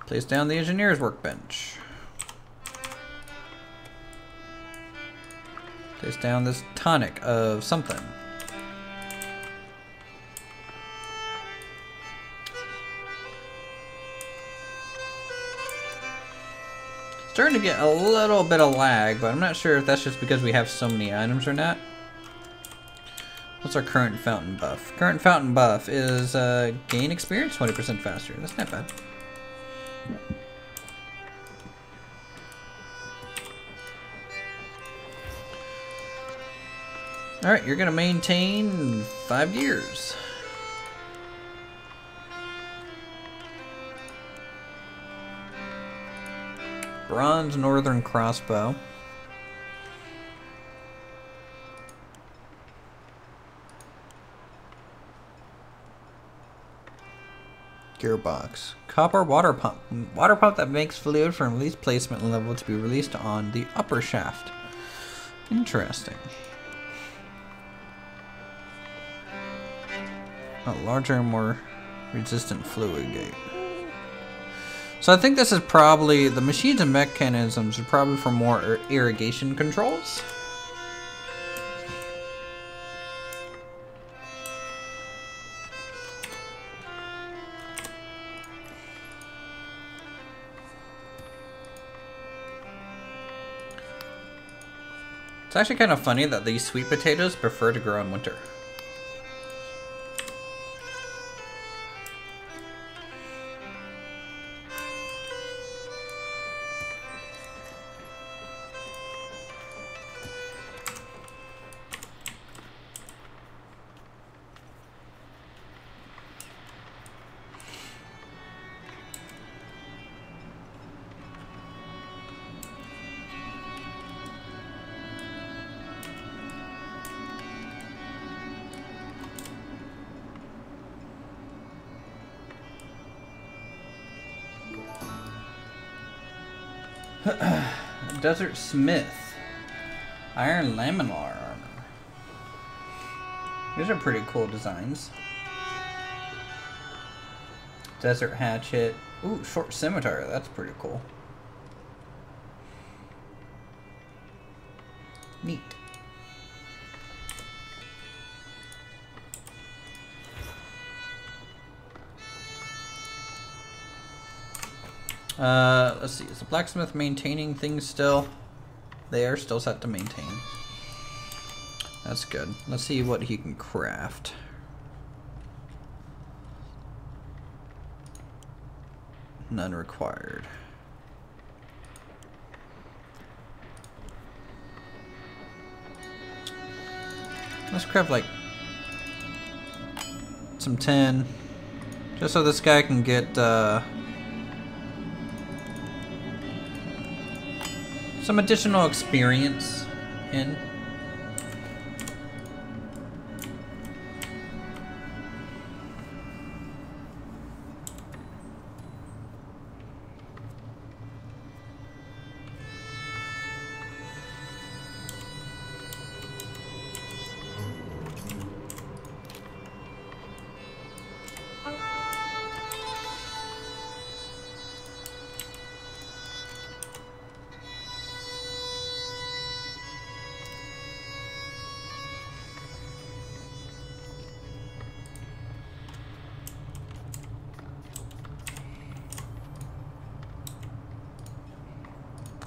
Place down the engineer's workbench. Place down this tonic of something. Starting to get a little bit of lag, but I'm not sure if that's just because we have so many items or not. What's our current fountain buff? Current fountain buff is gain experience 20% faster. That's not bad. Alright, you're gonna maintain 5 years. Bronze northern crossbow. Gearbox. Copper water pump. Water pump that makes fluid from release placement level to be released on the upper shaft. Interesting. A larger and more resistant fluid gate. So I think this is probably, the machines and mechanisms are probably for more irrigation controls. It's actually kind of funny that these sweet potatoes prefer to grow in winter. Desert Smith. Iron Laminar armor. These are pretty cool designs. Desert Hatchet. Ooh, Short Scimitar. That's pretty cool. Neat. Let's see. Is the blacksmith maintaining things still? They are still set to maintain. That's good. Let's see what he can craft. None required. Let's craft like some tin, just so this guy can get some additional experience in.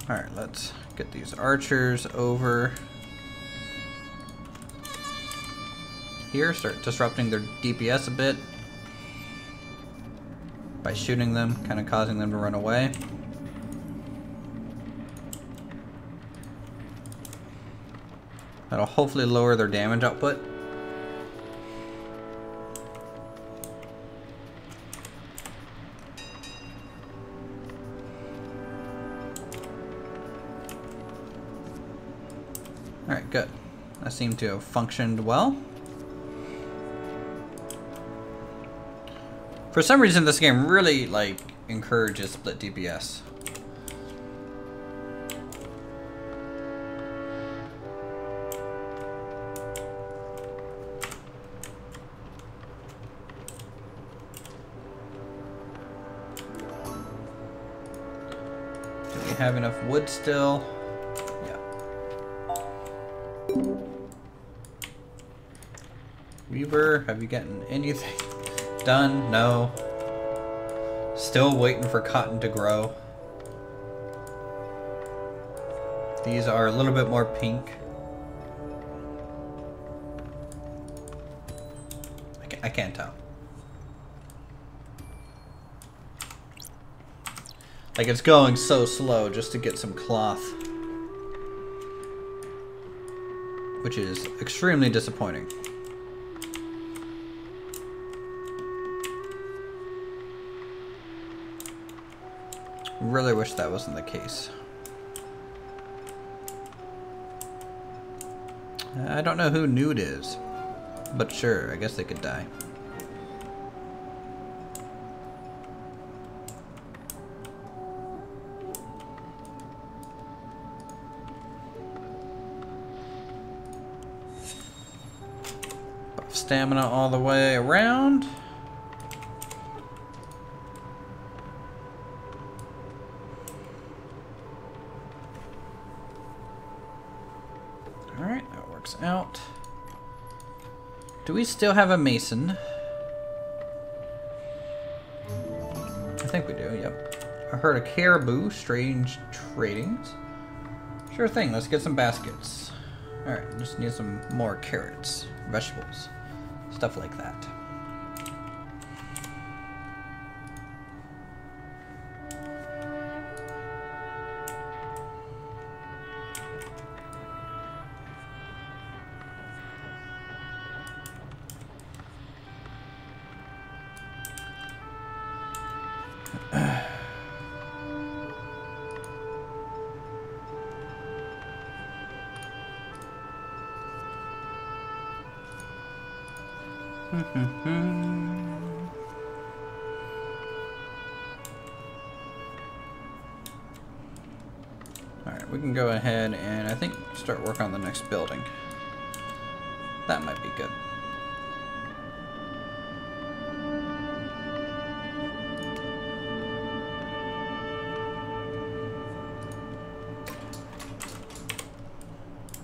Alright, let's get these archers over here, start disrupting their DPS a bit by shooting them, kind of causing them to run away. That'll hopefully lower their damage output. Alright, good. That seemed to have functioned well. For some reason, this game really, like, encourages split DPS. Do we have enough wood still? Weaver, have you gotten anything done? No. Still waiting for cotton to grow. These are a little bit more pink. I can't tell. Like, it's going so slow just to get some cloth. Which is extremely disappointing. Really wish that wasn't the case. I don't know who Nude is, but sure, I guess they could die. Stamina all the way around. Alright, that works out. Do we still have a mason? I think we do, yep. I heard a caribou, strange tradings. Sure thing, let's get some baskets. Alright, just need some more carrots, vegetables, stuff like that. Alright, we can go ahead and I think start work on the next building. That might be good.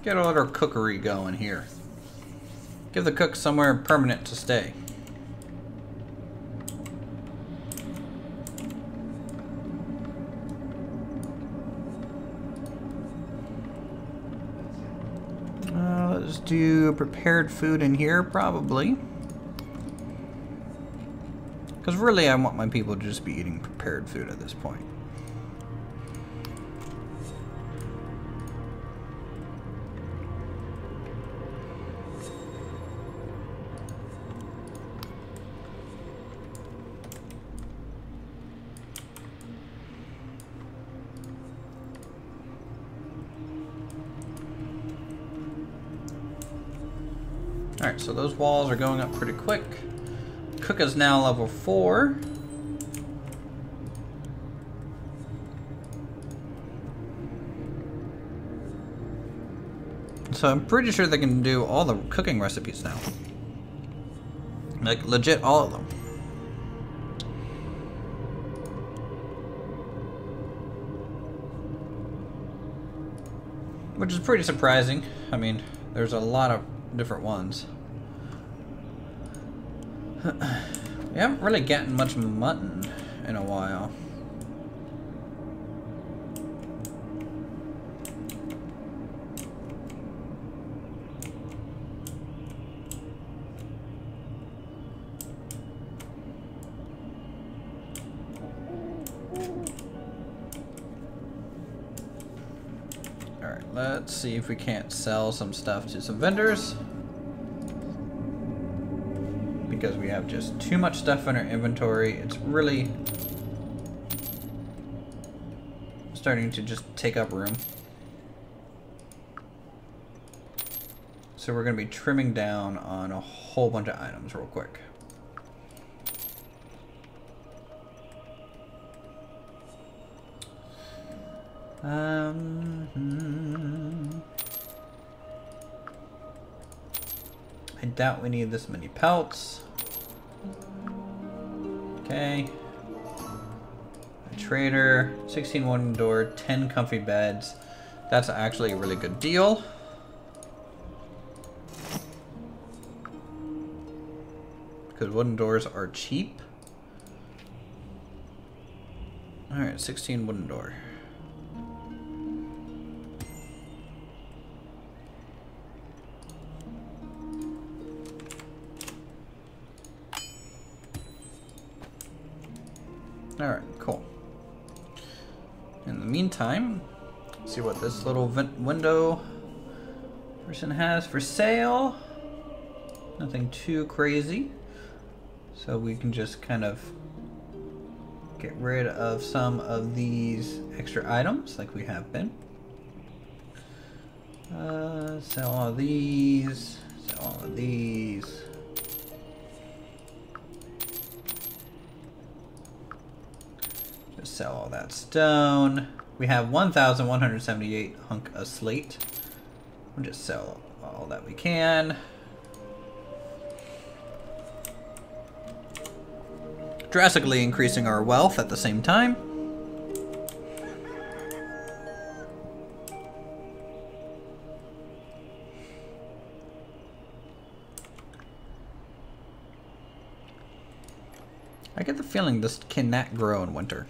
Get a little cookery going here. Give the cook somewhere permanent to stay. Let's do prepared food in here, probably. Because really, I want my people to just be eating prepared food at this point. Alright, so those walls are going up pretty quick. Cook is now level 4. So I'm pretty sure they can do all the cooking recipes now. Like, legit all of them. Which is pretty surprising. I mean, there's a lot of different ones. We haven't really gotten much mutton in a while. Alright, let's see if we can't sell some stuff to some vendors. Because we have just too much stuff in our inventory. It's really starting to just take up room. So we're going to be trimming down on a whole bunch of items real quick. I doubt we need this many pelts. Okay. A trader, 16 wooden door, 10 comfy beds. That's actually a really good deal. Because wooden doors are cheap. Alright, 16 wooden door. Alright, cool. In the meantime, let's see what this little window person has for sale. Nothing too crazy. So we can just kind of get rid of some of these extra items like we have been. Sell all of these. Sell all of these. Sell all that stone. We have 1,178 hunk of slate. We'll just sell all that we can. drastically increasing our wealth at the same time. I get the feeling this cannot grow in winter.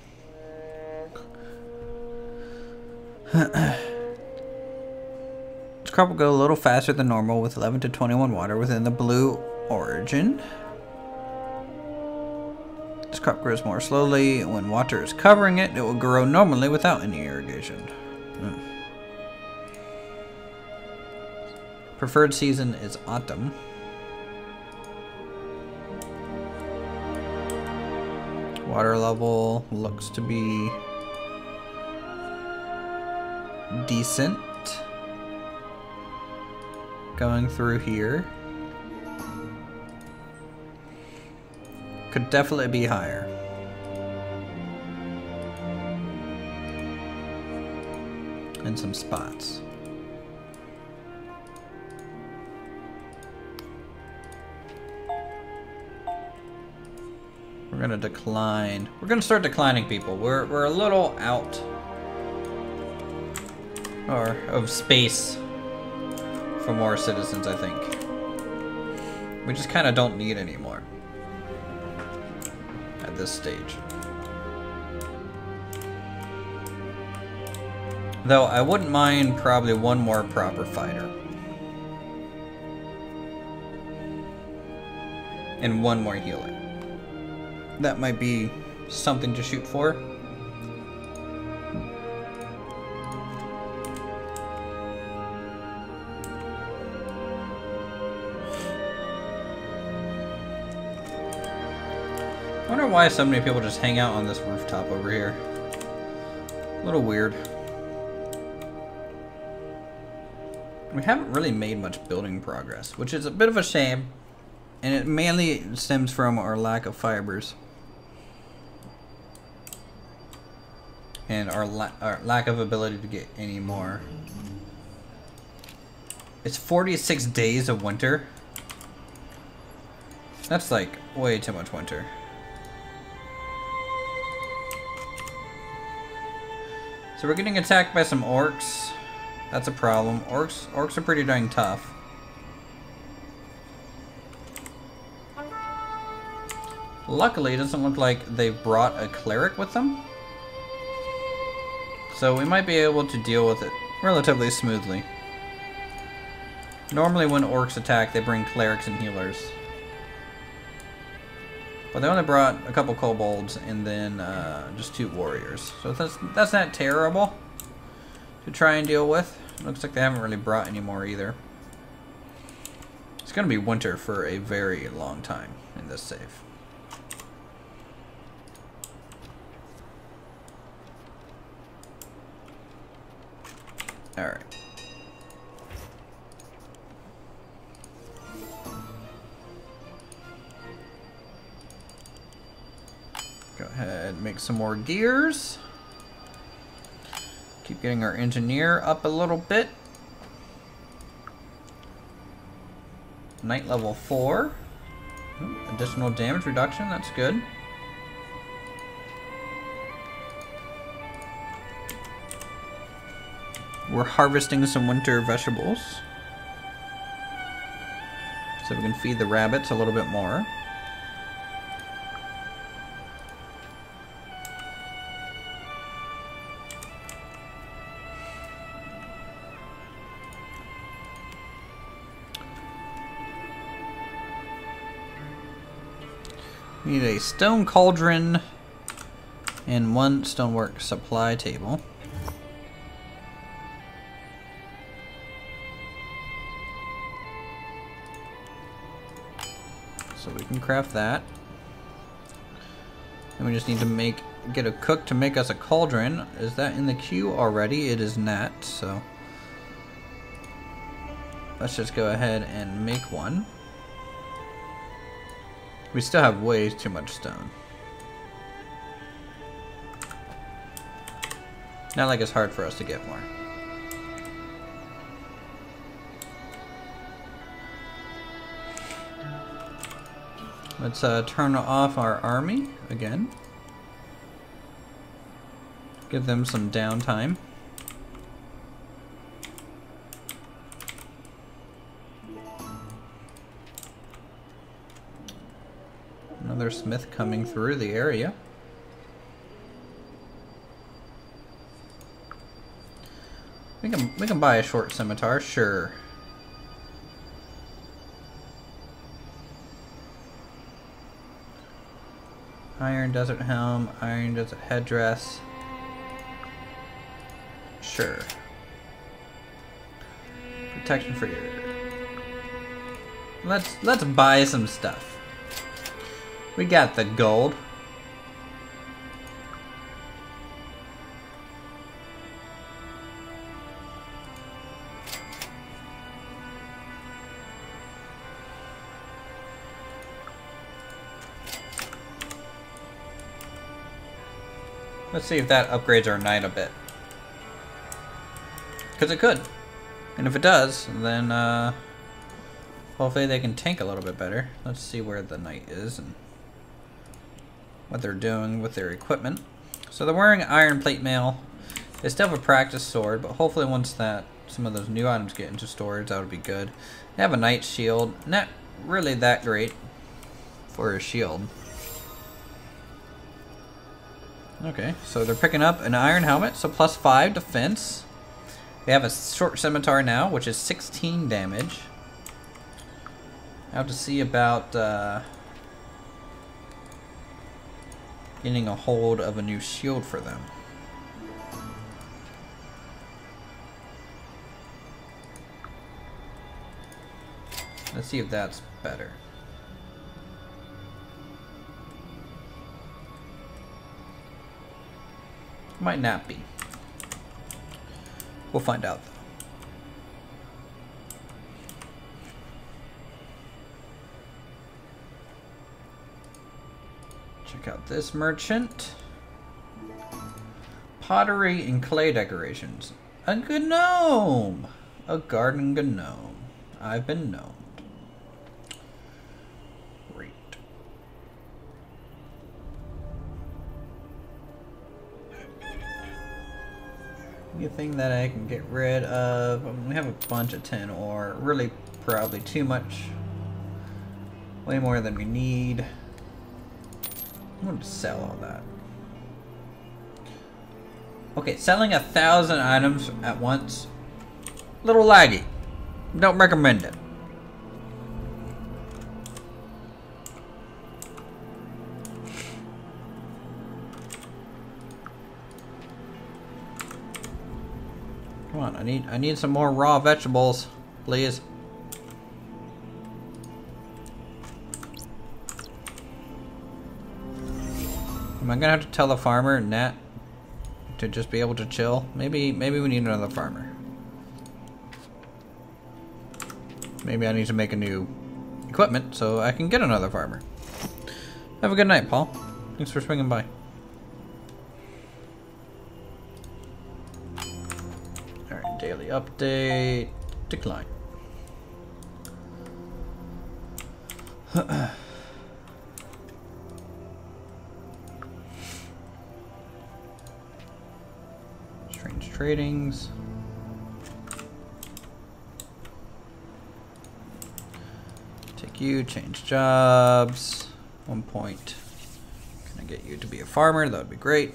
This crop will go a little faster than normal with 11 to 21 water within the blue origin. This crop grows more slowly. When water is covering it, it will grow normally without any irrigation. Preferred season is autumn. Water level looks to be decent. Going through here. Could definitely be higher. In some spots. We're gonna decline. We're gonna start declining people. We're a little out of space for more citizens, I think. We just kind of don't need any more at this stage. Though I wouldn't mind probably one more proper fighter. And one more healer. That might be something to shoot for. I wonder why so many people just hang out on this rooftop over here. A little weird. We haven't really made much building progress, which is a bit of a shame. And it mainly stems from our lack of fibers. And our lack of ability to get any more. It's 46 days of winter. That's like way too much winter. So we're getting attacked by some orcs. That's a problem. Orcs are pretty dang tough. Luckily, it doesn't look like they've brought a cleric with them. So we might be able to deal with it relatively smoothly. Normally when orcs attack, they bring clerics and healers. But they only brought a couple kobolds and then just 2 warriors. So that's not terrible to try and deal with. Looks like they haven't really brought any more either. It's going to be winter for a very long time in this save. Alright. Go ahead and make some more gears. Keep getting our engineer up a little bit. Knight level 4. Ooh, additional damage reduction, that's good. We're harvesting some winter vegetables. So we can feed the rabbits a little bit more. We need a stone cauldron and 1 stonework supply table. So we can craft that. And we just need to get a cook to make us a cauldron. Is that in the queue already? It is not, so let's just go ahead and make one. We still have way too much stone. Not like it's hard for us to get more. Let's turn off our army again. Give them some downtime. Another smith coming through the area. We can buy a short scimitar, sure. Iron desert helm, iron desert headdress. Sure. Protection for your. Let's buy some stuff. We got the gold. Let's see if that upgrades our knight a bit. Because it could. And if it does, then hopefully they can tank a little bit better. Let's see where the knight is and what they're doing with their equipment. So they're wearing iron plate mail. They still have a practice sword, but hopefully once that some of those new items get into storage, that would be good. They have a knight shield. Not really that great for a shield. Okay, so they're picking up an iron helmet, so +5 defense. We have a short scimitar now, which is 16 damage. I have to see about getting a hold of a new shield for them. Let's see if that's better. Might not be. We'll find out though. Check out this merchant. Pottery and clay decorations. A gnome! A garden gnome. I've been gnomed. Great. Anything that I can get rid of. We have a bunch of tin ore. Really, probably too much. Way more than we need. I'm going to sell all that. Okay, selling 1,000 items at once. Little laggy. Don't recommend it. Come on, I need some more raw vegetables, please. Am I gonna have to tell the farmer, Nat, to just be able to chill? Maybe we need another farmer. Maybe I need to make a new equipment so I can get another farmer. Have a good night, Paul. Thanks for swinging by. Alright, daily update. Decline. Strange tradings. Take you, change jobs. 1 point. Can I get you to be a farmer? That would be great.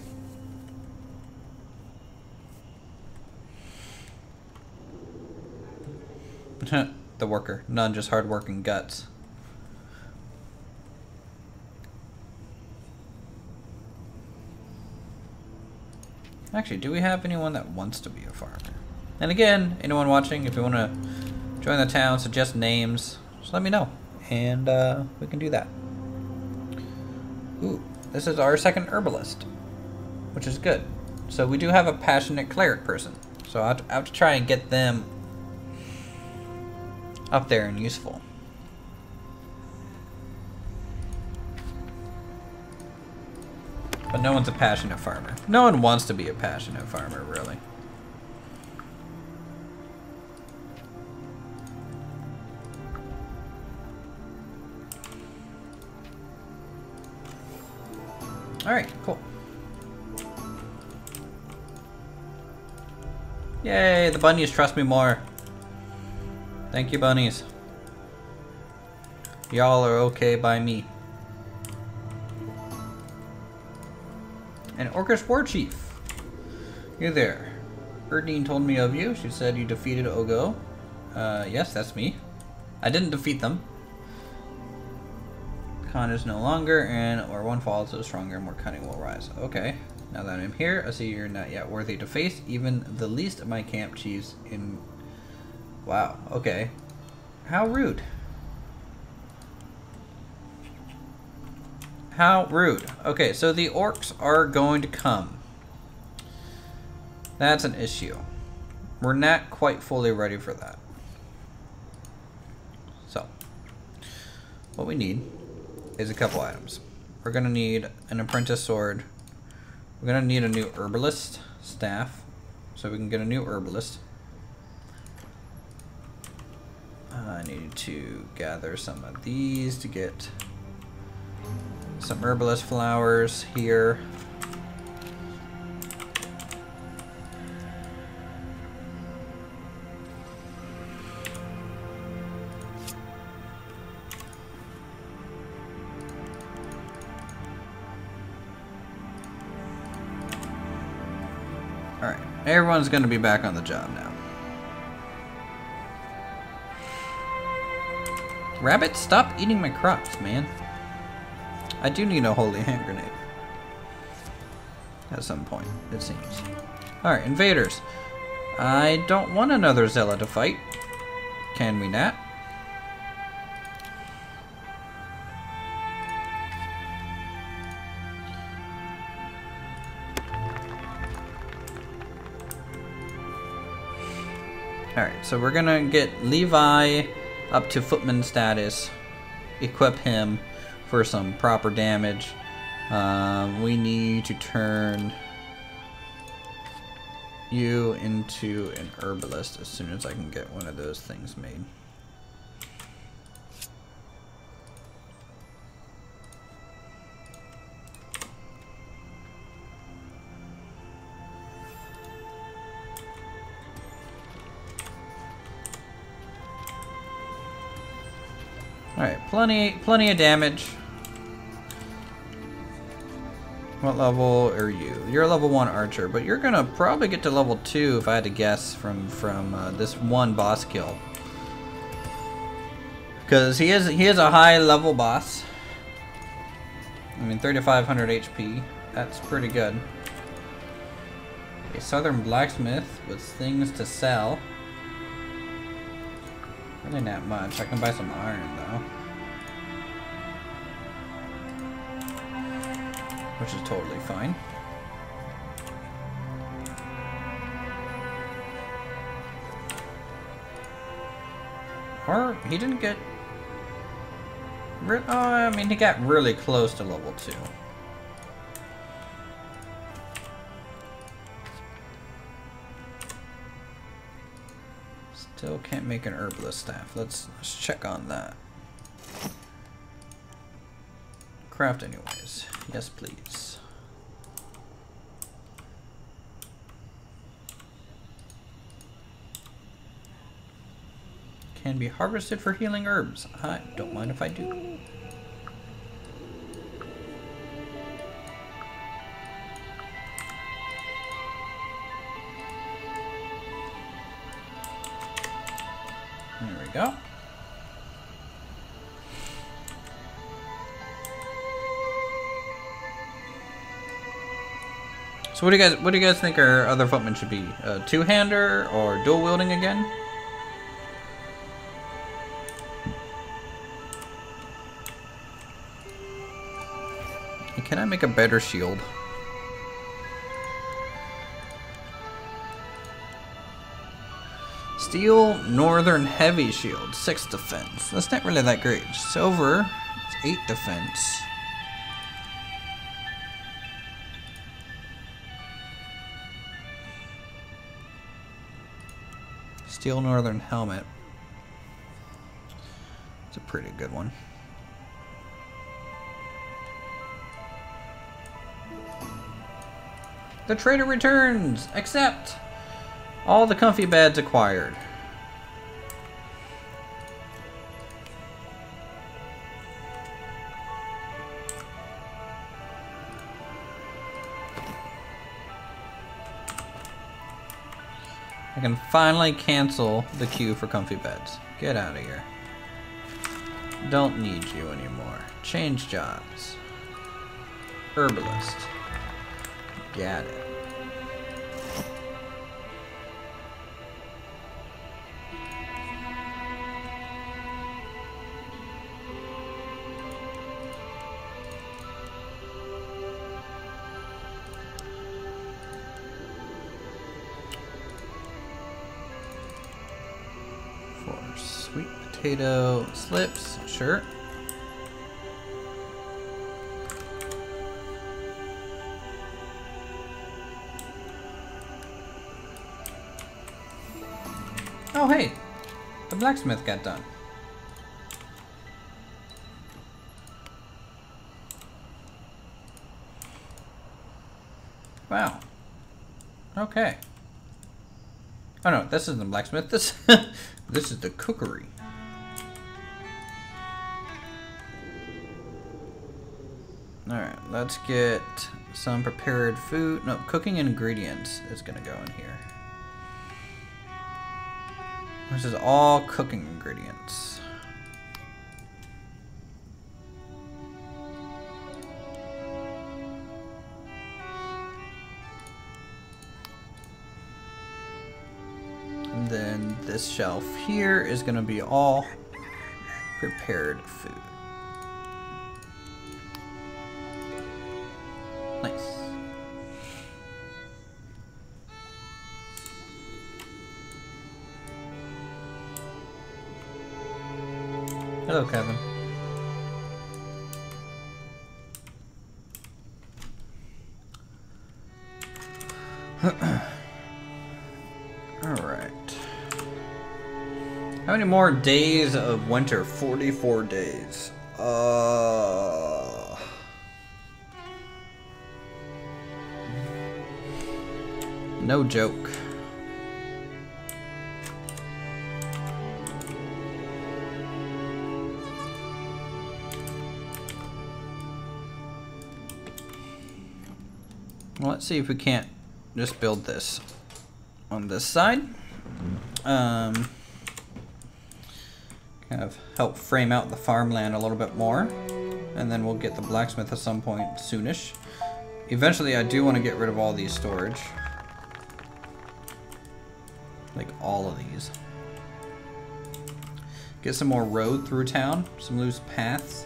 The worker. None, just hard-working guts. Actually, do we have anyone that wants to be a farmer? And again, anyone watching, if you want to join the town, suggest names, just let me know. And we can do that. Ooh, this is our second herbalist, which is good. So we do have a passionate cleric person. So I have to try and get them up there and useful. But no one's a passionate farmer. No one wants to be a passionate farmer, really. Alright, cool. Yay, the bunnies trust me more. Thank you, bunnies. Y'all are okay by me. And Orcish War Chief. You there. Erdine told me of you. She said you defeated Ogo. Yes, that's me. I didn't defeat them. Khan is no longer, and where one falls, so stronger and more cunning will rise. Okay. Now that I'm here, I see you're not yet worthy to face even the least of my camp chiefs in... Wow, okay. How rude. How rude. Okay, so the orcs are going to come. That's an issue. We're not quite fully ready for that. So, what we need is a couple items. We're going to need an apprentice sword. We're going to need a new herbalist staff, so we can get a new herbalist. I need to gather some of these to get some herbalist flowers here. Alright, everyone's going to be back on the job now. Rabbit, stop eating my crops, man. I do need a holy hand grenade. At some point, it seems. Alright, invaders. I don't want another zealot to fight. Can we not? Alright, so we're gonna get Levi up to footman status, equip him for some proper damage. We need to turn you into an herbalist as soon as I can get one of those things made. Alright, plenty of damage. What level are you? You're a level 1 archer, but you're gonna probably get to level 2 if I had to guess from this one boss kill. Because he is a high level boss. I mean, 3,500 HP. That's pretty good. A southern blacksmith with things to sell. Really not much. I can buy some iron though. Which is totally fine. Or he didn't get... Oh, I mean, he got really close to level 2. Still can't make an herbalist staff. Let's check on that. Craft anyways. Yes, please. Can be harvested for healing herbs. I don't mind if I do. There we go. So what do you guys think our other footman should be? A two-hander or dual wielding again? And can I make a better shield? Steel Northern Heavy Shield, 6 defense. That's not really that great. Silver, it's 8 defense. Steel Northern Helmet. It's a pretty good one. The trader returns! Accept! All the comfy beds acquired. I can finally cancel the queue for comfy beds. Get out of here. Don't need you anymore. Change jobs. Herbalist. Got it. For sweet potato slips, sure. Oh hey, the blacksmith got done. Wow. Okay. Oh no, this isn't the blacksmith. This this is the cookery. All right, let's get some prepared food. No, cooking ingredients is gonna go in here. This is all cooking ingredients. And then this shelf here is going to be all prepared food. Nice. Hello, Kevin. Alright. How many more days of winter? 44 days. No joke. Well, let's see if we can't just build this on this side. Kind of help frame out the farmland a little bit more. And then we'll get the blacksmith at some point soonish. Eventually, I do want to get rid of all these storage. Like all of these. Get some more road through town. Some loose paths.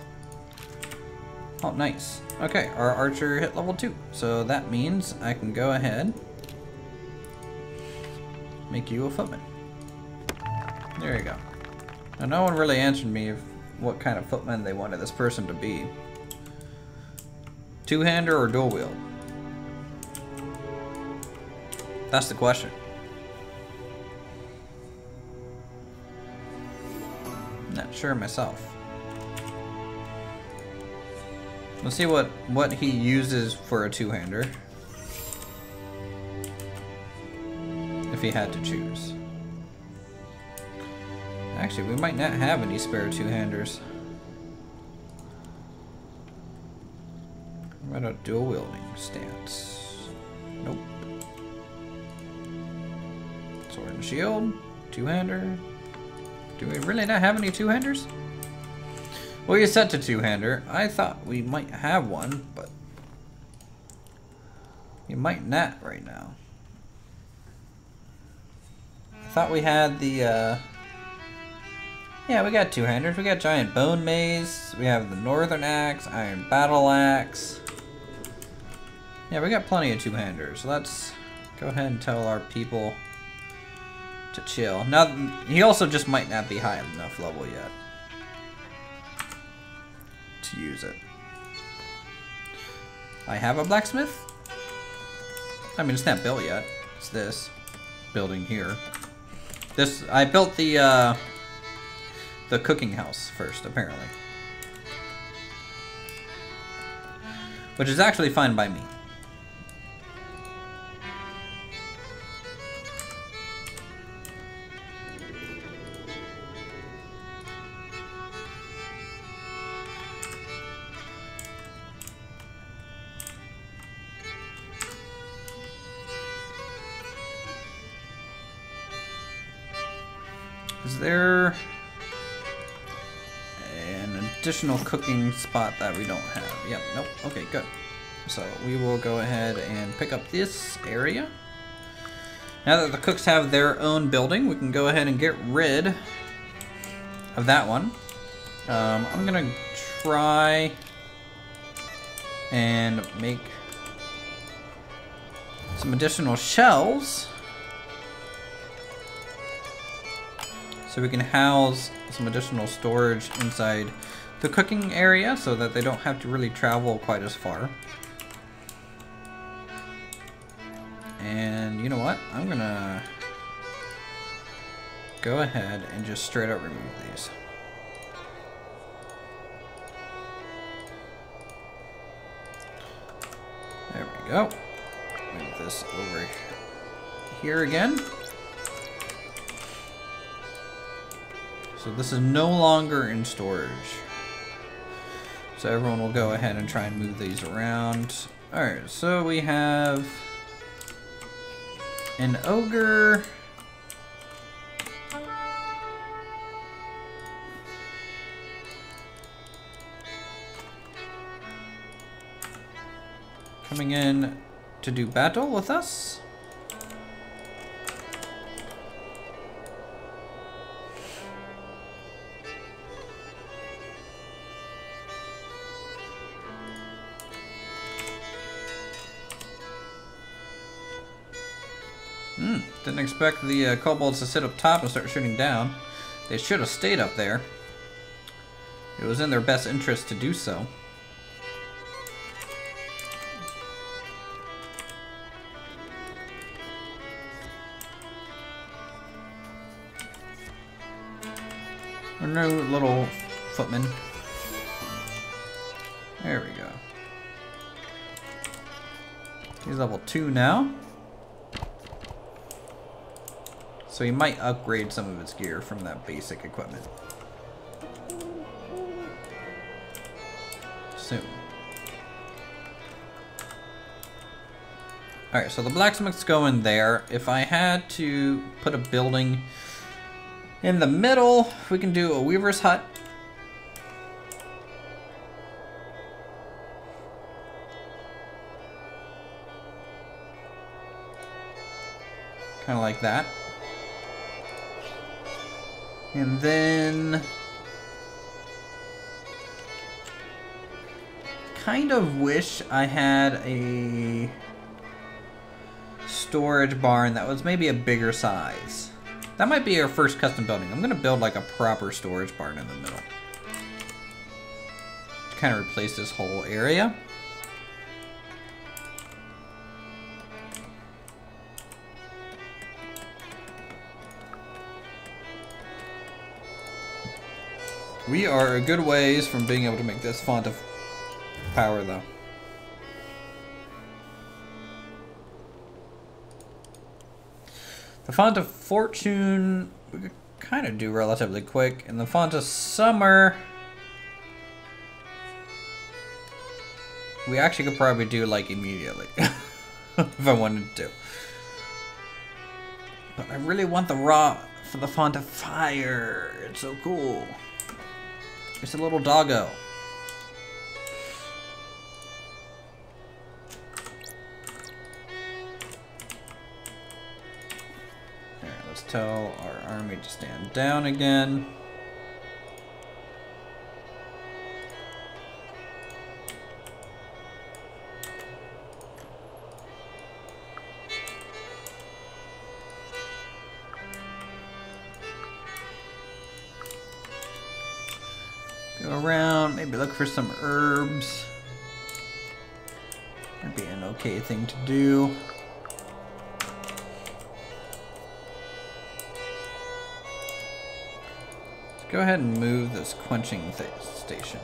Oh, nice. Okay, our archer hit level 2. So that means I can go ahead. Make you a footman. There you go. Now, no one really answered me of what kind of footman they wanted this person to be. Two-hander or dual wield? That's the question. Not sure myself. Let's see what he uses for a two-hander. If he had to choose. Actually, we might not have any spare two-handers. What about a dual-wielding stance? Nope. Sword and shield. Two-hander. Do we really not have any two-handers? Well, you're set to two-hander. I thought we might have one, but you might not right now. I thought we had the, yeah, we got two-handers. We got giant bone mace. We have the northern axe, iron battle axe. Yeah, we got plenty of two-handers. Let's go ahead and tell our people to chill. Now, he also just might not be high enough level yet to use it. I have a blacksmith. I mean, it's not built yet. It's this building here. This I built the cooking house first, apparently, which is actually fine by me. Is there an additional cooking spot that we don't have? Yep, nope. Okay, good. So we will go ahead and pick up this area. Now that the cooks have their own building, we can go ahead and get rid of that one. I'm gonna try and make some additional shelves so we can house some additional storage inside the cooking area so that they don't have to really travel quite as far. And you know what? I'm gonna go ahead and just straight up remove these. There we go. Move this over here again. So this is no longer in storage. So everyone will go ahead and try and move these around. Alright, so we have an ogre. Coming in to do battle with us. Didn't expect the kobolds to sit up top and start shooting down. They should have stayed up there. It was in their best interest to do so. Our new little footman. There we go. He's level 2 now. So he might upgrade some of his gear from that basic equipment soon. Alright, so the blacksmith's going there. If I had to put a building in the middle, we can do a weaver's hut. Kind of like that. And then kind of wish I had a storage barn that was maybe a bigger size. That might be our first custom building. I'm gonna build like a proper storage barn in the middle to kind of replace this whole area. We are a good ways from being able to make this font of power, though. The font of fortune we could kind of do relatively quick, and the font of summer we actually could probably do like immediately if I wanted to. But I really want the raw for the font of fire. It's so cool. It's a little doggo. Alright, let's tell our army to stand down again. Go around, maybe look for some herbs. That'd be an okay thing to do. Let's go ahead and move this quenching station.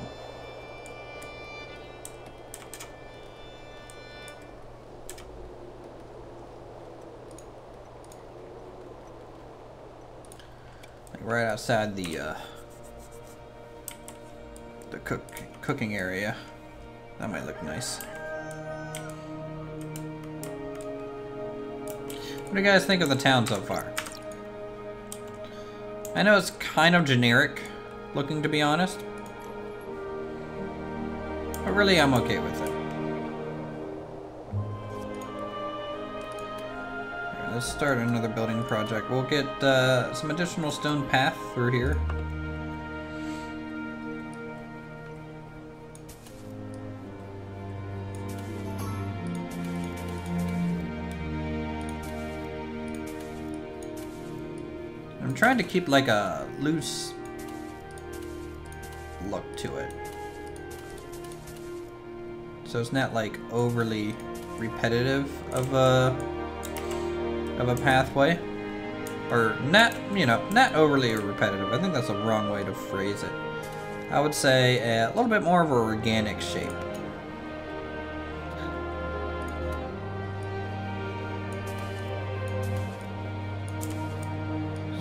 Like right outside the cooking area. That might look nice. What do you guys think of the town so far? I know it's kind of generic looking, to be honest. But really, I'm okay with it. Alright, let's start another building project. We'll get some additional stone path through here. I'm trying to keep like a loose look to it, so it's not like overly repetitive of a pathway, or not, you know, not overly repetitive. I think that's a wrong way to phrase it. I would say a little bit more of an organic shape.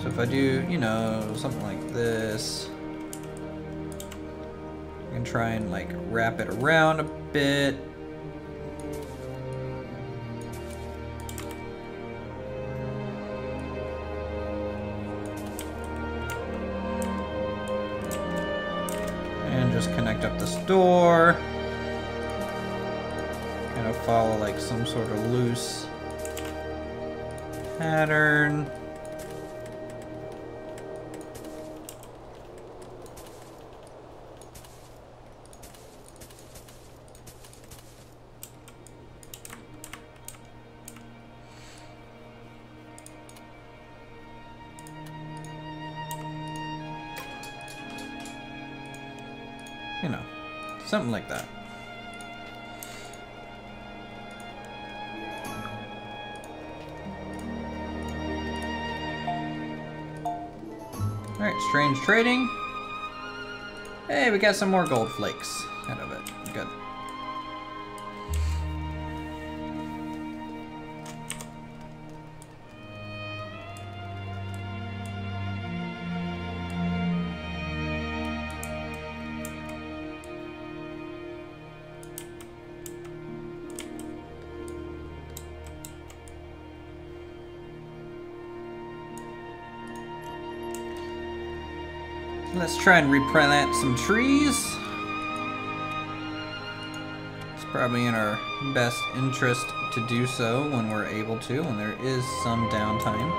So if I do, you know, something like this, I can try and like wrap it around a bit. And just connect up this door. Kind of follow like some sort of loose pattern. You know, something like that. Alright, strange trading. Hey, we got some more gold flakes out of it. Good. Let's try and replant some trees. It's probably in our best interest to do so when we're able to, when there is some downtime.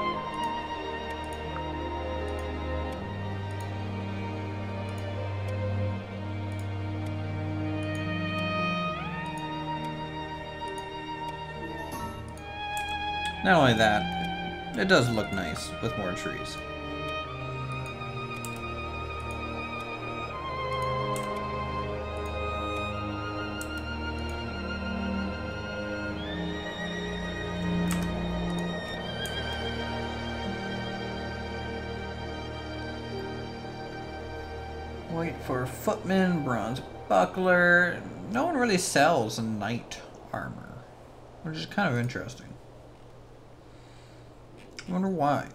Not only that, it does look nice with more trees. Wait for footman, bronze buckler. No one really sells knight armor, which is kind of interesting. I wonder why.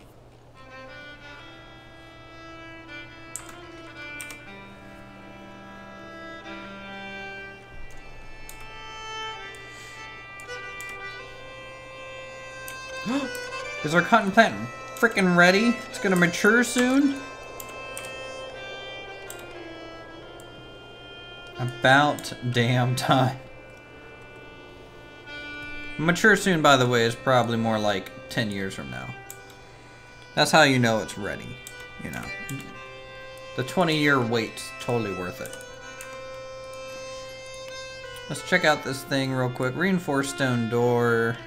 Is our cotton plant freaking ready? It's gonna mature soon? About damn time. Mature soon, by the way, is probably more like 10 years from now. That's how you know it's ready, you know. The 20-year wait's totally worth it. Let's check out this thing real quick. Reinforced stone door.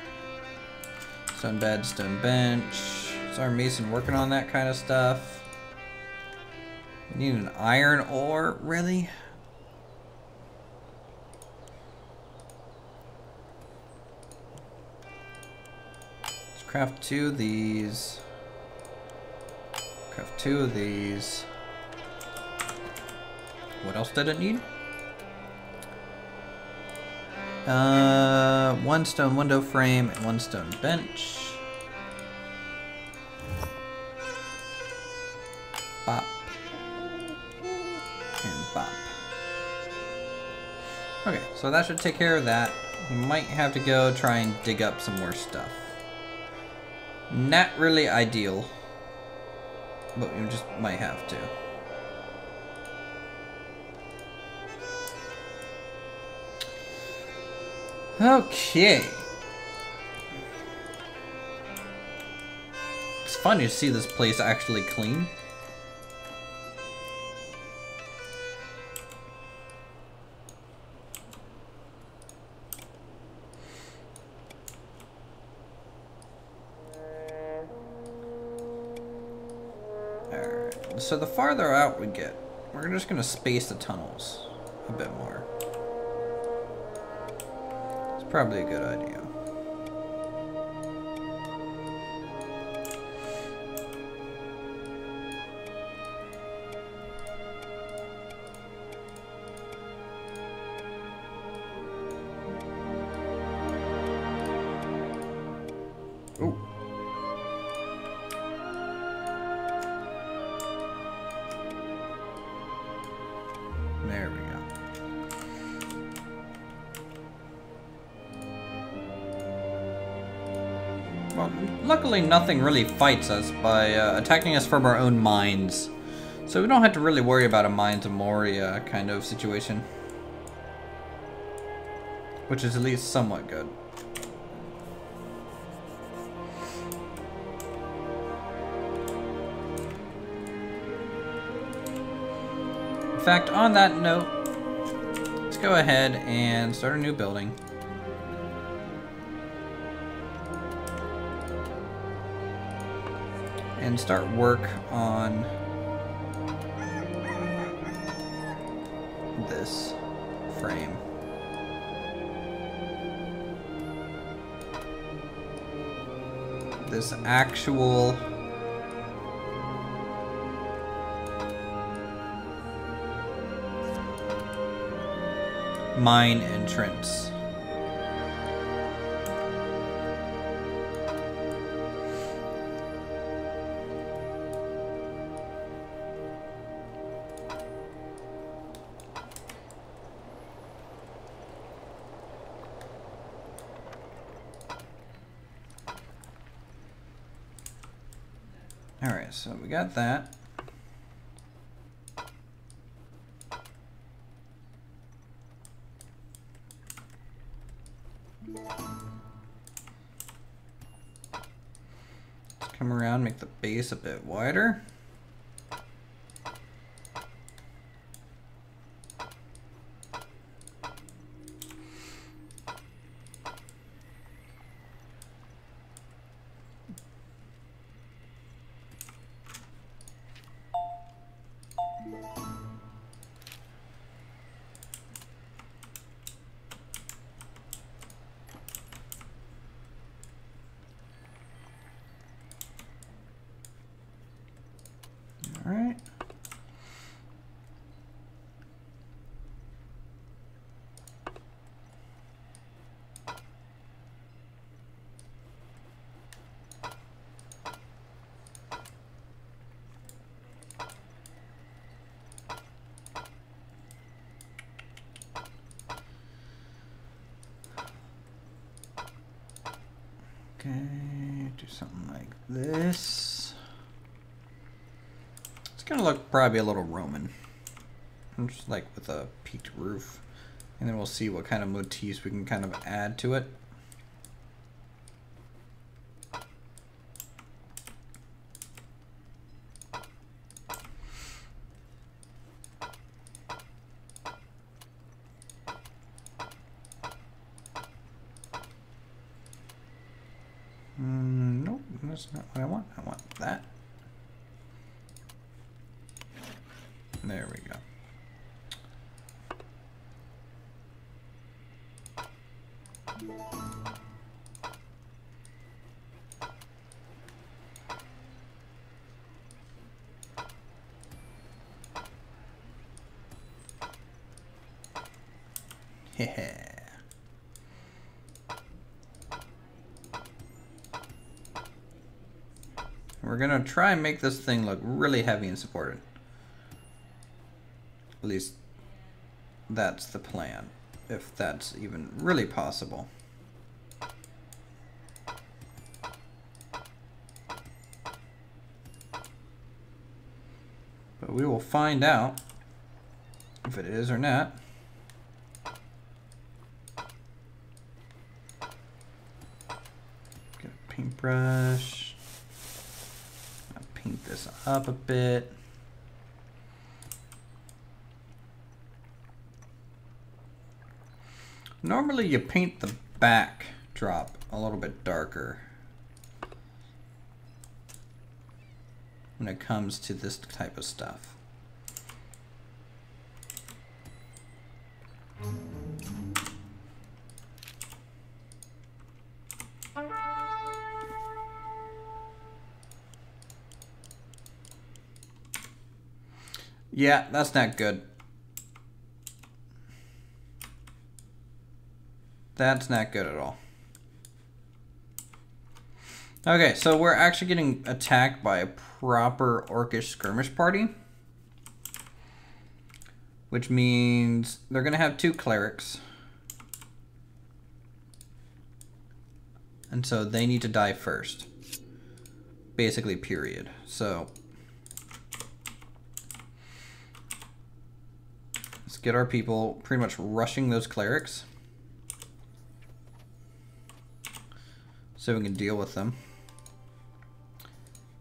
Stone bed, stone bench. Is our mason working on that kind of stuff? We need an iron ore, really? Let's craft 2 of these. Craft 2 of these. What else did it need? 1 stone window frame and 1 stone bench. Bop. And bop. Okay, so that should take care of that. We might have to go try and dig up some more stuff. Not really ideal. but we just might have to. Okay. It's funny to see this place actually clean. Alright, so the farther out we get, we're just gonna space the tunnels a bit more. It's probably a good idea. Ooh. There we go. Well, luckily nothing really fights us by attacking us from our own mines. So we don't have to really worry about a Mines of Moria kind of situation. Which is at least somewhat good. In fact, on that note, let's go ahead and start a new building. And start work on this frame. This actual mine entrance. All right, so we got that. Let's come around, make the base a bit wider. All right. Okay, do something like this. It's gonna look probably a little Roman, just like with a peaked roof, and then we'll see what kind of motifs we can kind of add to it. Nope, that's not what I want. I want that. There we go. Yeah. We're gonna try and make this thing look really heavy and supported. At least that's the plan, if that's even really possible. we will find out if it is or not. Get a paintbrush. I'll paint this up a bit. Normally you paint the backdrop a little bit darker when it comes to this type of stuff. Yeah, that's not good. That's not good at all. Okay, so we're actually getting attacked by a proper orcish skirmish party, which means they're going to have 2 clerics. And so they need to die first. Basically, period. So let's get our people pretty much rushing those clerics so we can deal with them.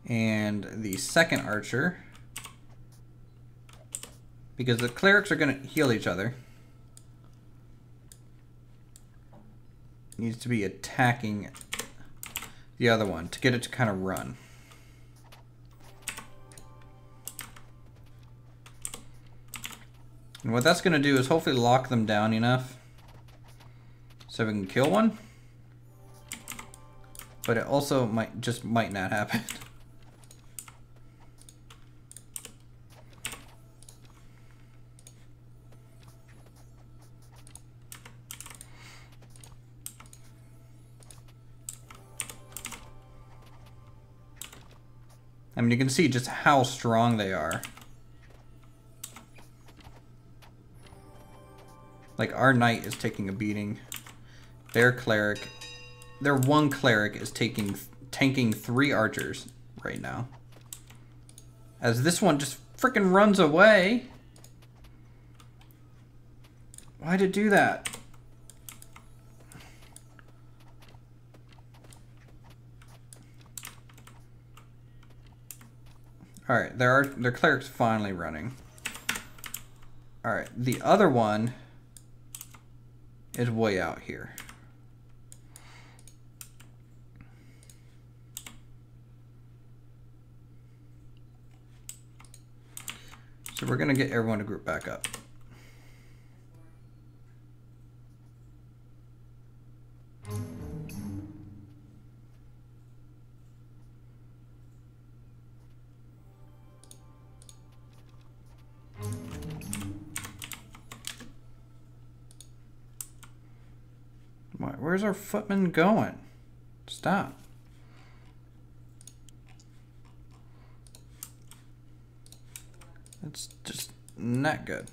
And the second archer, because the clerics are going to heal each other, needs to be attacking the other one to get it to kind of run. And what that's going to do is hopefully lock them down enough so we can kill one. But it also might not happen. I mean, you can see just how strong they are. Like, our knight is taking a beating. Their one cleric is tanking 3 archers right now. As this one just freaking runs away. Why'd it do that? Alright, their cleric's finally running. Alright, the other one is way out here. So we're going to get everyone to group back up. Where's our footman going? Stop. That's just not good.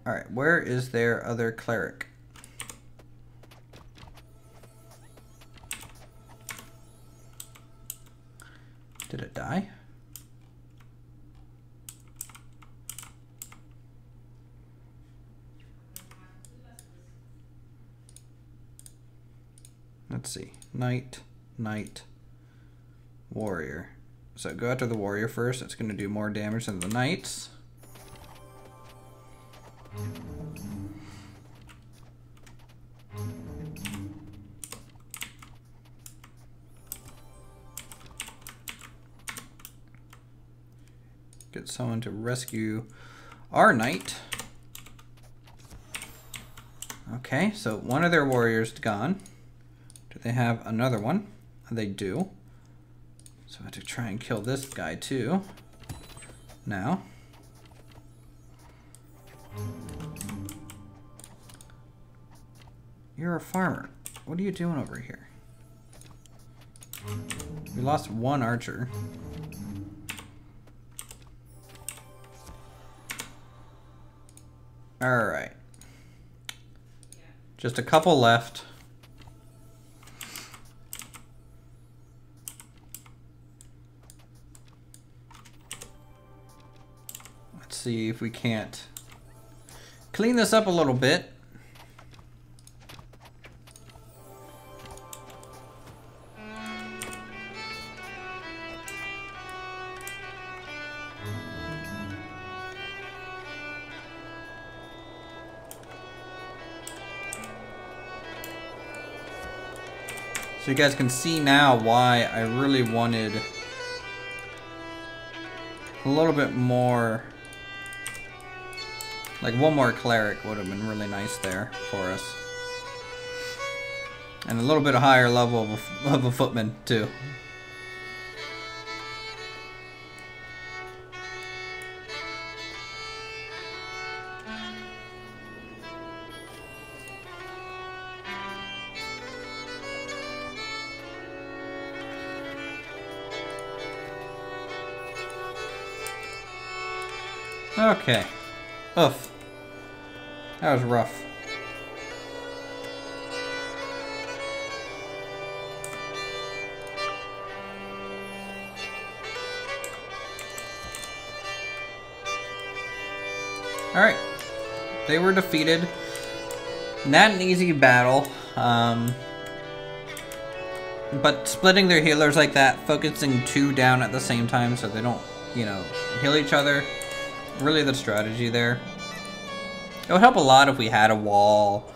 Alright, where is their other cleric? Did it die? Let's see. Knight, warrior. So go after the warrior first. It's going to do more damage than the knights. Get someone to rescue our knight. Okay, so one of their warriors gone. Do they have another one? They do. So I have to try and kill this guy too. Now. You're a farmer. What are you doing over here? We lost one archer. Alright. Just a couple left. see if we can't clean this up a little bit. So you guys can see now why I really wanted a little bit more, like one more cleric would have been really nice there for us. And a little bit of higher level of a footman too. Okay. Oof. That was rough. Alright. They were defeated. Not an easy battle. But splitting their healers like that, focusing 2 down at the same time so they don't, you know, heal each other. Really the strategy there. It would help a lot if we had a wall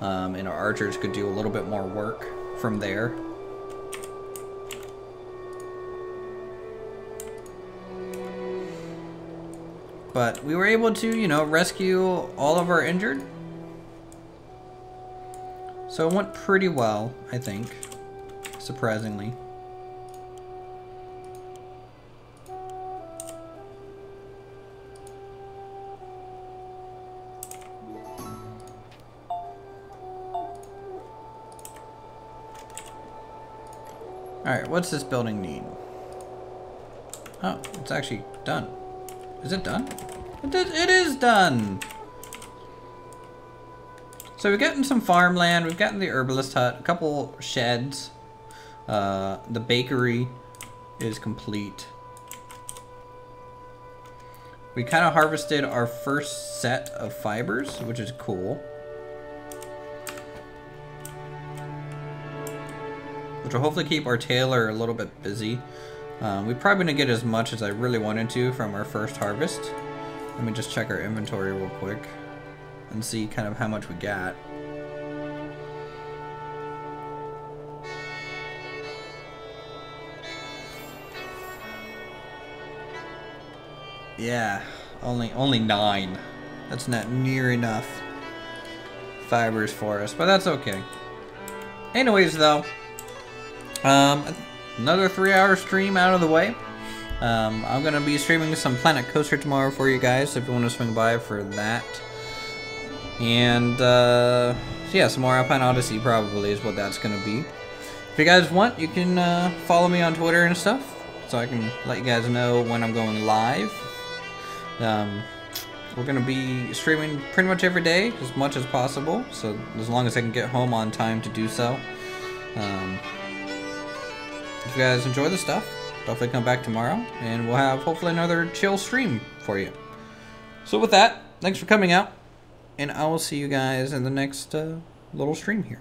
and our archers could do a little bit more work from there. But we were able to, you know, rescue all of our injured. So it went pretty well, I think, surprisingly. Alright, what's this building need? Oh, it's actually done. Is it done? It is done! So we've gotten some farmland, we've gotten the herbalist hut, a couple sheds. The bakery is complete. We kind of harvested our first set of fibers, which is cool. Which will hopefully keep our tailor a little bit busy. We probably didn't get as much as I really wanted to from our first harvest. Let me just check our inventory real quick and see kind of how much we got. Yeah, only 9. That's not near enough fibers for us, but that's okay. Anyways, though. Another 3-hour stream out of the way. I'm gonna be streaming some Planet Coaster tomorrow for you guys if you want to swing by for that. And so yeah, some more Alpine Odyssey probably is what that's gonna be. If you guys want, you can follow me on Twitter and stuff, so I can let you guys know when I'm going live. We're gonna be streaming pretty much every day, as much as possible. So as long as I can get home on time to do so. If you guys enjoy the stuff, definitely come back tomorrow, and we'll have hopefully another chill stream for you. So with that, thanks for coming out, and I will see you guys in the next little stream here.